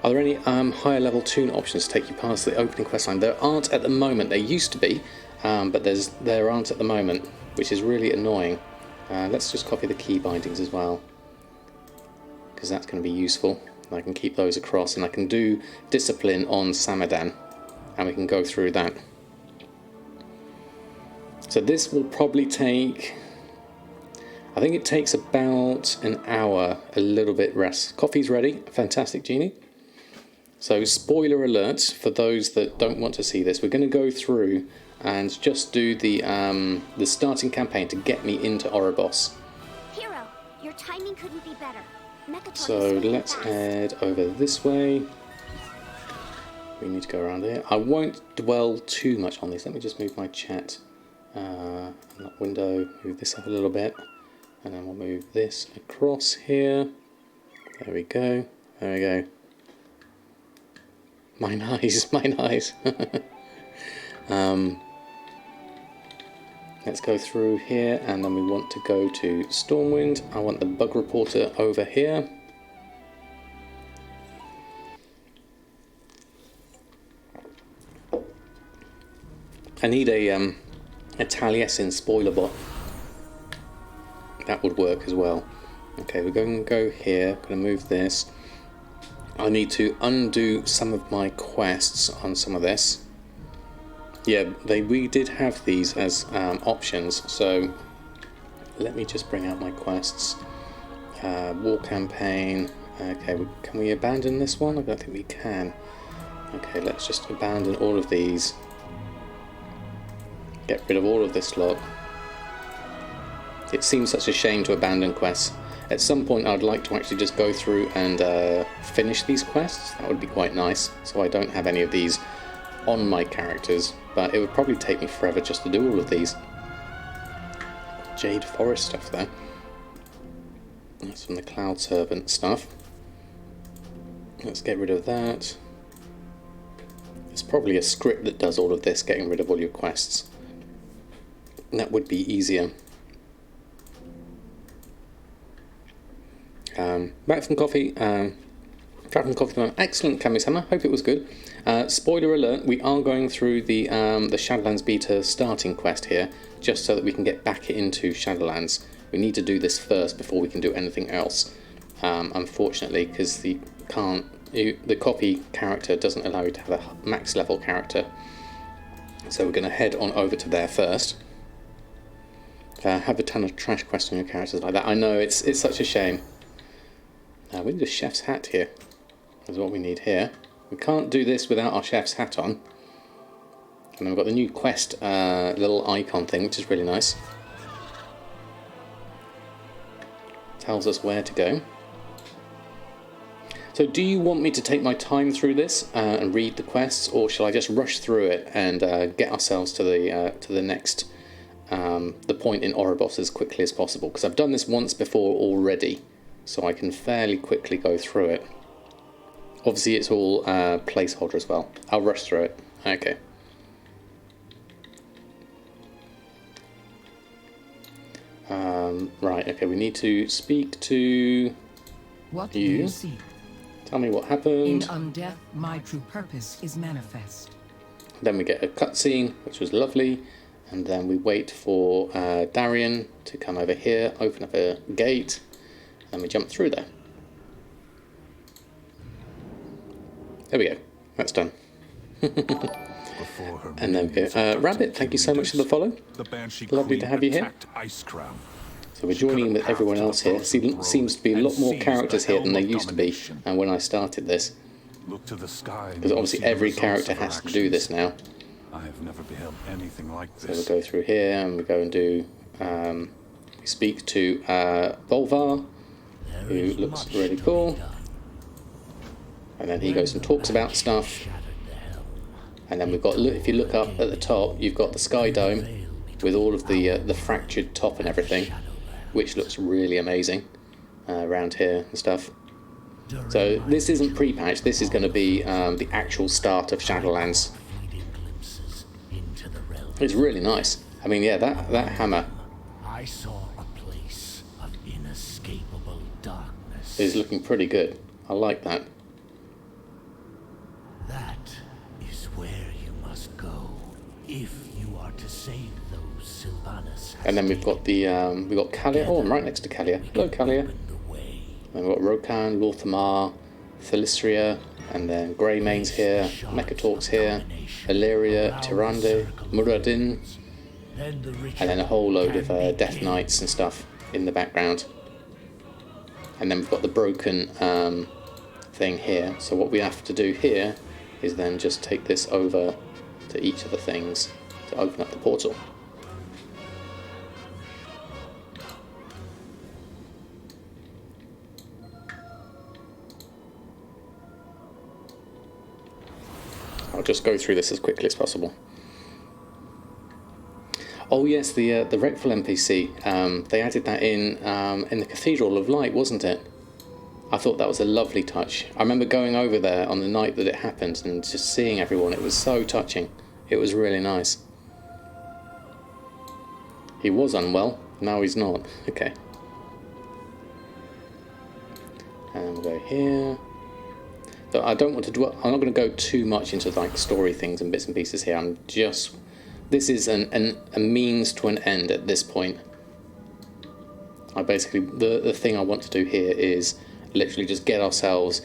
Are there any higher level toon options to take you past the opening questline? There aren't at the moment. There used to be, but there aren't at the moment, which is really annoying. Let's just copy the key bindings as well, because that's going to be useful. I can keep those across, and I can do discipline on Samadan, and we can go through that. So this will probably take, I think it takes about an hour, a little bit rest. Coffee's ready. Fantastic, Genie. So spoiler alert for those that don't want to see this, we're going to go through and just do the starting campaign to get me into Oribos. Hero, your timing couldn't be better. Mechaton So is spinning let's fast. head over this way. We need to go around here. I won't dwell too much on this. Let me just move my chat that window, move this up a little bit, and then we'll move this across here. There we go. There we go. Mine eyes, mine eyes. Let's go through here, and then we want to go to Stormwind. I want the bug reporter over here. I need a Taliesin spoiler bot. That would work as well. Okay, we're going to go here. Going to move this. I need to undo some of my quests on some of this. Yeah, we did have these as options, so let me just bring out my quests. War campaign. Okay, can we abandon this one? I don't think we can. Okay, let's just abandon all of these. Get rid of all of this lot. It seems such a shame to abandon quests. At some point I'd like to actually just go through and finish these quests. That would be quite nice, so I don't have any of these on my characters, but it would probably take me forever just to do all of these. Jade Forest stuff there. That's from the Cloud Serpent stuff. Let's get rid of that. There's probably a script that does all of this, getting rid of all your quests. That would be easier. Back from coffee. Back from coffee. Excellent, Kami-sama. Hope it was good. Spoiler alert: we are going through the Shadowlands beta starting quest here, just so that we can get back into Shadowlands. We need to do this first before we can do anything else. Unfortunately, because the copy character doesn't allow you to have a max level character. So we're going to head on over to there first. Have a ton of trash quests on your characters like that. I know, it's such a shame. We need a chef's hat here. That's what we need here. We can't do this without our chef's hat on. And then we've got the new quest little icon thing, which is really nice. Tells us where to go. So do you want me to take my time through this and read the quests, or shall I just rush through it and get ourselves to the next the point in Oribos as quickly as possible? Because I've done this once before already, so I can fairly quickly go through it. Obviously it's all placeholder as well. I'll rush through it. Okay. Right, okay, we need to speak to What do you. you see? Tell me what In happened. undeath, my true purpose is manifest. Then we get a cutscene, which was lovely. And then we wait for Darian to come over here, open up a gate, and we jump through there. There we go. That's done. Before her And then we go. Rabbit, thank you so much for the follow. the Banshee Lovely to Queen have you here. attacked Ice Crown. So we're joining in with everyone else here. Seems to be a lot more characters here than there used to be and when I started this. Look to the sky. Because obviously every character has to do this now. I have never beheld anything like So we'll this. go through here and we go and do... we speak to Volvar, who looks really cool. And then he goes and talks about stuff. And then we've got, if you look up at the top, you've got the sky dome with all of the fractured top and everything, which looks really amazing around here and stuff. So this isn't pre-patch, this is going to be the actual start of Shadowlands. It's really nice. I mean, yeah, that hammer I saw a place of inescapable darkness. is looking pretty good. I like that. That is where you must go if you are to save those Sylvanas. And then we've got we've got Kalia. Oh, I'm right next to Kalia. Hello, Kalia. The way. Then we've got Rokan, Lorthamar, Thalysteria, and then Greymane's here, Mechatork's here, Illyria, Tyrande, Muradin, Then the rich and then a whole load of Death Knights and stuff in the background. And then we've got the broken thing here. So what we have to do here is then just take this over to each of the things to open up the portal. I'll just go through this as quickly as possible. Oh yes, the Rectful NPC. They added that in the Cathedral of Light, wasn't it? I thought that was a lovely touch. I remember going over there on the night that it happened and just seeing everyone. It was so touching. It was really nice. He was unwell. Now he's not. Okay. And we'll go here. So I don't want to dwell. I'm not going to go too much into like story things and bits and pieces here. I'm just. This is a means to an end at this point. I basically the thing I want to do here is literally just get ourselves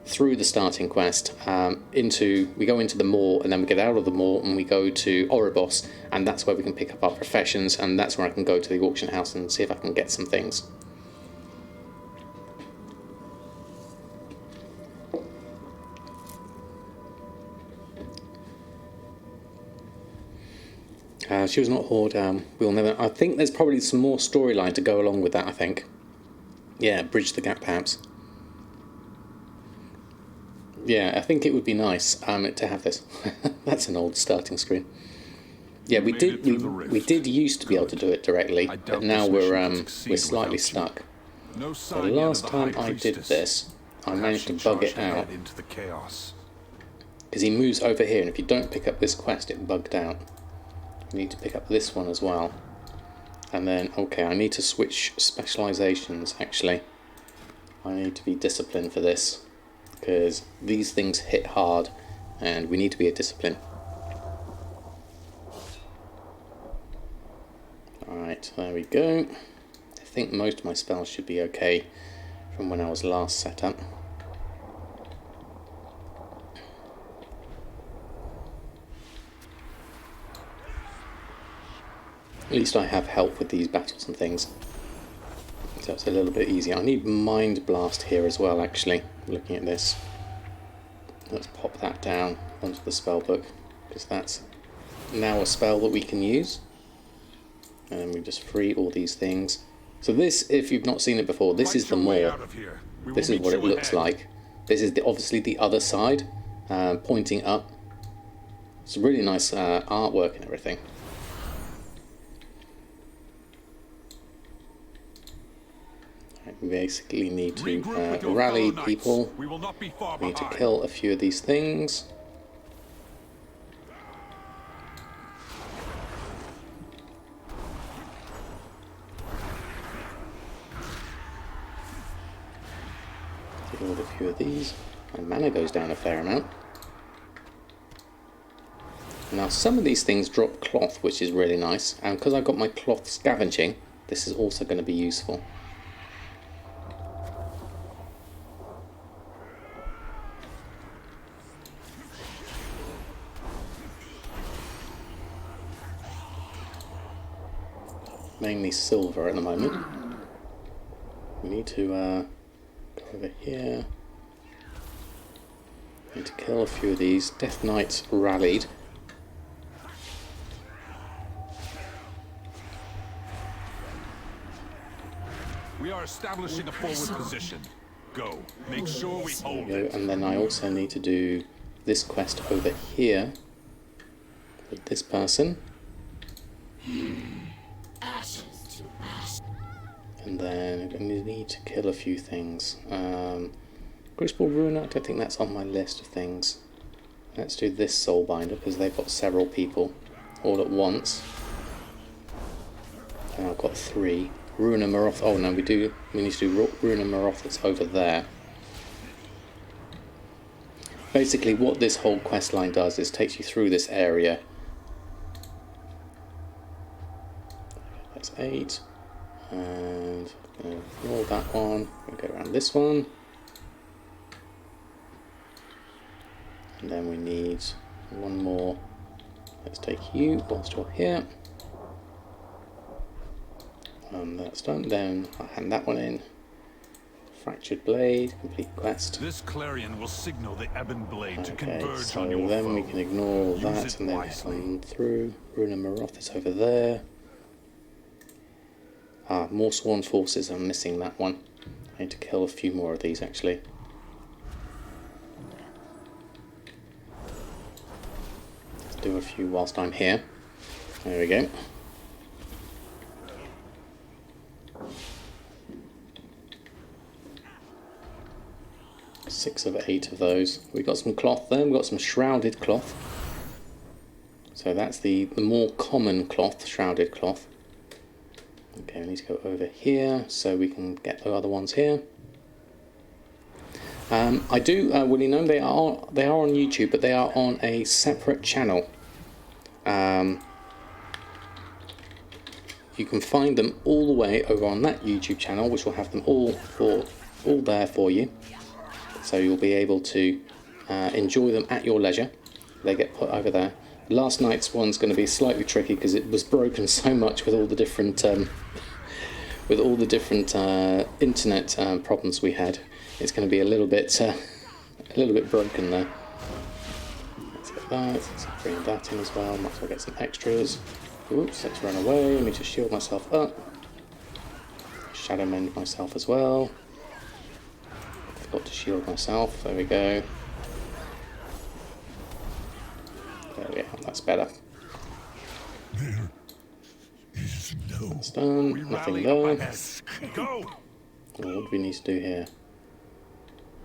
through the starting quest we go into the Maw, and then we get out of the Maw and we go to Oribos, and that's where we can pick up our professions, and that's where I can go to the auction house and see if I can get some things. She was not Horde. We'll never. I think there's probably some more storyline to go along with that. I think. Yeah, bridge the gap, perhaps. Yeah, I think it would be nice to have this. That's an old starting screen. Yeah, we did used to be able to do it directly, but now we're slightly stuck. No The sign yet last of the High time I did Priestess. this, I Perhaps managed to she bug it charged ahead out into the chaos. because he moves over here, and if you don't pick up this quest, it bugged out. You need to pick up this one as well. And then, okay, I need to switch specializations, actually. I need to be disciplined for this, because these things hit hard, and we need to be a discipline. Alright, there we go. I think most of my spells should be okay from when I was last set up. At least I have help with these battles and things, so it's a little bit easier. I need Mind Blast here as well, actually, looking at this. Let's pop that down onto the spell book, because that's now a spell that we can use. And we just free all these things. So this, if you've not seen it before, this is the Maw. This is what it looks like. This is obviously the other side, pointing up. It's really nice artwork and everything. We basically need to rally people. We will not be far We need to behind. kill a few of these things. Deal with a few of these. My mana goes down a fair amount. Now some of these things drop cloth, which is really nice, and because I've got my cloth scavenging, this is also going to be useful. Mainly silver at the moment. We need to go over here. Need to kill a few of these. Death Knights rallied. We are establishing a forward position. Go. Make sure we There we hold go. it. And then I also need to do this quest over here. with this person. And then we need to kill a few things. Crucible Ruiner, I don't think that's on my list of things. Let's do this Soulbinder because they've got several people all at once. And I've got 3. Ruiner Maroth. Oh no, we need to do Ruiner Maroth. It's over there. Basically, what this whole quest line does is takes you through this area. That's 8. And ignore that one. We'll go around this one. And then we need one more. Let's take you whilst you're here. That's done. Then I'll hand that one in. Fractured Blade, complete quest. This clarion will signal the Ebon Blade to Okay, converge so on your then foe. we can ignore all Use that it and then wisely. come through. Ruiner Maroth is over there. Ah, more Sworn Forces. I'm missing that one. I need to kill a few more of these actually. Let's do a few whilst I'm here. There we go. Six of 8 of those. We've got some cloth there. We've got some shrouded cloth. So that's the more common cloth, shrouded cloth. Okay, we need to go over here so we can get the other ones here. I do, Willie know they are on YouTube, but they are on a separate channel. You can find them all the way over on that YouTube channel, which will have them all there for you. So you'll be able to enjoy them at your leisure. They get put over there. Last night's one's going to be slightly tricky because it was broken so much with all the different internet problems we had. It's going to be a little bit broken there. Let's get that. Let's bring that in as well. Might as well get some extras. Oops, let's run away. Let me just shield myself up. Shadow mend myself as well. Got to shield myself. There we go. There we go. That's better. That's done. We Nothing rally up there. ahead. Go! What do we need to do here?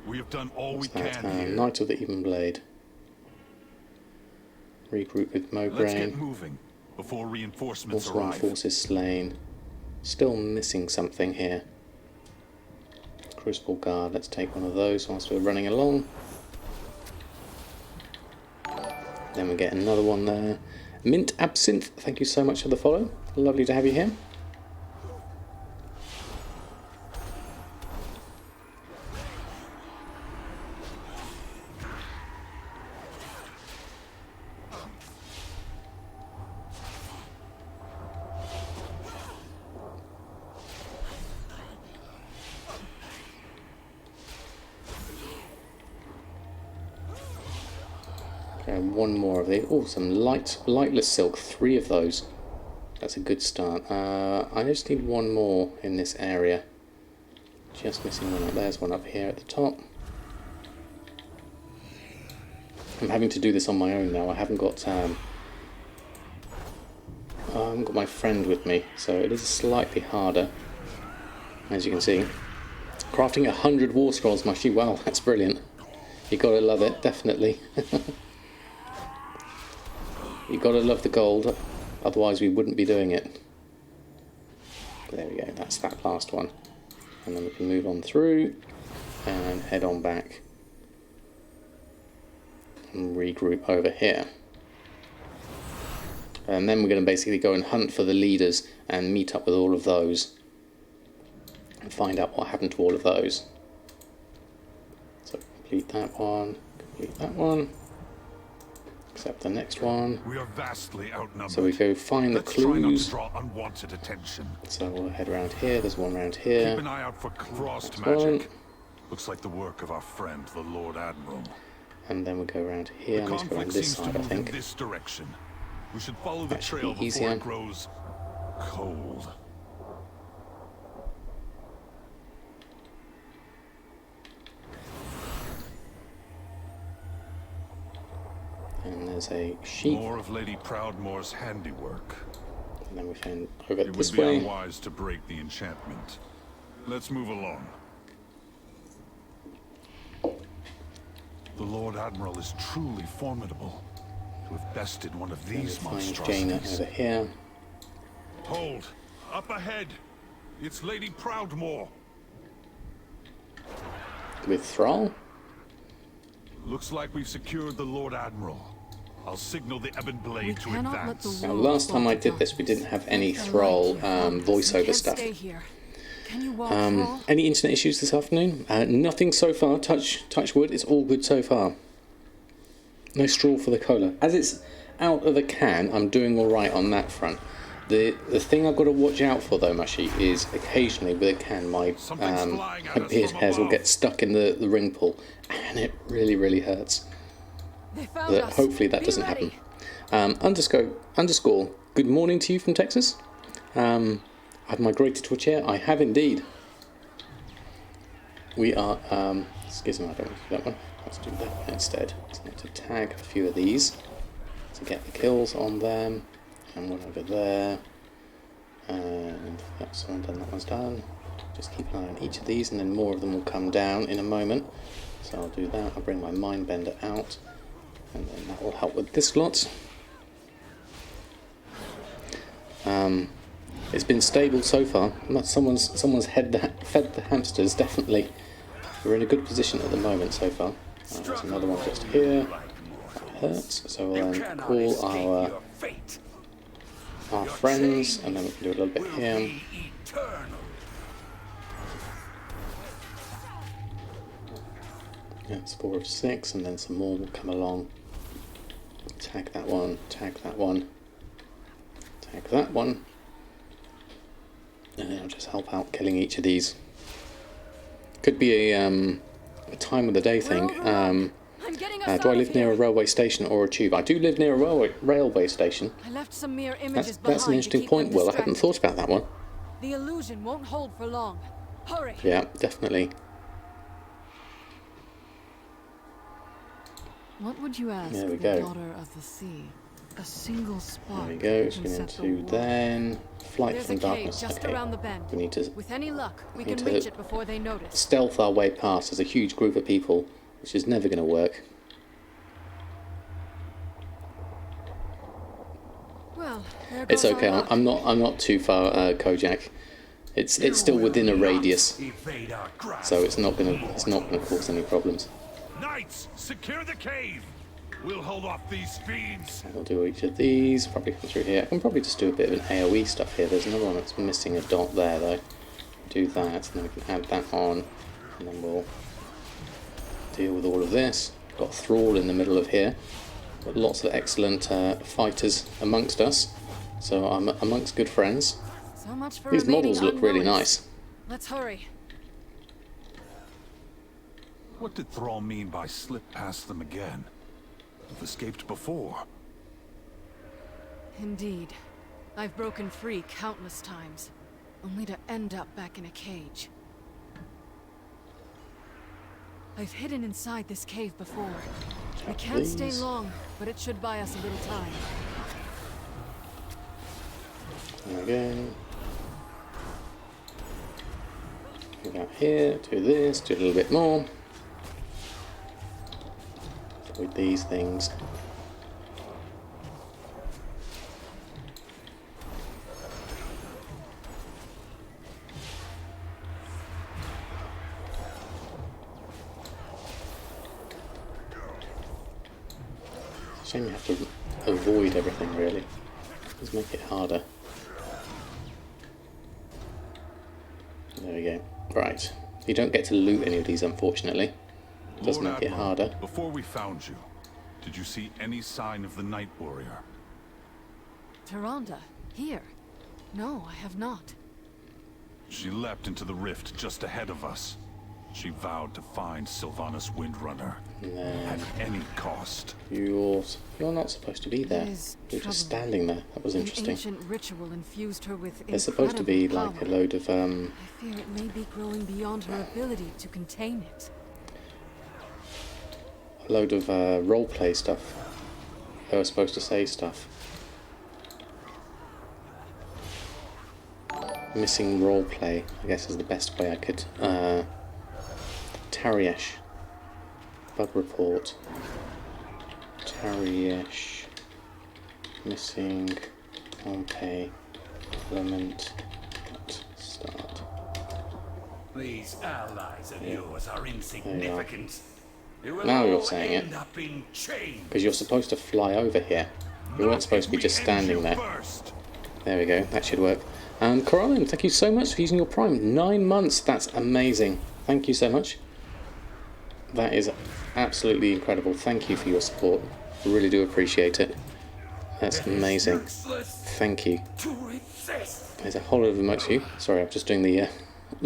We have done all we That, can here. Knight of the Even Blade. Regroup with Let's get Mograine. moving before reinforcements All Sworn arrive. Forces slain. Still missing something here. Crucible Guard. Let's take one of those whilst we're running along. Then we get another one there. Mint Absinthe, thank you so much for the follow. Lovely to have you here. One more of these. Oh, some lightless silk. 3 of those. That's a good start. I just need one more in this area. Just missing one. There's one up here at the top. I'm having to do this on my own now. I haven't got my friend with me, so it is slightly harder. As you can see, crafting 100 war scrolls, Mushy. Wow, that's brilliant. You gotta love it, definitely. You gotta love the gold, otherwise we wouldn't be doing it. There we go, that's that last one. And then we can move on through and head on back and regroup over here. And then we're going to basically go and hunt for the leaders and meet up with all of those and find out what happened to all of those. So complete that one, accept the next one. We are vastly outnumbered. So we go find the Let's try not to clues. draw unwanted attention. So we'll head around here, there's one around here. Keep an eye out for frost That's one. magic. Looks like the work of our friend, the Lord Admiral. And then we'll go around here, The I need to go around conflict this seems to side I move in think. this direction. We should follow the That should trail be before easier. it grows cold. And there's a sheep. More of Lady Proudmoore's handiwork. And then we found over It this would be way. unwise to break the enchantment. Let's move along. The Lord Admiral is truly formidable. To have bested one of Then we these find Jaina monstrosities. over here. Hold! Up ahead! It's Lady Proudmoore! With Thrall. Looks like we've secured the Lord Admiral. I'll signal the Ebon We Blade to cannot let advance. the Now, world last time fall I to did this, we darkness. didn't have any I like Thrall your promise. You voiceover can't stuff. stay here. Can you walk, Thrall? Any internet issues this afternoon? Nothing so far. Touch wood. It's all good so far. No straw for the cola. As it's out of the can, I'm doing all right on that front. The thing I've got to watch out for though, Mushy, is occasionally with a can my beard hairs will get stuck in the ring pull, and it really hurts. They found But us. hopefully that Be doesn't ready. happen. Underscore. Good morning to you from Texas. I've migrated to a chair. I have indeed. We are. Excuse me, I don't want to do that one. Let's do that one instead. So I need to tag a few of these to get the kills on them. And one over there. And that's one done. That one's done. Just keep an eye on each of these, and then more of them will come down in a moment. So I'll do that. I'll bring my Mindbender out, and then that will help with this lot. It's been stable so far. Someone's fed the hamsters. Definitely, we're in a good position at the moment so far. There's another one just here. That hurts. So we'll then call our friends, and then we can do a little bit here. That's 4 of 6, and then some more will come along. Tag that one, tag that one, tag that one, and then I'll just help out killing each of these. Could be a time of the day thing. Do I live near a railway station or a tube? I do live near a railway station. I left some mirror images That's an behind to interesting keep point, them Will. I hadn't distracted. thought about that one. The illusion won't hold for long. Hurry. Yeah, definitely. What would you ask There we the go. daughter of the sea? A single spark. There we go. can Spin set the into world. then flight There's from a cave darkness. just Okay. around the bend. We need to With any luck, we need can to reach it before they notice. stealth our way past. There's a huge group of people, which is never going to work. Well, there It's goes our okay. luck. I'm not too far, Kojak. It's still within a radius, Evade our grasp. so it's not gonna cause any problems. Knights, secure the cave. We'll hold off these fiends. I'll do each of these. Probably come through here. I can probably just do a bit of an AOE stuff here. There's another one that's missing a dot there though. Do that, and then we can add that on, and then we'll deal with all of this. Got Thrall in the middle of here. Got lots of excellent fighters amongst us, so I'm amongst good friends. So much for These remaining models look really unruined. nice. Let's hurry. What did Thrall mean by slip past them again? We've escaped before. Indeed. I've broken free countless times, only to end up back in a cage. I've hidden inside this cave before. We can't stay These. long, but it should buy us a little time. There we go. Go out here, do this, do a little bit more. Avoid these things. It's a shame you have to avoid everything, really. Just make it harder. There we go. Right. You don't get to loot any of these, unfortunately. It does Lord make it Admiral, harder. Before we found you, did you see any sign of the Night Warrior? Tyrande, here. No, I have not. She leapt into the rift just ahead of us. She vowed to find Sylvanas Windrunner at any cost. You're not supposed to be there. is You're just troubling. standing there. That was An interesting. ancient ritual infused her with There's supposed to be incredible like a power. load of I fear it may be growing beyond her ability to contain it. roleplay stuff they were supposed to say stuff. Missing roleplay, I guess, is the best way I could. Tariesh. Bug report. Tariesh. Missing roleplay element at start. These allies of yours are insignificant. You will Now you're all saying it. end up in chains. Because you're supposed to fly over here. You weren't supposed to be just standing there. There we go, that should work. And Coraline, thank you so much for using your Prime. 9 months, that's amazing. Thank you so much. That is absolutely incredible. Thank you for your support. I really do appreciate it. That's amazing. Thank you. There's a whole lot of emotes for you. Sorry, I'm just doing the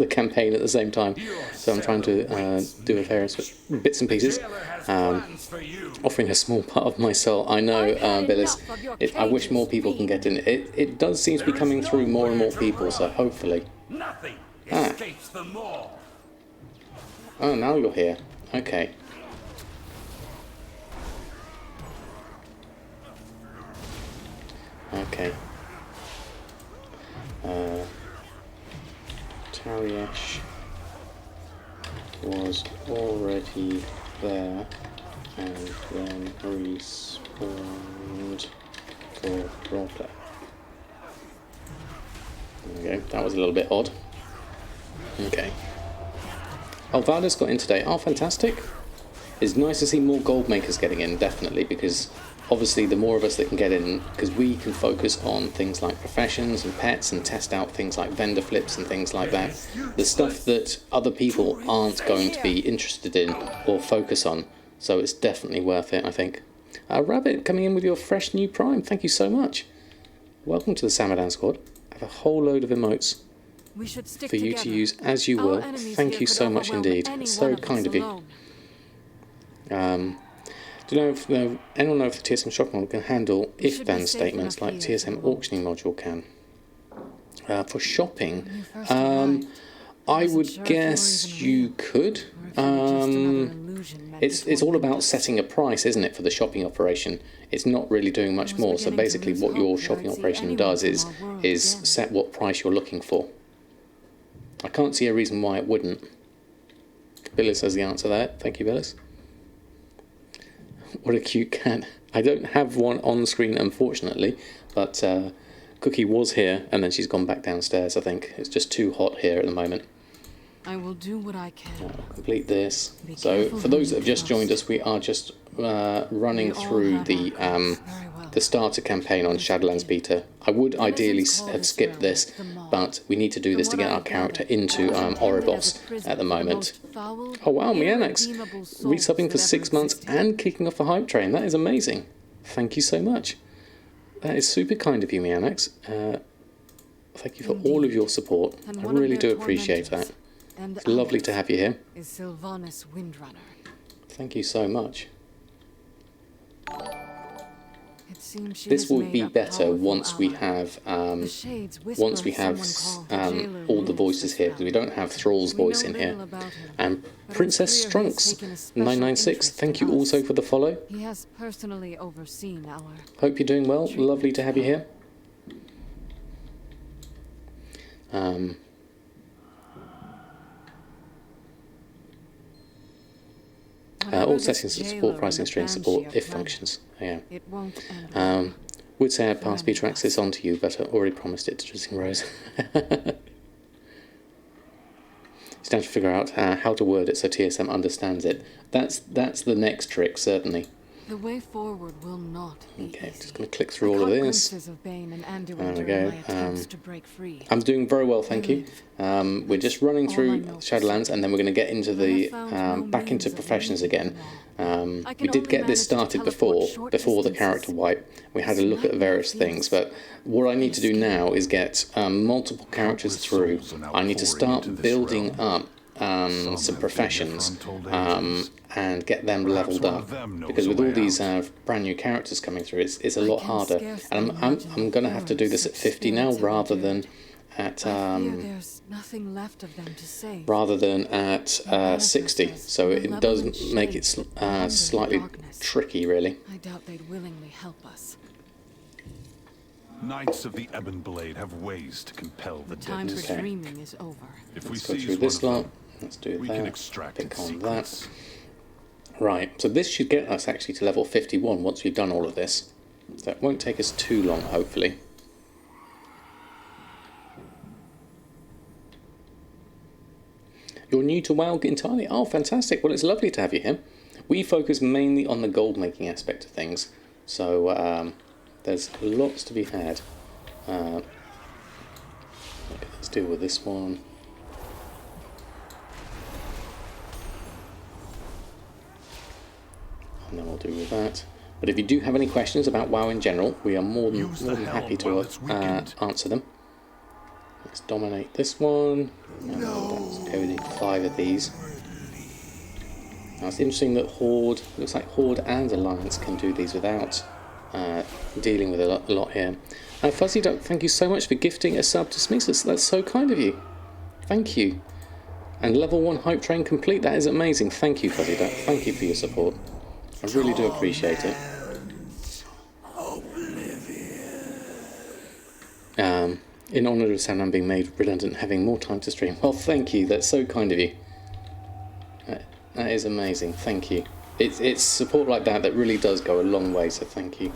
campaign at the same time. So I'm trying to do a various bits and pieces. Offering a small part of my soul. I know, Billis. I wish more people can get in. It does seem to be coming through more and more people, so hopefully. Nothing escapes them all. Oh, now you're here. Okay. Okay. Tariesh was already there and then respawned for roleplay. There we go. That was a little bit odd. Okay. Oh, Vala's got in today. Oh, fantastic. It's nice to see more gold makers getting in, definitely, because obviously the more of us that can get in, because we can focus on things like professions and pets and test out things like vendor flips and things like that. The stuff that other people aren't going to be interested in or focus on. So it's definitely worth it, I think. Rabbit, coming in with your fresh new Prime. Thank you so much. Welcome to the Samadan squad. I have a whole load of emotes for you to use as you will. Thank you so much indeed. It's so kind of you. Do you know if anyone know if the TSM shopping module can handle if-then statements like TSM auctioning module can? For shopping, I would guess you could. It's all about setting a price, isn't it, for the shopping operation? It's not really doing much more. So basically, what your shopping operation does is set what price you're looking for. I can't see a reason why it wouldn't. Billis has the answer there. Thank you, Billis. What a cute cat. I don't have one on screen, unfortunately, but Cookie was here, and then she's gone back downstairs, I think. It's just too hot here at the moment. I will do what I can. I'll complete this. So, for those that have just joined us, we are just running through the starter campaign on Shadowlands beta. I would ideally have skipped this, but we need to do this to get our character into Oribos at the moment. Oh wow, Mianax, resubbing for 6 months and kicking off the hype train. That is amazing. Thank you so much. That is super kind of you, Mianax. Thank you for all of your support. I really do appreciate that. It's lovely to have you here. Is Sylvanas Windrunner. Thank you so much. This will be better once we have all the voices here, because we don't have Thrall's voice in here. And Princess Strunks 996, thank you also for the follow. He has personally overseen our... Hope you're doing well. Lovely to have you here. All settings to support pricing string support if functions. Yeah. Would say I'd pass Peter Access on to you, but I already promised it to Dressing Rose. It's down to figure out how to word it so TSM understands it. That's the next trick, certainly. The way forward will not be okay, easy. just going to click through all of this. There we go. I'm doing very well, thank you. We're just running through Shadowlands, and then we're going to get into the back into professions again. We did get this started before the character wipe. We had a look at various things, but what I need to do now is get multiple characters through. I need to start building up some professions and get them leveled up, because with all these brand new characters coming through, it's a lot harder. And I'm going to have to do this at 50 now rather than I fear there's nothing left of them to save. rather than at 60. So it does make it slightly tricky, really. I doubt they'd willingly help us. Knights of the Ebon Blade have ways to compel the Time dead. for dreaming is over. If we Let's go seize through one this of lot. them, Let's do we that. can extract Pick its on secrets. that. Right, so this should get us actually to level 51 once we've done all of this. So it won't take us too long, hopefully. You're new to WoW entirely? Oh, fantastic. Well, it's lovely to have you here. We focus mainly on the gold making aspect of things. So there's lots to be had. Okay, let's deal with this one. And then we'll deal with that. But if you do have any questions about WoW in general, we are more than happy to answer them. Let's dominate this one. And let's go with 5 of these. Now it's interesting that Horde, looks like Horde and Alliance can do these without dealing with a lot here. Fuzzy Duck, thank you so much for gifting a sub to Smeesus. That's so kind of you. Thank you. And level 1 hype train complete. That is amazing. Thank you, Fuzzy Duck. Thank you for your support. I really do appreciate it. In honour of Samadan being made redundant, having more time to stream. Well, thank you. That's so kind of you. That is amazing. Thank you. It's support like that that really does go a long way. So thank you.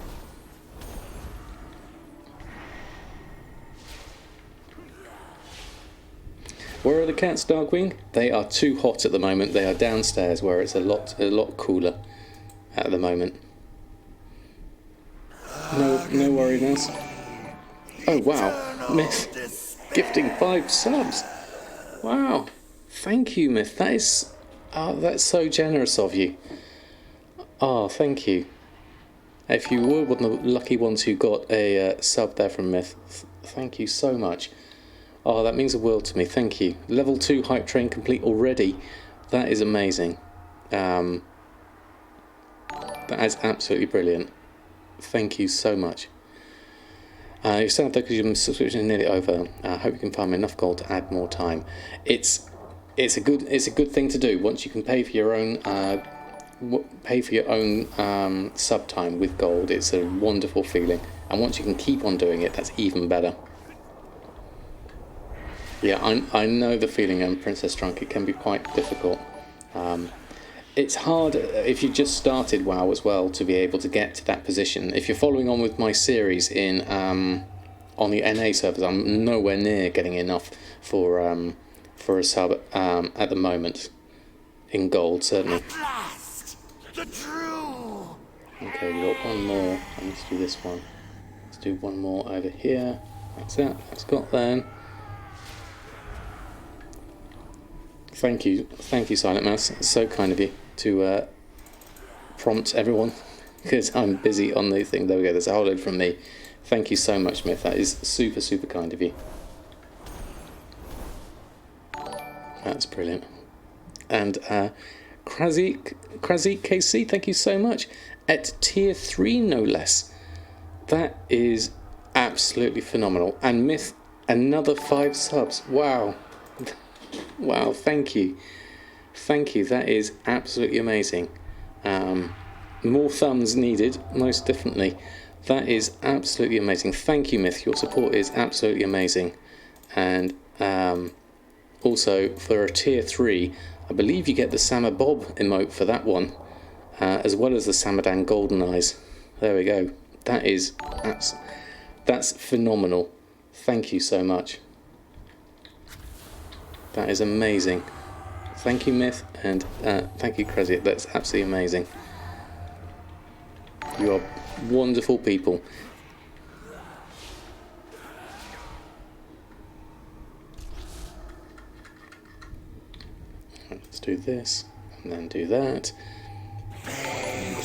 Where are the cats, Darkwing? They are too hot at the moment. They are downstairs where it's a lot cooler at the moment. No worriness. Oh wow, Myth gifting 5 subs. Wow, thank you, Myth. That is, that's so generous of you. Oh, thank you. If you were one of the lucky ones who got a sub there from Myth, thank you so much. Oh, that means the world to me. Thank you. Level 2 hype train complete already. That is amazing. That is absolutely brilliant. Thank you so much. You're sad though because your subscription is nearly over. I hope you can farm enough gold to add more time. It's a good thing to do. Once you can pay for your own sub time with gold, it's a wonderful feeling. And once you can keep on doing it, that's even better. Yeah, I know the feeling, Princess Trunk. It can be quite difficult. It's hard if you just started WoW as well to be able to get to that position. If you're following on with my series in on the NA servers, I'm nowhere near getting enough for a sub at the moment in gold, certainly. At last, the true. Okay, we've got one more. Let's do this one. Let's do one more over here. That's it. That's got then. Thank you, Silent Mouse. It's so kind of you to prompt everyone because I'm busy on the thing. There we go. There's a whole load from me. Thank you so much, Myth. That is super, super kind of you. That's brilliant. And Krazy KC, thank you so much. At tier 3, no less. That is absolutely phenomenal. And Myth, another 5 subs. Wow. Wow, thank you. Thank you, that is absolutely amazing. More thumbs needed, most definitely. That is absolutely amazing. Thank you, Myth, your support is absolutely amazing. And also, for a tier 3, I believe you get the Samabob emote for that one, as well as the Samadan Golden Eyes. There we go. That's phenomenal. Thank you so much. That is amazing. Thank you, Myth, and thank you, Krazy. That's absolutely amazing. You are wonderful people. Let's do this, and then do that.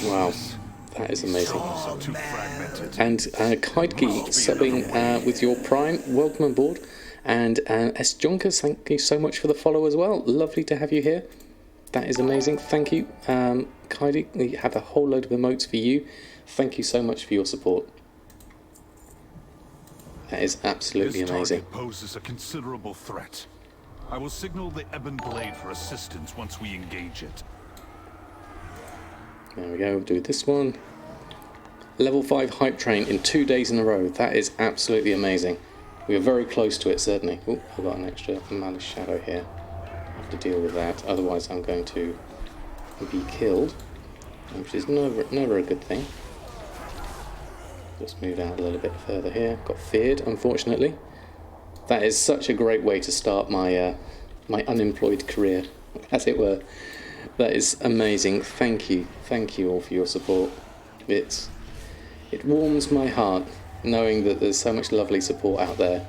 Wow, that is amazing. And Kaidki subbing with your Prime. Welcome on board. And S. Jonkers, thank you so much for the follow as well. Lovely to have you here. That is amazing. Thank you. Kaidi, we have a whole load of emotes for you. Thank you so much for your support. That is absolutely This amazing. target poses a considerable threat. I will signal the Ebon Blade for assistance once we engage it. There we go, we'll do this one. Level 5 hype train in 2 days in a row. That is absolutely amazing. We are very close to it, certainly. Oh, I've got an extra Malice Shadow here. I have to deal with that, otherwise I'm going to be killed, which is never a good thing. Just move out a little bit further here. Got feared, unfortunately. That is such a great way to start my my unemployed career, as it were. That is amazing. Thank you all for your support. It warms my heart knowing that there's so much lovely support out there,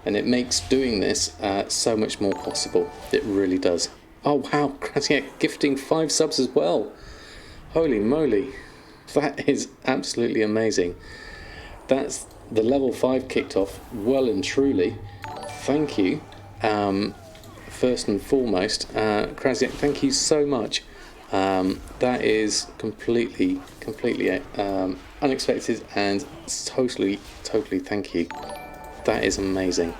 and it makes doing this so much more possible. It really does. Oh wow, Krasiak gifting 5 subs as well. Holy moly, that is absolutely amazing. That's the level 5 kicked off well and truly. Thank you. First and foremost, Krasiak, thank you so much. That is completely unexpected, and totally thank you. That is amazing.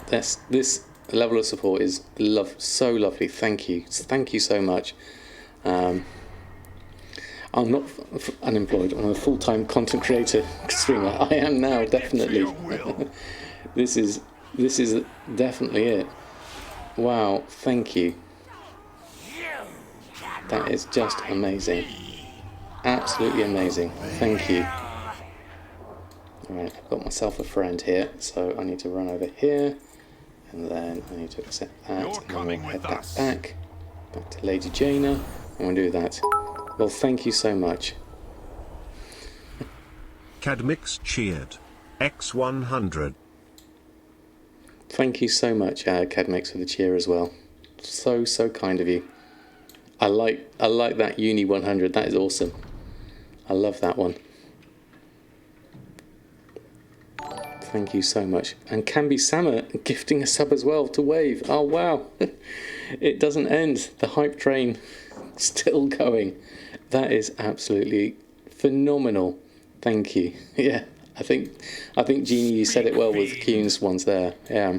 This level of support is so lovely. Thank you so much. I'm not unemployed. I'm a full-time content creator streamer. I am now, definitely. This is definitely it. Wow, thank you. That is just amazing. Absolutely amazing. Thank you. Alright, I've got myself a friend here, so I need to run over here, and then I need to accept that, and then we'll head that back to Lady Jaina, and we'll do that. Well, thank you so much. Cadmix cheered. X100. Thank you so much, Cadmix, for the cheer as well. So kind of you. I like that Uni 100. That is awesome. I love that one. Thank you so much. And Camby Sama gifting a sub as well to Wave. Oh wow. It doesn't end. The hype train still going. That is absolutely phenomenal. Thank you. Yeah, I think Jeannie, you said it well with Kuhn's ones there. Yeah.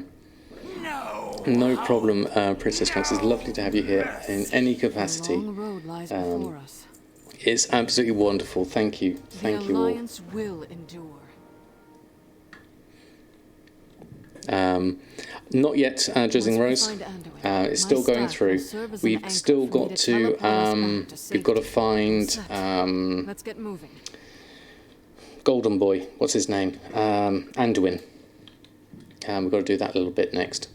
No problem, Princess Trunks. It's lovely to have you here in any capacity. A long road lies before us. It's absolutely wonderful. Thank you. Thank you all. The Alliance will endure. Not yet, Drizzling Rose. It's still going through. We've still got to we've got to find Let's get moving. Golden Boy. What's his name? Anduin. We've got to do that a little bit next.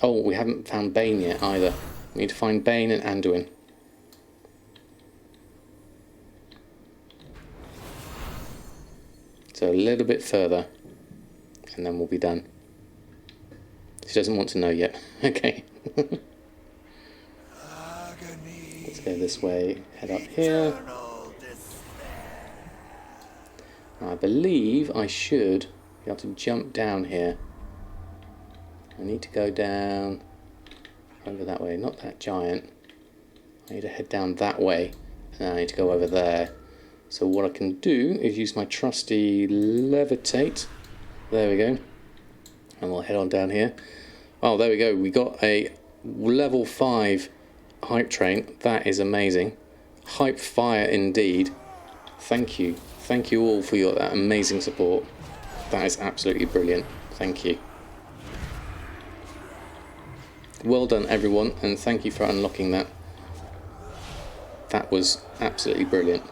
Oh, we haven't found Bane yet either. We need to find Bane and Anduin. So a little bit further, and then we'll be done. She doesn't want to know yet. Okay. Let's go this way, head up here. I believe I should be able to jump down here. I need to go down over that way, not that giant. I need to head down that way, and then I need to go over there. So what I can do is use my trusty levitate. There we go. And we'll head on down here. Oh, there we go. We got a level 5 hype train. That is amazing. Hype fire indeed. Thank you. Thank you all for that amazing support. That is absolutely brilliant. Thank you. Well done, everyone, and thank you for unlocking that. That was absolutely brilliant.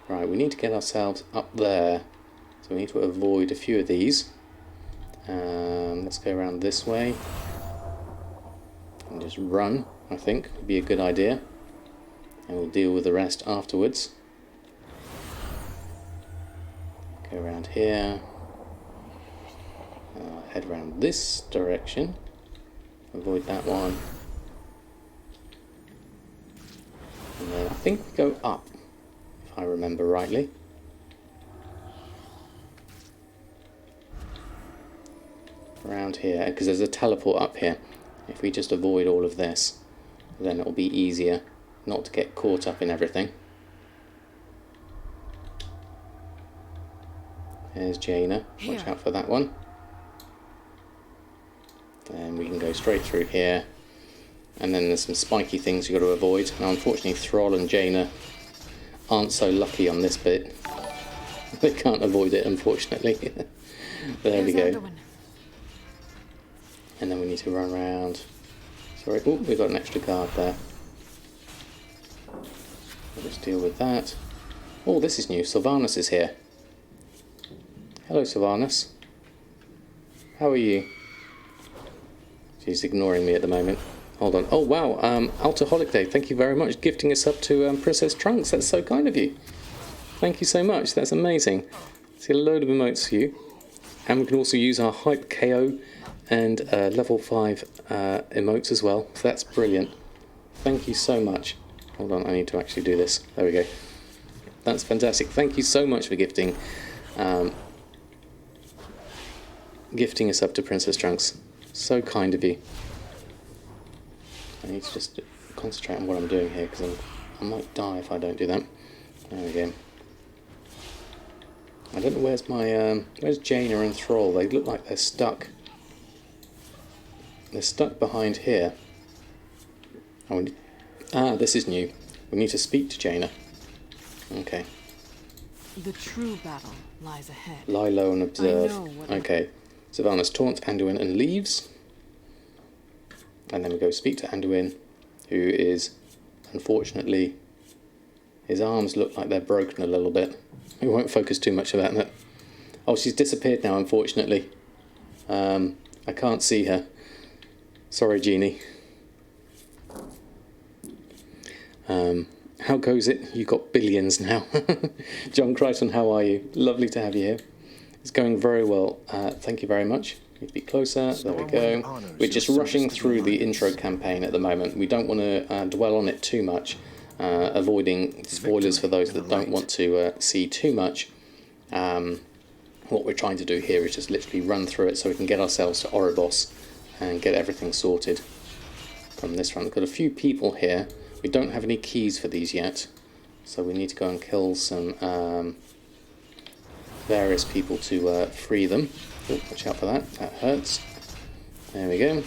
Right, we need to get ourselves up there. So we need to avoid a few of these. Let's go around this way. And just run, I think, would be a good idea. And we'll deal with the rest afterwards. Go around here. Head around this direction. Avoid that one. And then I think we go up, if I remember rightly. Around here, because there's a teleport up here. If we just avoid all of this, then it'll be easier not to get caught up in everything. There's Jaina. Watch out for that one. And we can go straight through here. And then there's some spiky things you've got to avoid. Now, unfortunately, Thrall and Jaina aren't so lucky on this bit. They can't avoid it, unfortunately. There we go. And then we need to run around. Sorry, oh, we've got an extra guard there. Let's deal with that. Oh, this is new. Sylvanas is here. Hello, Sylvanas. How are you? She's ignoring me at the moment. Hold on. Oh, wow. Alcoholic Day. Thank you very much. Gifting us up to Princess Trunks. That's so kind of you. Thank you so much. That's amazing. See a load of emotes for you. And we can also use our Hype KO and level 5 emotes as well. So that's brilliant. Thank you so much. Hold on. I need to actually do this. There we go. That's fantastic. Thank you so much for gifting us up to Princess Trunks. So kind of you. I need to just concentrate on what I'm doing here because I might die if I don't do that. There we go. I don't know where's Jaina and Thrall. They look like they're stuck. They're stuck behind here. This is new. We need to speak to Jaina. Okay. The true battle lies ahead. Lie low and observe. Okay. Sylvanas taunts Anduin and leaves. And then we go speak to Anduin, who is, unfortunately, his arms look like they're broken a little bit. We won't focus too much about that. Oh, she's disappeared now, unfortunately. I can't see her. Sorry, Genie. How goes it? You've got billions now. John Crichton, how are you? Lovely to have you here. It's going very well. Thank you very much. Need to be closer. There we go. We're just rushing through the intro campaign at the moment. We don't want to dwell on it too much, avoiding spoilers for those that don't want to see too much. What we're trying to do here is just literally run through it so we can get ourselves to Oribos and get everything sorted from this front. We've got a few people here. We don't have any keys for these yet, so we need to go and kill some various people to free them. Oh, watch out for that. That hurts. There we go.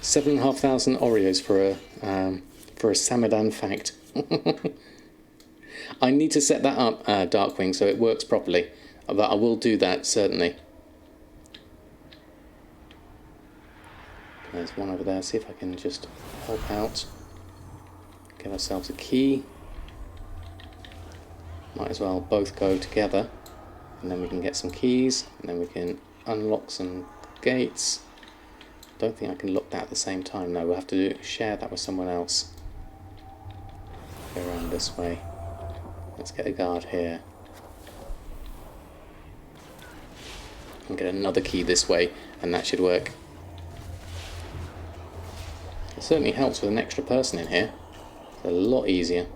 7,500 Oreos for a Samadan fact. I need to set that up, Darkwing, so it works properly. But I will do that, certainly. There's one over there. See if I can just help out. Get ourselves a key. Might as well both go together. And then we can get some keys. And then we can unlock some gates. Don't think I can lock that at the same time. No, we'll have to share that with someone else. Go around this way. Let's get a guard here. And get another key this way. And that should work. It certainly helps with an extra person in here. It's a lot easier.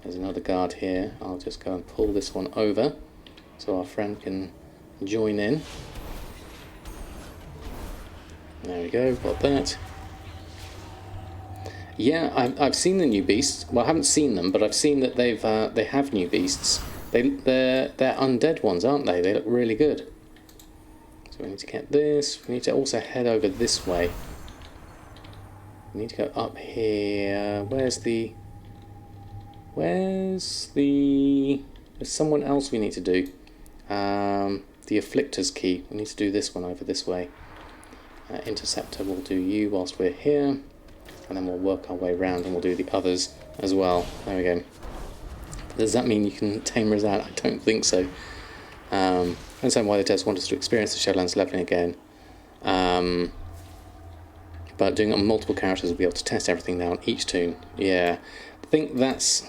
There's another guard here. I'll just go and pull this one over so our friend can join in. There we go, got that. Yeah, I've seen the new beasts. Well, I haven't seen them, but I've seen that they have new beasts. They're undead ones, aren't they? They look really good. So we need to get this. We need to also head over this way. We need to go up here. There's someone else we need to do. The Afflictor's Key. We need to do this one over this way. Interceptor will do you whilst we're here. And then we'll work our way around and we'll do the others as well. There we go. Does that mean you can tame Razad? I don't think so. I understand why the devs want us to experience the Shadowlands leveling again. But doing it on multiple characters, we'll be able to test everything now on each toon. Yeah, I think that's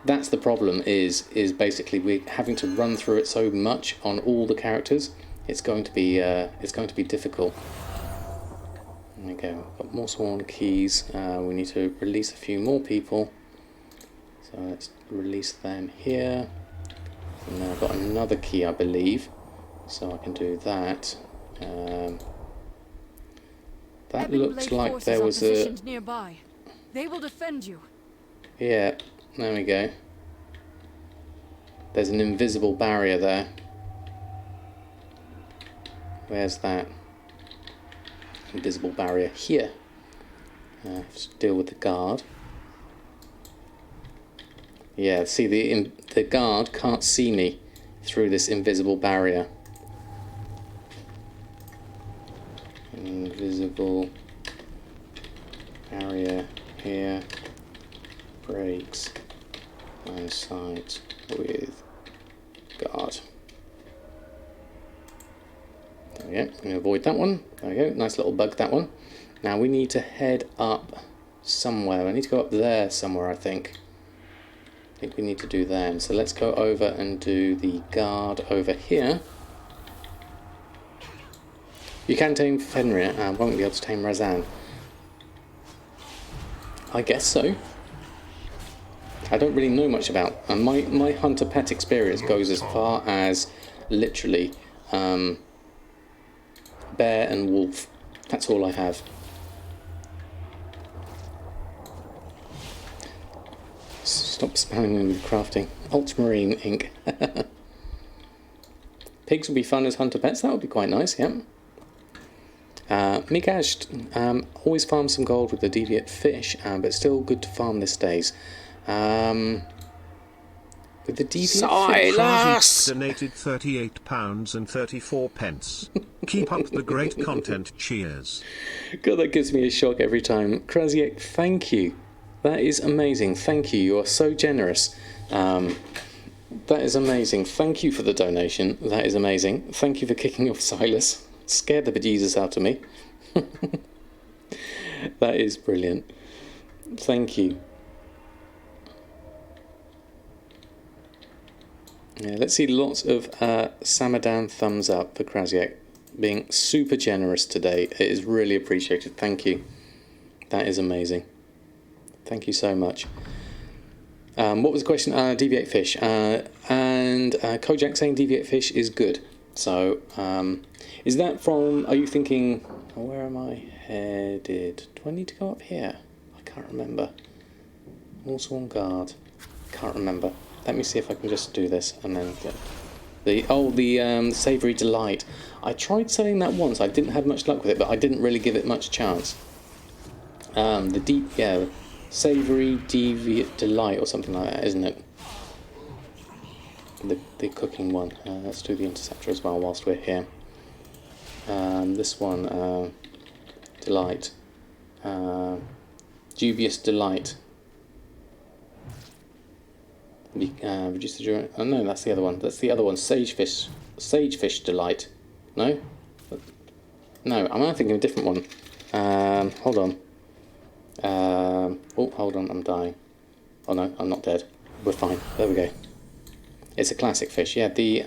the problem. Is basically we're having to run through it so much on all the characters. It's going to be difficult. There we go. We've got more sworn keys. We need to release a few more people. So let's release them here. And then I've got another key, I believe. So I can do that. That looks like there was a... nearby. They will defend you. Yeah, there we go. There's an invisible barrier there. Where's that? Invisible barrier here. Let's deal with the guard. Yeah, see, the guard can't see me through this invisible barrier. Invisible barrier here. Breaks line sight with guard. There we go. I'm going to avoid that one. There we go. Nice little bug, that one. Now we need to head up somewhere. I need to go up there somewhere, I think. I think we need to do that. So let's go over and do the guard over here. You can tame Fenrir, and won't be able to tame Razan. I guess so. I don't really know much about. My hunter pet experience goes as far as literally bear and wolf. That's all I have. Stop spamming me with crafting. Ultramarine ink. Pigs would be fun as hunter pets. That would be quite nice, yeah. Mikash, always farm some gold with the deviate fish, but still good to farm these days. With the deviant fish. Silas donated £38.34. Keep up the great content. Cheers. God, that gives me a shock every time. Krasiek, thank you. That is amazing. Thank you. You are so generous. That is amazing. Thank you for the donation. That is amazing. Thank you for kicking off Silas. Scared the bejesus out of me. That is brilliant. Thank you. Yeah, let's see lots of Samadan thumbs up for Krasiek. Being super generous today. It is really appreciated. Thank you. That is amazing. Thank you so much. What was the question? Deviate fish. And Kojak saying deviate fish is good. So, is that from, are you thinking, where am I headed? Do I need to go up here? I can't remember. Also on guard. Can't remember. Let me see if I can just do this and then get the Savoury Delight. I tried selling that once. I didn't have much luck with it, but I didn't really give it much chance. Savoury Deviate Delight or something like that, isn't it? The cooking one. Let's do the Interceptor as well whilst we're here. This one, Delight. Dubious Delight. Reduce the duration. Oh no, that's the other one. That's the other one. Sagefish Delight. No? No, I'm thinking of a different one. Hold on. Oh, hold on, I'm dying. Oh no, I'm not dead. We're fine. There we go. It's a classic fish. Yeah, the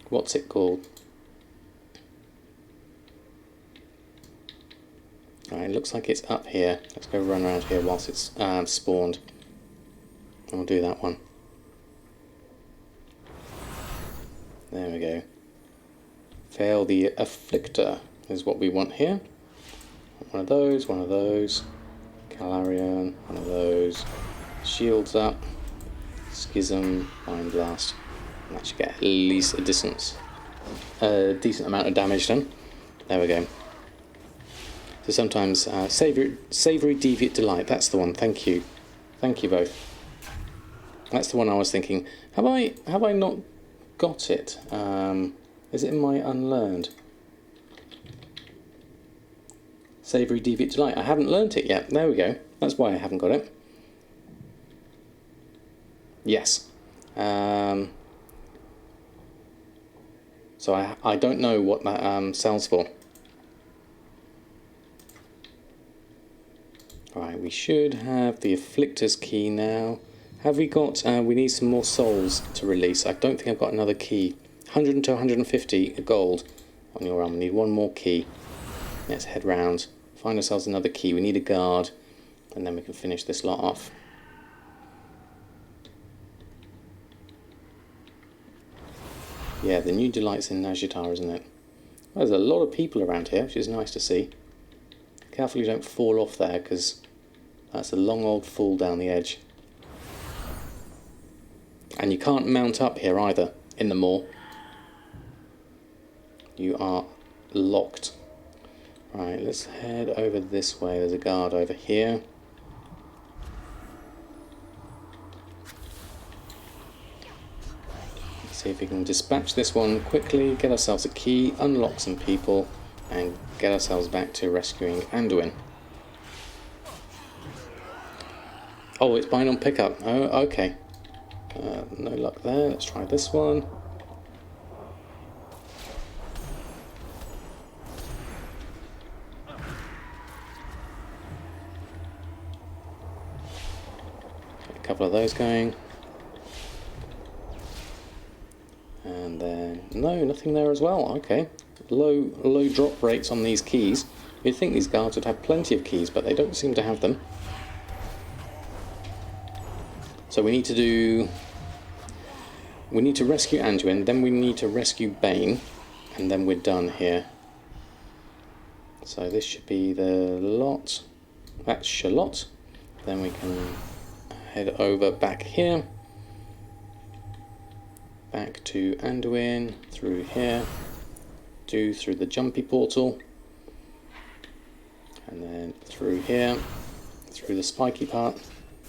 what's it called? Alright, looks like it's up here. Let's go run around here whilst it's spawned. I'll do that one. There we go. Fail the Afflictor is what we want here. One of those, Calarian, one of those. Shields up. Schism, Mind Blast. And that should get at least a decent amount of damage done. There we go. So sometimes Savoury Deviate Delight, that's the one, thank you. Thank you both. That's the one I was thinking. Have I not got it? Is it in my unlearned? Savoury Deviate Delight. I haven't learnt it yet. There we go. That's why I haven't got it. Yes. So I don't know what that sells for. Right, we should have the Afflictor's key now. Have we got, we need some more souls to release. I don't think I've got another key. 100 to 150 gold on your arm. We need one more key. Let's head round. Find ourselves another key. We need a guard. And then we can finish this lot off. Yeah, the new delight's in Nazjatar, isn't it? Well, there's a lot of people around here, which is nice to see. Careful you don't fall off there, because that's a long old fall down the edge. And you can't mount up here either, in the moor. You are locked. Right, let's head over this way. There's a guard over here. Let's see if we can dispatch this one quickly, get ourselves a key, unlock some people, and get ourselves back to rescuing Anduin. Oh, it's bind on pickup. Oh, okay. No luck there. Let's try this one. A couple of those going. And then, no, nothing there as well. Okay. Low drop rates on these keys. You'd think these guards would have plenty of keys, but they don't seem to have them. So we need to rescue Anduin, then we need to rescue Bane, and then we're done here. So this should be the lot. That's Charlotte. Then we can head over back here. Back to Anduin, through here. Through the jumpy portal. And then through here. Through the spiky part.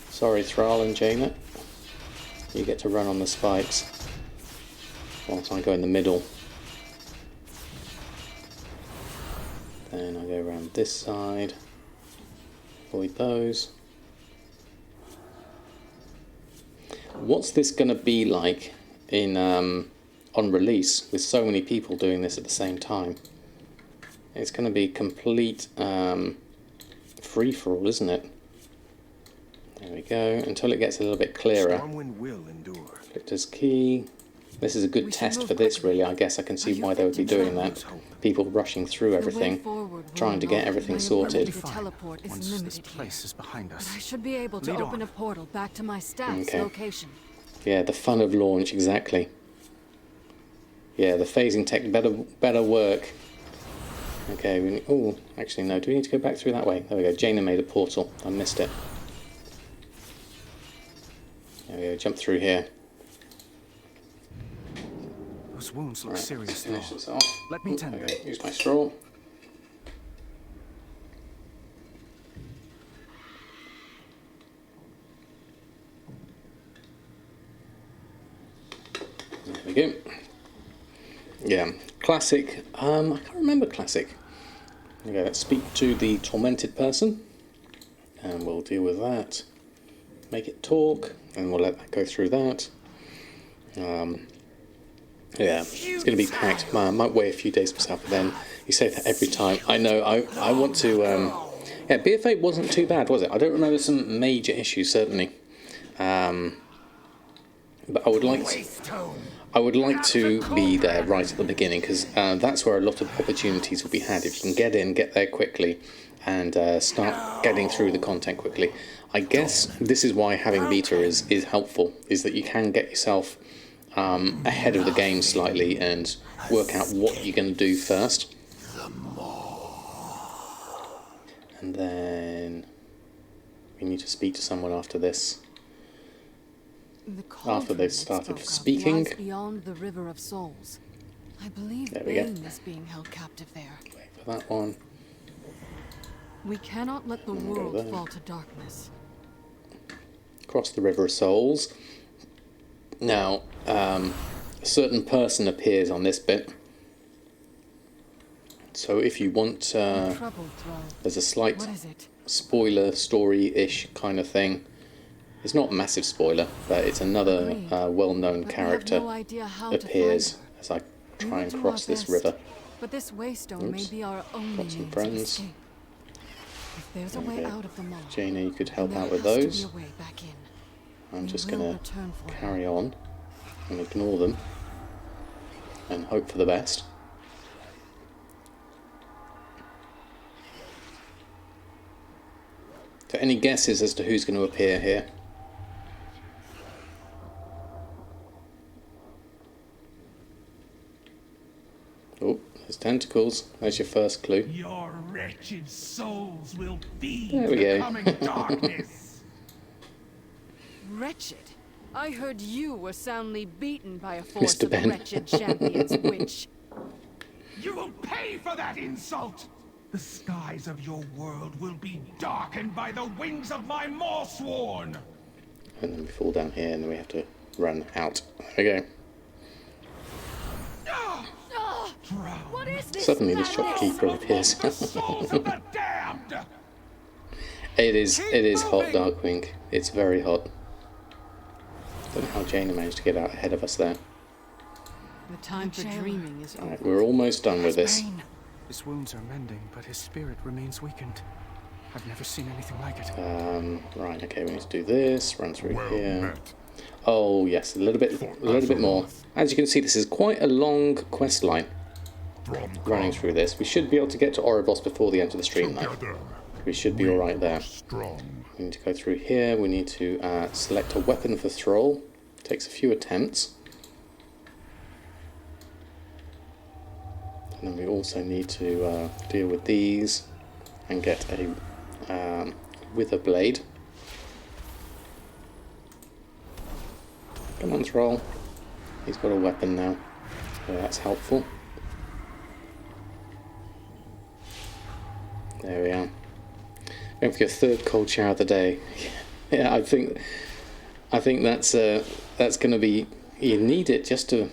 Sorry, Thrall and Jaina. You get to run on the spikes whilst I go in the middle. Then I go around this side. Avoid those. What's this going to be like in on release with so many people doing this at the same time? It's going to be complete free-for-all, isn't it? There we go, until it gets a little bit clearer. Stormwind will endure. Victor's key. This is a good test for this, really. I guess I can see why they would be doing that. People rushing through everything, trying to get everything sorted. The teleport is Once limited this place is behind us. But I should be able to Lead open on. a portal back to my staff's Okay. location. Yeah, the fun of launch, exactly. Yeah, the phasing tech better work. Okay, oh, actually no, do we need to go back through that way? There we go, Jaina made a portal, I missed it. There we go, jump through here. Those wounds look Right, serious let's now. finish this off. Let me tend There we them. go, use my straw. There we go. Yeah, classic. I can't remember classic. Okay, let's speak to the tormented person, and we'll deal with that. Make it talk, and we'll let that go through that. Yeah, it's going to be packed. Might wait a few days myself, but then you say that every time. I know. I want to. Yeah, BF8 wasn't too bad, was it? I don't remember some major issues, certainly. But I would like to be there right at the beginning, because that's where a lot of opportunities will be had. If you can get in, get there quickly, and start getting through the content quickly. I guess this is why having beta is helpful, is that you can get yourself ahead of the game slightly and work out what you're going to do first. And then we need to speak to someone after this. The After they've cauldron started it spoke of speaking. lies beyond the River of Souls. I believe There we go. Bane is being held captive there. Wait for that one. We cannot let the go world there. fall to darkness. Across the River of Souls. Now, a certain person appears on this bit. So if you want, I'm troubled, Thrall. there's a slight What is it? spoiler story-ish kind of thing. It's not a massive spoiler, but it's another Agreed. well-known But character we have no idea how appears to find her. as I We try will and do cross our this best, river. But this waystone may Oops. be our only Got some means of friends. escape. If there's a Okay. way out of the mall, Jaina, you could then help there out with has to those. be a way back in. I'm We just will going to return for her. carry on and ignore them and hope for the best. So any guesses as to who's going to appear here? Oh, there's tentacles. There's your first clue. Your wretched souls will feed There we the go. coming darkness. Wretched. I heard you were soundly beaten by a force Mr. of Ben. wretched champions, witch. You will pay for that insult! The skies of your world will be darkened by the wings of my Morsworn! And then we fall down here and then we have to run out. There we go. What is this? Suddenly the shopkeeper appears. The souls of the damned! It is hot, Darkwing. It's very hot. Don't know how Jaina managed to get out ahead of us there. The time for dreaming is over. Alright, we're almost done with this. His wounds are mending, but his spirit remains weakened. I've never seen anything like it. Right, okay, we need to do this, run through Well here. met. Oh yes, a little bit more. As you can see, this is quite a long quest line running through this. We should be able to get to Oribos before the end of the stream though. We should be alright there. We need to go through here, we need to select a weapon for Thrall. Takes a few attempts. And then we also need to deal with these and get a Wither Blade. Come on, Thrall. He's got a weapon now, so that's helpful. There we are. Going for your third cold shower of the day. Yeah, I think that's going to be, you need it just to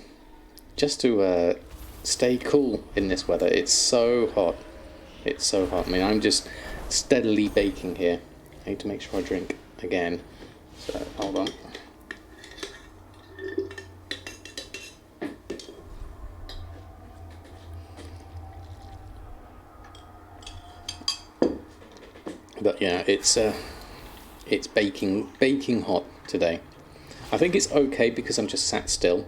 stay cool in this weather. It's so hot. It's so hot. I mean, I'm just steadily baking here. I need to make sure I drink again. So hold on. But yeah, it's baking hot today. I think it's okay because I'm just sat still.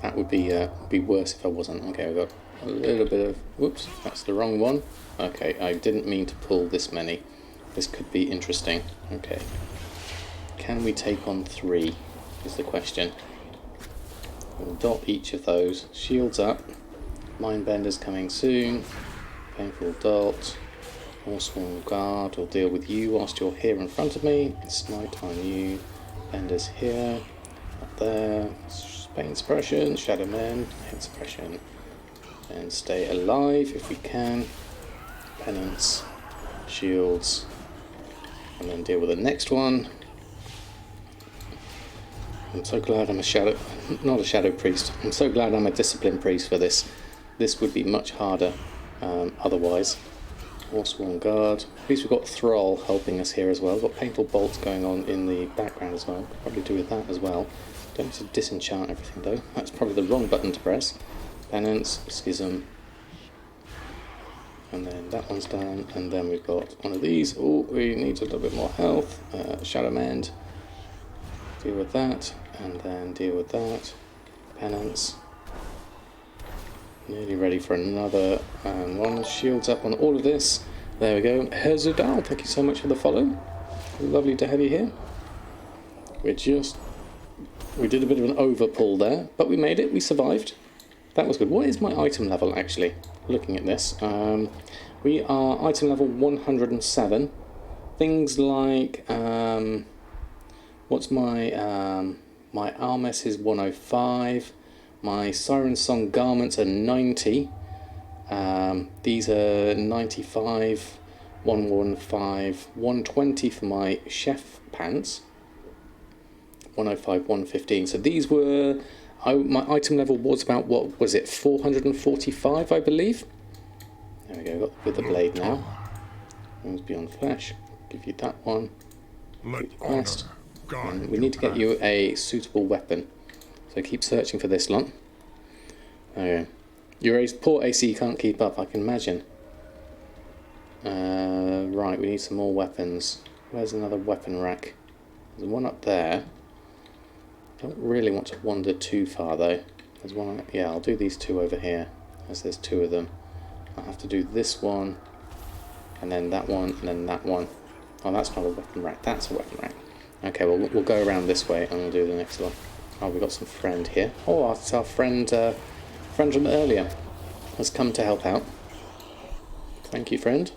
That would be worse if I wasn't. Okay, I've got a little bit of, whoops, that's the wrong one. Okay, I didn't mean to pull this many. This could be interesting. Okay, can we take on 3 is the question. We'll dot each of those. Shields up. Mindbender's coming soon. Painful dot. Morsworn Guard will deal with you whilst you're here in front of me. Smite on you. Bender's here. Up there. Pain Suppression. Shadow Men. Pain Suppression. And stay alive if we can. Penance. Shields. And then deal with the next one. I'm so glad I'm a shadow... not a shadow priest. I'm so glad I'm a discipline priest for this. This would be much harder otherwise. Morsworn Guard. At least we've got Thrall helping us here as well. We've got Painful Bolts going on in the background as well. Could probably do with that as well. Don't need to disenchant everything though. That's probably the wrong button to press. Penance, Schism. And then that one's done. And then we've got one of these. Oh, we need a little bit more health. Shadow Mend. Deal with that. And then deal with that. Penance. Nearly ready for another one. Shields up on all of this. There we go. Herzudal, thank you so much for the follow. Lovely to have you here. We did a bit of an overpull there, but we made it. We survived. That was good. What is my item level actually? Looking at this, we are item level 107. Things like what's my my Armes is 105. My Siren Song garments are 90. These are 95, 115, 120 for my chef pants. 105, 115. So these were, my item level was about, what was it, 445 I believe. There we go, got with the blade now. Wounds Beyond Flesh, give you that one. Quest. And we need to get you a suitable weapon. So keep searching for this lot. Okay. Your poor AC can't keep up, I can imagine. Right, we need some more weapons. Where's another weapon rack? There's one up there. Don't really want to wander too far though. There's one, yeah, I'll do these 2 over here, as there's 2 of them. I'll have to do this one, and then that one, and then that one. Oh, that's not a weapon rack, that's a weapon rack. Okay, well, we'll go around this way, and we'll do the next one. Oh, we've got some friend here. Oh, it's our friend, friend from earlier. Has come to help out. Thank you, friend.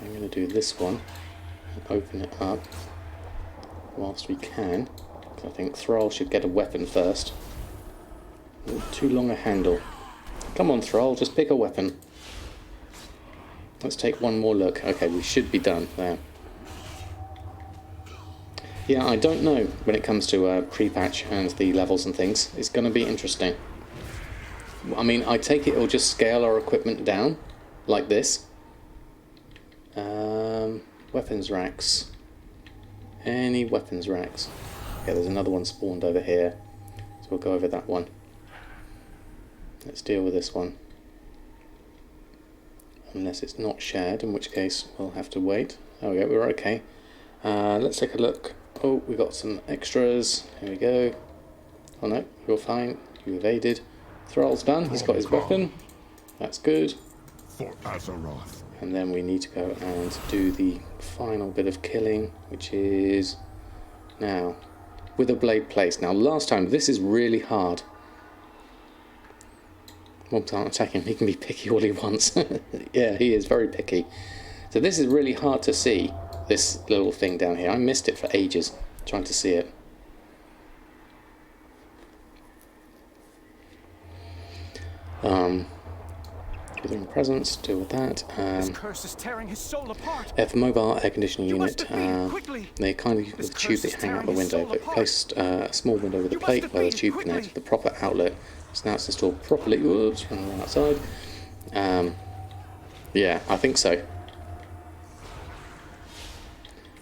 I'm going to do this one. open it up whilst we can. I think Thrall should get a weapon first. Too long a handle. Come on, Thrall, just pick a weapon. Let's take one more look. Okay, we should be done there. Yeah, I don't know when it comes to pre-patch and the levels and things. It's going to be interesting. I mean, I take it it'll just scale our equipment down, like this. Weapons racks. Any weapons racks? Okay, there's another one spawned over here. So we'll go over that one. Let's deal with this one. Unless it's not shared, in which case we'll have to wait. There we go, we're okay. Let's take a look. Oh, we got some extras. Here we go. Oh no, you're fine. You evaded. Thrall's done. He's got his weapon. That's good. For Azeroth. And then we need to go and do the final bit of killing, which is now with a blade placed. Now, last time, this is really hard. Mobs aren't attacking. He can be picky all he wants. Yeah, he is very picky. So this is really hard to see, this little thing down here. I missed it for ages, trying to see it. Withering presence, deal with that. This curse is tearing his soul apart. F mobile air conditioning You unit. must quickly. They kind of with the tube that hang out the window, but placed a small window with a plate where the tube connects to the proper outlet. So now it's installed properly. Whoops, running around outside. Yeah, I think so.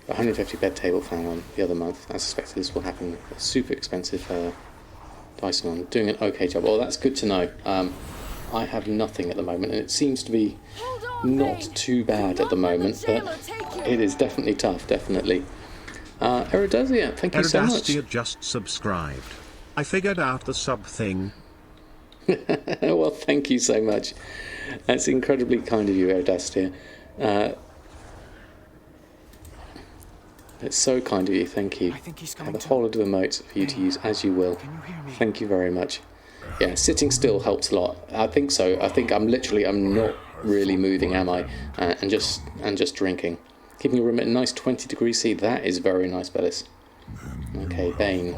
150 bed table found on the other month. I suspect this will happen. Super expensive Dyson on. Doing an okay job. Well, that's good to know. I have nothing at the moment, and it seems to be not too bad at the moment, but it is definitely tough, definitely. Eridasia, thank you so much. Eridasia just subscribed. I figured out the sub thing. Well, thank you so much. That's incredibly kind of you, Eridasia. It's so kind of you, thank you. I think he's I have coming a whole lot of emotes for you to use as you will. Can you hear me? Thank you very much. Yeah, sitting still helps a lot. I think so. I think I'm not really moving, am I? And just drinking. Keeping your room at a nice 20 degrees C. That is very nice, Bellis. Okay, Bane.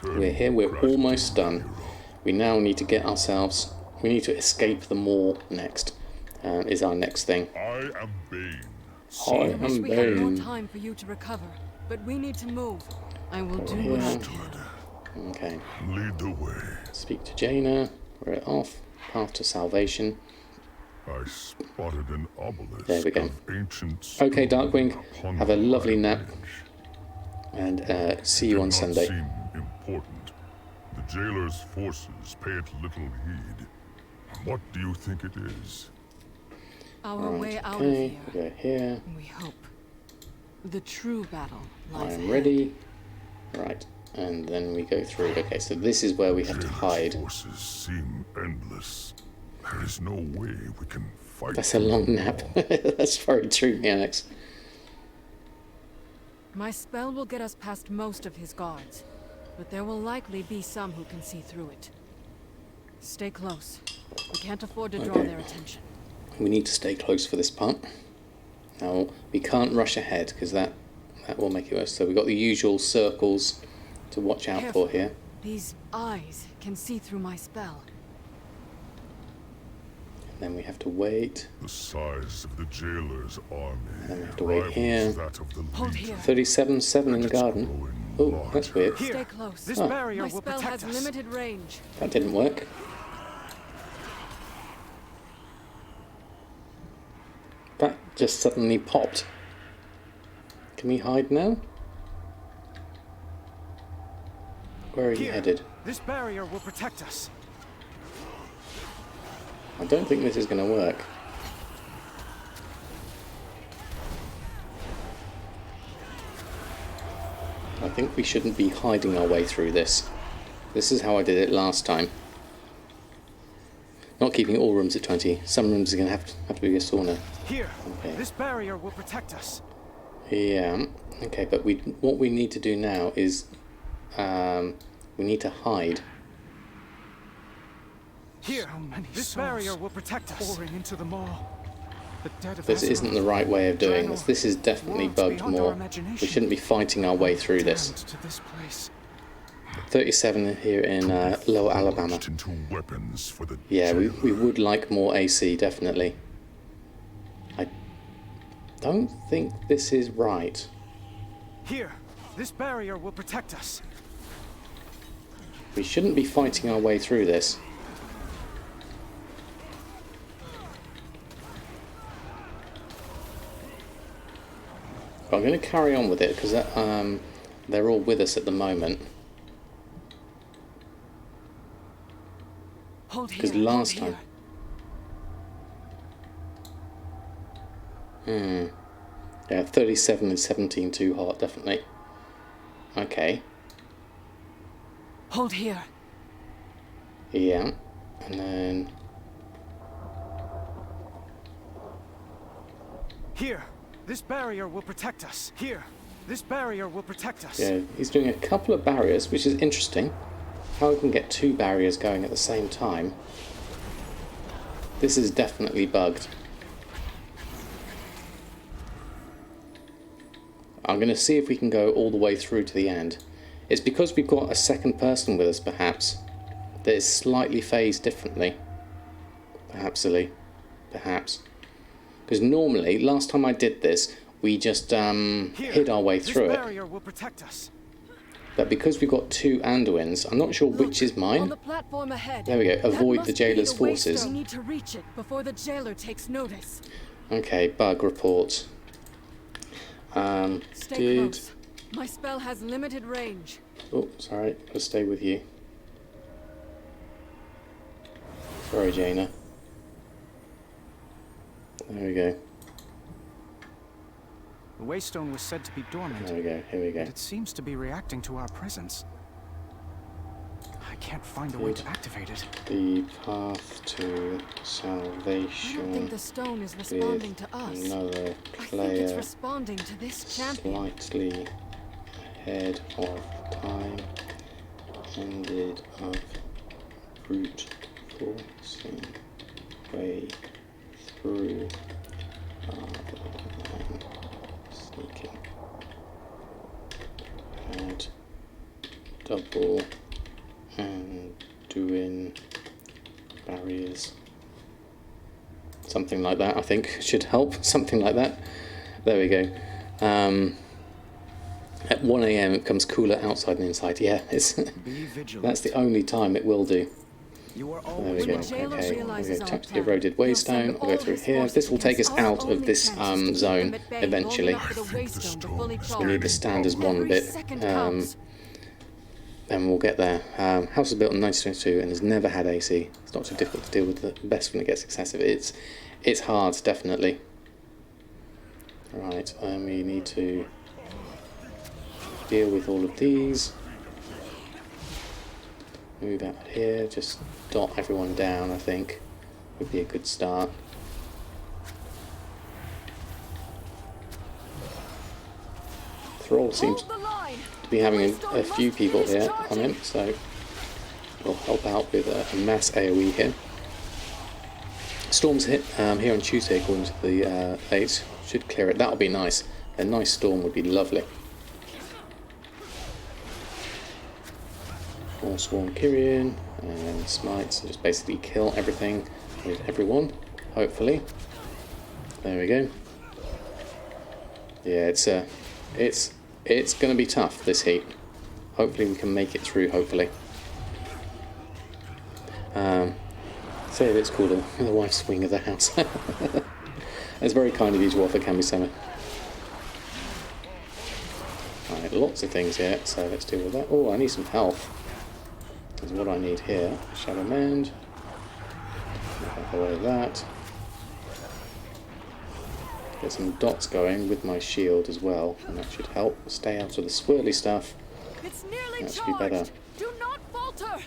We're here. We're almost done. We now need to get ourselves. We need to escape the maw next. Is our next thing. I am Bane. I I wish am we had more Bane. time for you to recover, but we need to move. I will do Yeah. what I can. Okay. Lead the way. Speak to Jaina. We're off. Path to salvation. I spotted an obelisk There we go. of ancient Okay, stone Darkwing. upon Have a the lovely high nap. ridge. And see you on Did not Sunday. seem important. The jailer's forces pay it little heed. What do you think it is? Our way Right, out of okay. here. We're here. We hope. The true battle I lies am ahead. ready. Right. And then we go through. Okay, so this is where we have to Jailer's hide. forces seem endless. There is no way we can fight. That's a long nap. That's very true, Alex. My spell will get us past most of his guards, but there will likely be some who can see through it. Stay close. We can't afford to draw Okay. their attention. We need to stay close for this part. Now, we can't rush ahead because that will make it worse. So we've got the usual circles to watch out Careful. for here. These eyes can see through my spell. And then we have to wait. The size of the jailer's army then we have to wait rivals here. that of the Hold Legion. here. 37-7 in the garden. Growing Oh, that's weird. Here, Stay close. this Oh. barrier My will spell protect has us. limited range. That didn't work. That just suddenly popped. Can we hide now? Where are you Here, headed? this barrier will protect us. I don't think this is going to work. I think we shouldn't be hiding our way through this. This is how I did it last time. Not keeping all rooms at 20. Some rooms are going to have to be a sauna. Here, Okay. this barrier will protect us. Yeah. Okay, but what we need to do now is we need to hide. Here, this barrier will protect us. Pouring into the maw. The dead of This isn't the right way of doing this. This is definitely bugged more. We shouldn't be fighting our way through this. To this place. 37 here in Lower Alabama. Into weapons for the Yeah, we would like more AC, definitely. I don't think this is right. Here, this barrier will protect us. We shouldn't be fighting our way through this. But I'm going to carry on with it because they're all with us at the moment. Because last time... Yeah, 37 and 17 too hot, definitely. Okay. Hold here. Yeah. And then... Here, this barrier will protect us. Here, this barrier will protect us. Yeah, he's doing a couple of barriers, which is interesting. How we can get two barriers going at the same time. This is definitely bugged. I'm going to see if we can go all the way through to the end. It's because we've got a second person with us, perhaps, that is slightly phased differently. Perhapsily. Perhaps. Because normally, last time I did this, we just hid our way through it. Barrier will protect us. But because we've got two Anduins, I'm not sure which is mine. On the platform ahead. There we go. Avoid the jailer's forces. We need to reach it before the jailer takes notice. Okay, bug report. Stay close. My spell has limited range. Oh, sorry. I'll stay with you. Sorry, Jaina. There we go. The Waystone was said to be dormant. There we go. Here we go. But it seems to be reacting to our presence. I can't find a way to activate it. The path to salvation. I don't think the stone is responding to us. Another I think player it's responding to this champion. slightly ahead of time. Ended up brute forcing way through rather than sneaking. Add double and doing barriers. Something like that, I think, should help. Something like that. There we go. At 1 AM it becomes cooler outside and inside. Yeah, it's that's the only time it will do. You are There we go. Okay, we're going to tap the plan, eroded waystone. We'll go through here. This will take us out of this zone eventually. We need the standards one bit. And we'll get there. House was built in 1922 and has never had AC. It's not too difficult to deal with the best when it gets excessive. It's hard, definitely. Right, we need to deal with all of these. Move out here, just dot everyone down, I think, would be a good start. Thrall seems to be having a few people here on him, so we'll help out with a mass AoE here. Storms hit here on Tuesday according to the 8. Should clear it. That'll be nice. A nice storm would be lovely. Sworn Kyrian and smites, so just basically kill everything with everyone, hopefully. There we go. Yeah, it's going to be tough, this heat. Hopefully we can make it through, hopefully. Say that it's called the wife's wing of the house. It's very kind of you to offer, Kami-sama. Alright, lots of things here, so let's deal with that. Oh, I need some health. Is what I need here. Shadowlands. Out the way of that. Get some dots going with my shield as well, and that should help. Stay out of the swirly stuff. It's nearly That should be better. Do not falter.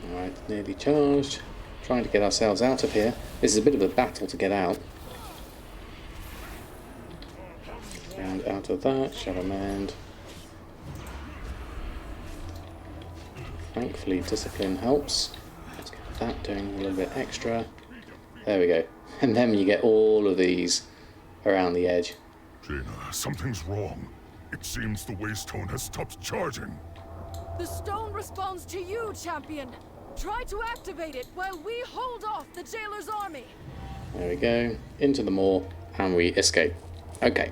Alright, nearly charged. Trying to get ourselves out of here. This is a bit of a battle to get out. And out of that, Shadowland. Thankfully, discipline helps. Let's get that doing a little bit extra. There we go. And then you get all of these around the edge. Jaina, something's wrong. It seems the Waystone has stopped charging. The stone responds to you, champion. Try to activate it while we hold off the jailer's army. There we go. Into the moor, and we escape. Okay.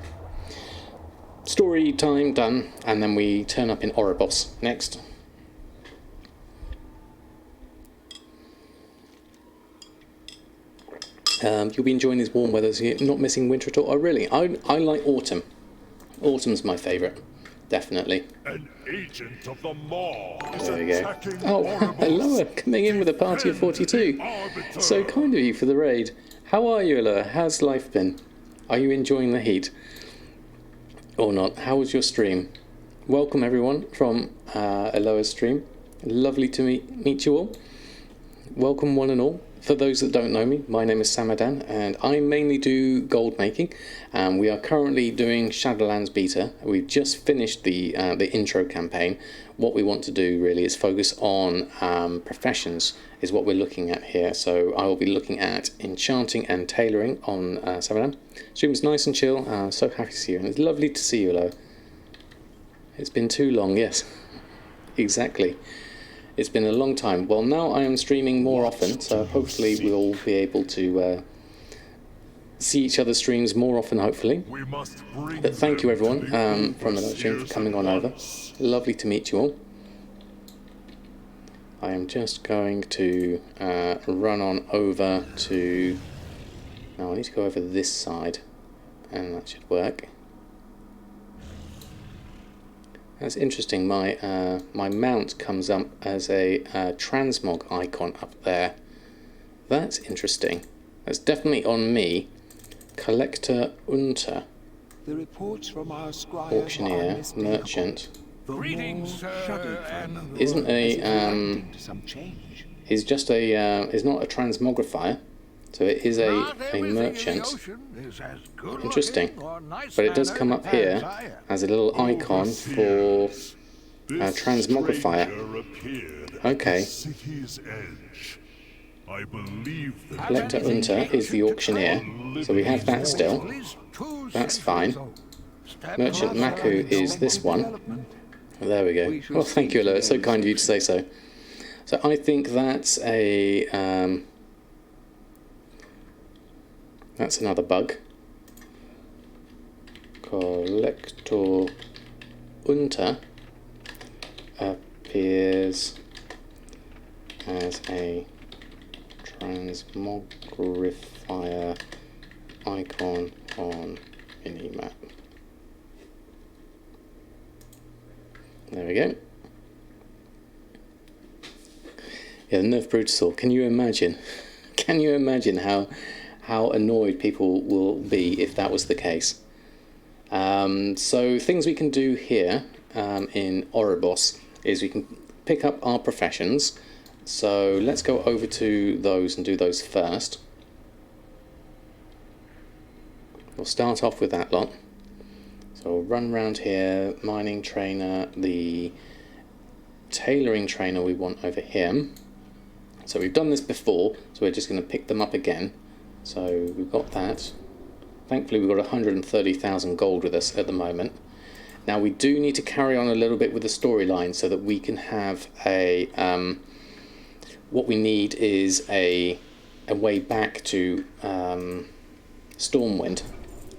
Story time done, and then we turn up in Oribos next. You'll be enjoying this warm weather, so you're not missing winter at all. Oh, really? I like autumn. Autumn's my favourite, definitely. An agent of the Maw is There we go. attacking Oh, Oribos. Aloha, coming in with a party of 42. Arbiter. So kind of you for the raid. How are you, Aloha? How's life been? Are you enjoying the heat? Or not? How was your stream? Welcome everyone from Aloha's stream. Lovely to meet you all. Welcome one and all. For those that don't know me, my name is Samadan, and I mainly do gold making. We are currently doing Shadowlands beta. We've just finished the intro campaign. What we want to do really is focus on professions, is what we're looking at here. So I will be looking at enchanting and tailoring on Samadan. Stream was nice and chill. So happy to see you, and it's lovely to see you, Alo. It's been too long, yes, exactly. It's been a long time. Well, now I am streaming more often, so hopefully we'll be able to see each other's streams more often, hopefully. We must bring But thank you everyone them from the stream for years coming at on over. once. Lovely to meet you all. I am just going to run on over to... Now I need to go over this side, and that should work. That's interesting. My my mount comes up as a transmog icon up there. That's interesting. That's definitely on me. Collector Unter, The reports from our scribe auctioneer, merchant. Greetings, sir, and Isn't a to some change. is just a is not a transmogrifier, so it is not a everything in the merchant. ocean is as good Interesting. looking or nice But it does mannered come up as here I am. as a little icon for This transmogrifier. stranger appeared at Okay. the city's edge. I believe the Collector Unter is the auctioneer, so we have that still. At least 2 That's centuries fine. old. Stand Merchant corrected. Maku is this one. There we go. Well, thank you, Alo. It's so kind of you to say so. So I think that's a that's another bug. Collector Unter appears as a transmogrifier icon on minimap. There we go. Yeah, the Nerf Brutosaur. Can you imagine? Can you imagine how annoyed people will be if that was the case? So things we can do here in Oribos is we can pick up our professions. So let's go over to those and do those first. We'll start off with that lot. So we'll run around here, mining trainer, the tailoring trainer we want over here. So we've done this before, so we're just going to pick them up again. So we've got that. Thankfully we've got 130,000 gold with us at the moment. Now we do need to carry on a little bit with the storyline so that we can have a... what we need is a way back to Stormwind.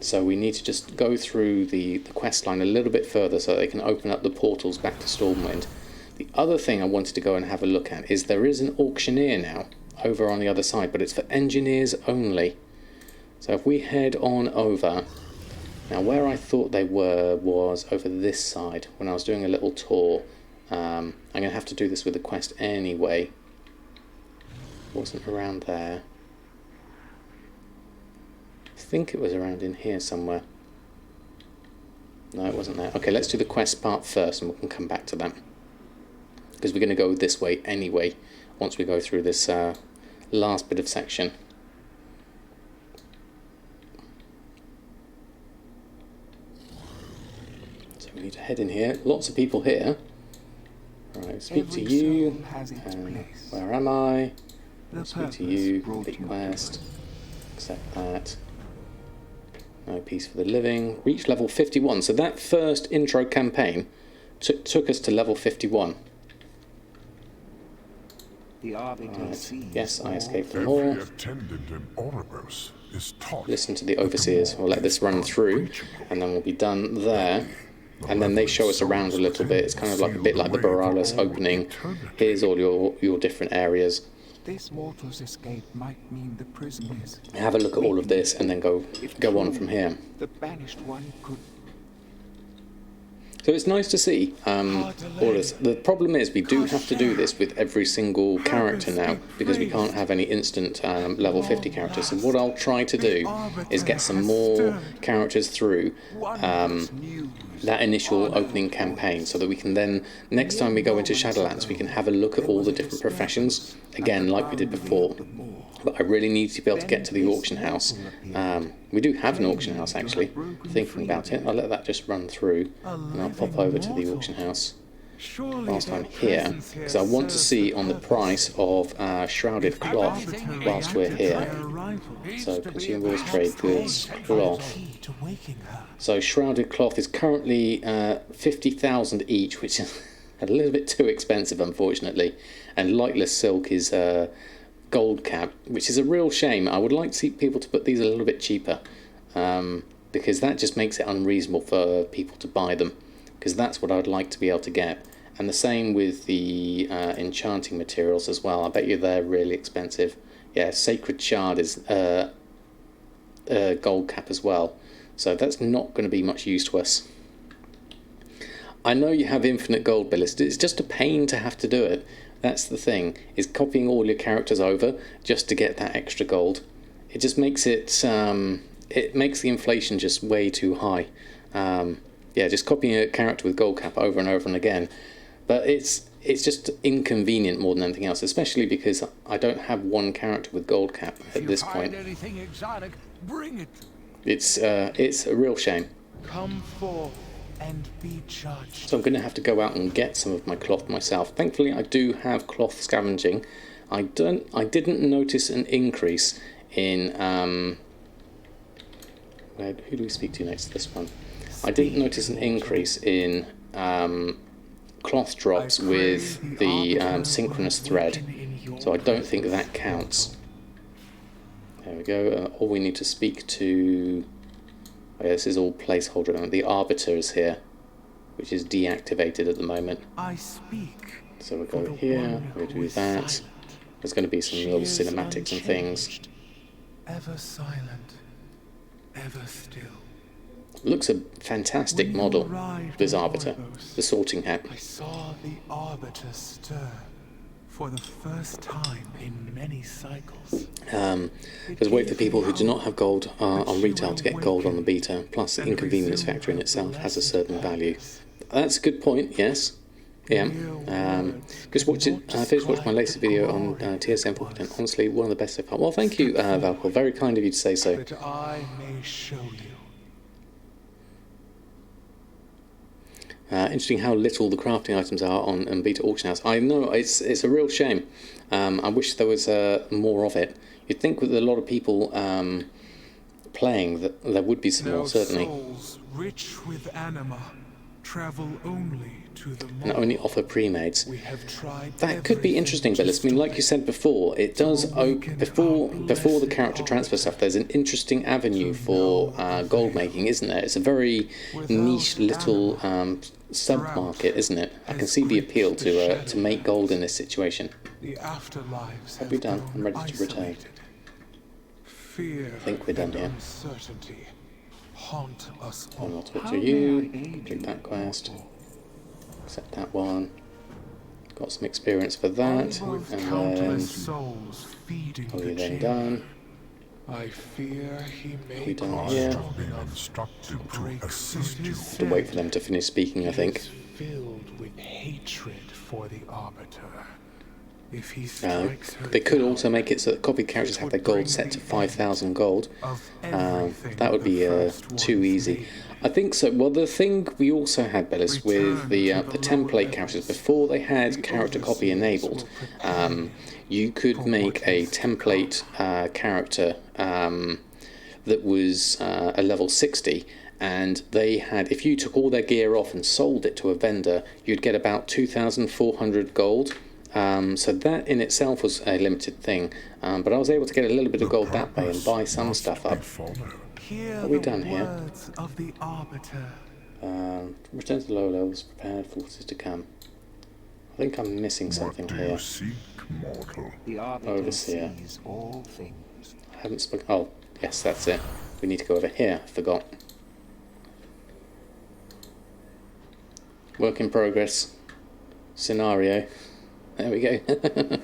So we need to just go through the quest line a little bit further so they can open up the portals back to Stormwind. The other thing I wanted to go and have a look at is there is an auctioneer now over on the other side, but it's for engineers only. So if we head on over, now where I thought they were was over this side when I was doing a little tour. I'm going to have to do this with the quest anyway. Wasn't around there. I think it was around in here somewhere. No, it wasn't there. Okay, let's do the quest part first and we can come back to that. Because we're going to go this way anyway, once we go through this last bit of section. So we need to head in here. Lots of people here. Right, speak to you. Where am I? Speak to you. Complete quest. Accept that. No peace for the living. Reach level 51. So that first intro campaign took us to level 51. The Arbiter sees Yes, I escaped them Every all. attendant in Oribos is taught. Listen to the overseers. We'll let this run through, and then we'll be done there. And then they show us around a little bit. It's kind of like a bit like the Borealis opening. Here's all your different areas. this mortal's escape might mean the prisoners. Have a look at all of this, and then go on from here. The banished one could. So it's nice to see all this. The problem is we do have to do this with every single character now, because we can't have any instant level 50 characters. So what I'll try to do is get some more characters through that initial opening campaign, so that we can then, next time we go into Shadowlands, we can have a look at all the different professions, again like we did before. But I really need to be able to get to the auction house. We do have an auction house, actually. Thinking about it, I'll let that just run through, and I'll pop over to the auction house whilst I'm here, because I want to see on the price of shrouded cloth whilst we're here. So consumables, trade goods, cloth. So shrouded cloth is currently 50,000 each, which is a little bit too expensive, unfortunately. And lightless silk is gold cap, which is a real shame. I would like to see people to put these a little bit cheaper, because that just makes it unreasonable for people to buy them, because that's what I'd like to be able to get. And the same with the enchanting materials as well. I bet you they're really expensive. Yeah, sacred shard is gold cap as well, so that's not going to be much use to us. I know you have infinite gold billets. It's just a pain to have to do it. That's the thing, is copying all your characters over just to get that extra gold. It just makes it makes the inflation just way too high. Yeah, just copying a character with gold cap over and over and again. But it's just inconvenient more than anything else, especially because I don't have one character with gold cap at this point. Anything exotic, bring it. It's a real shame. Come forth and be judged. So I'm going to have to go out and get some of my cloth myself. Thankfully, I do have cloth scavenging. I didn't notice an increase in who do we speak to next? This one. I didn't notice an increase in cloth drops with the synchronous thread, so I don't think that counts. There we go. All we need to speak to. Oh, yeah, this is all placeholder. The Arbiter is here, which is deactivated at the moment. I speak. So we'll go here, we'll do that. There's going to be some little cinematics and things. Ever silent, ever still. Looks a fantastic model, this Arbiter, the sorting hat. I saw the Arbiter stir for the first time in many cycles. There's a way for people who do not have gold on retail to get gold on the beta, plus the inconvenience factor in itself has a certain value. That's a good point, yes. Yeah. Just finished watching my latest video on TSM 410. Honestly, one of the best so far. Well, thank you, Valkor. Very kind of you to say so. That I may show you. Interesting how little the crafting items are on Beta Auction House. I know, it's a real shame. I wish there was more of it. You'd think with a lot of people playing that there would be some more, certainly. Souls rich with anima travel only to the And only offer pre-mades. We have tried That could be interesting, Billis. I mean, like you said before, it does before the character transfer stuff. There's an interesting avenue for gold making, isn't there? It's a very niche little sub-market, isn't it? I can see the appeal to make gold in this situation. The afterlives Have we done? I'm ready to return. Fear I think we're done here. uncertainty haunt us all. One more talk to you. Complete that quest. Accept that one. Got some experience for that. And then, Countless souls feeding are we the then chain. done? I fear he may We done grow here? strong enough to break assist you. Have to wait for them to finish speaking, I think. filled with hatred for the Arbiter. If he strikes her They could down, also make it so that copied characters have their gold set to 5,000 gold. That would be too easy. I think so. Well, the thing we also had, Bellis, with the template characters, before they had character copy enabled, you could make a template character that was a level 60, and they had, if you took all their gear off and sold it to a vendor, you'd get about 2,400 gold. So that in itself was a limited thing, but I was able to get a little bit of gold that way and buy some stuff up. What have we done here? Of the Arbiter. Return to the lower levels, prepared for what is to come. I think I'm missing something here. the Arbiter Overseer. sees all things. I haven't spoken. Oh, yes, that's it. We need to go over here. I forgot. Work in progress. Scenario. There we go.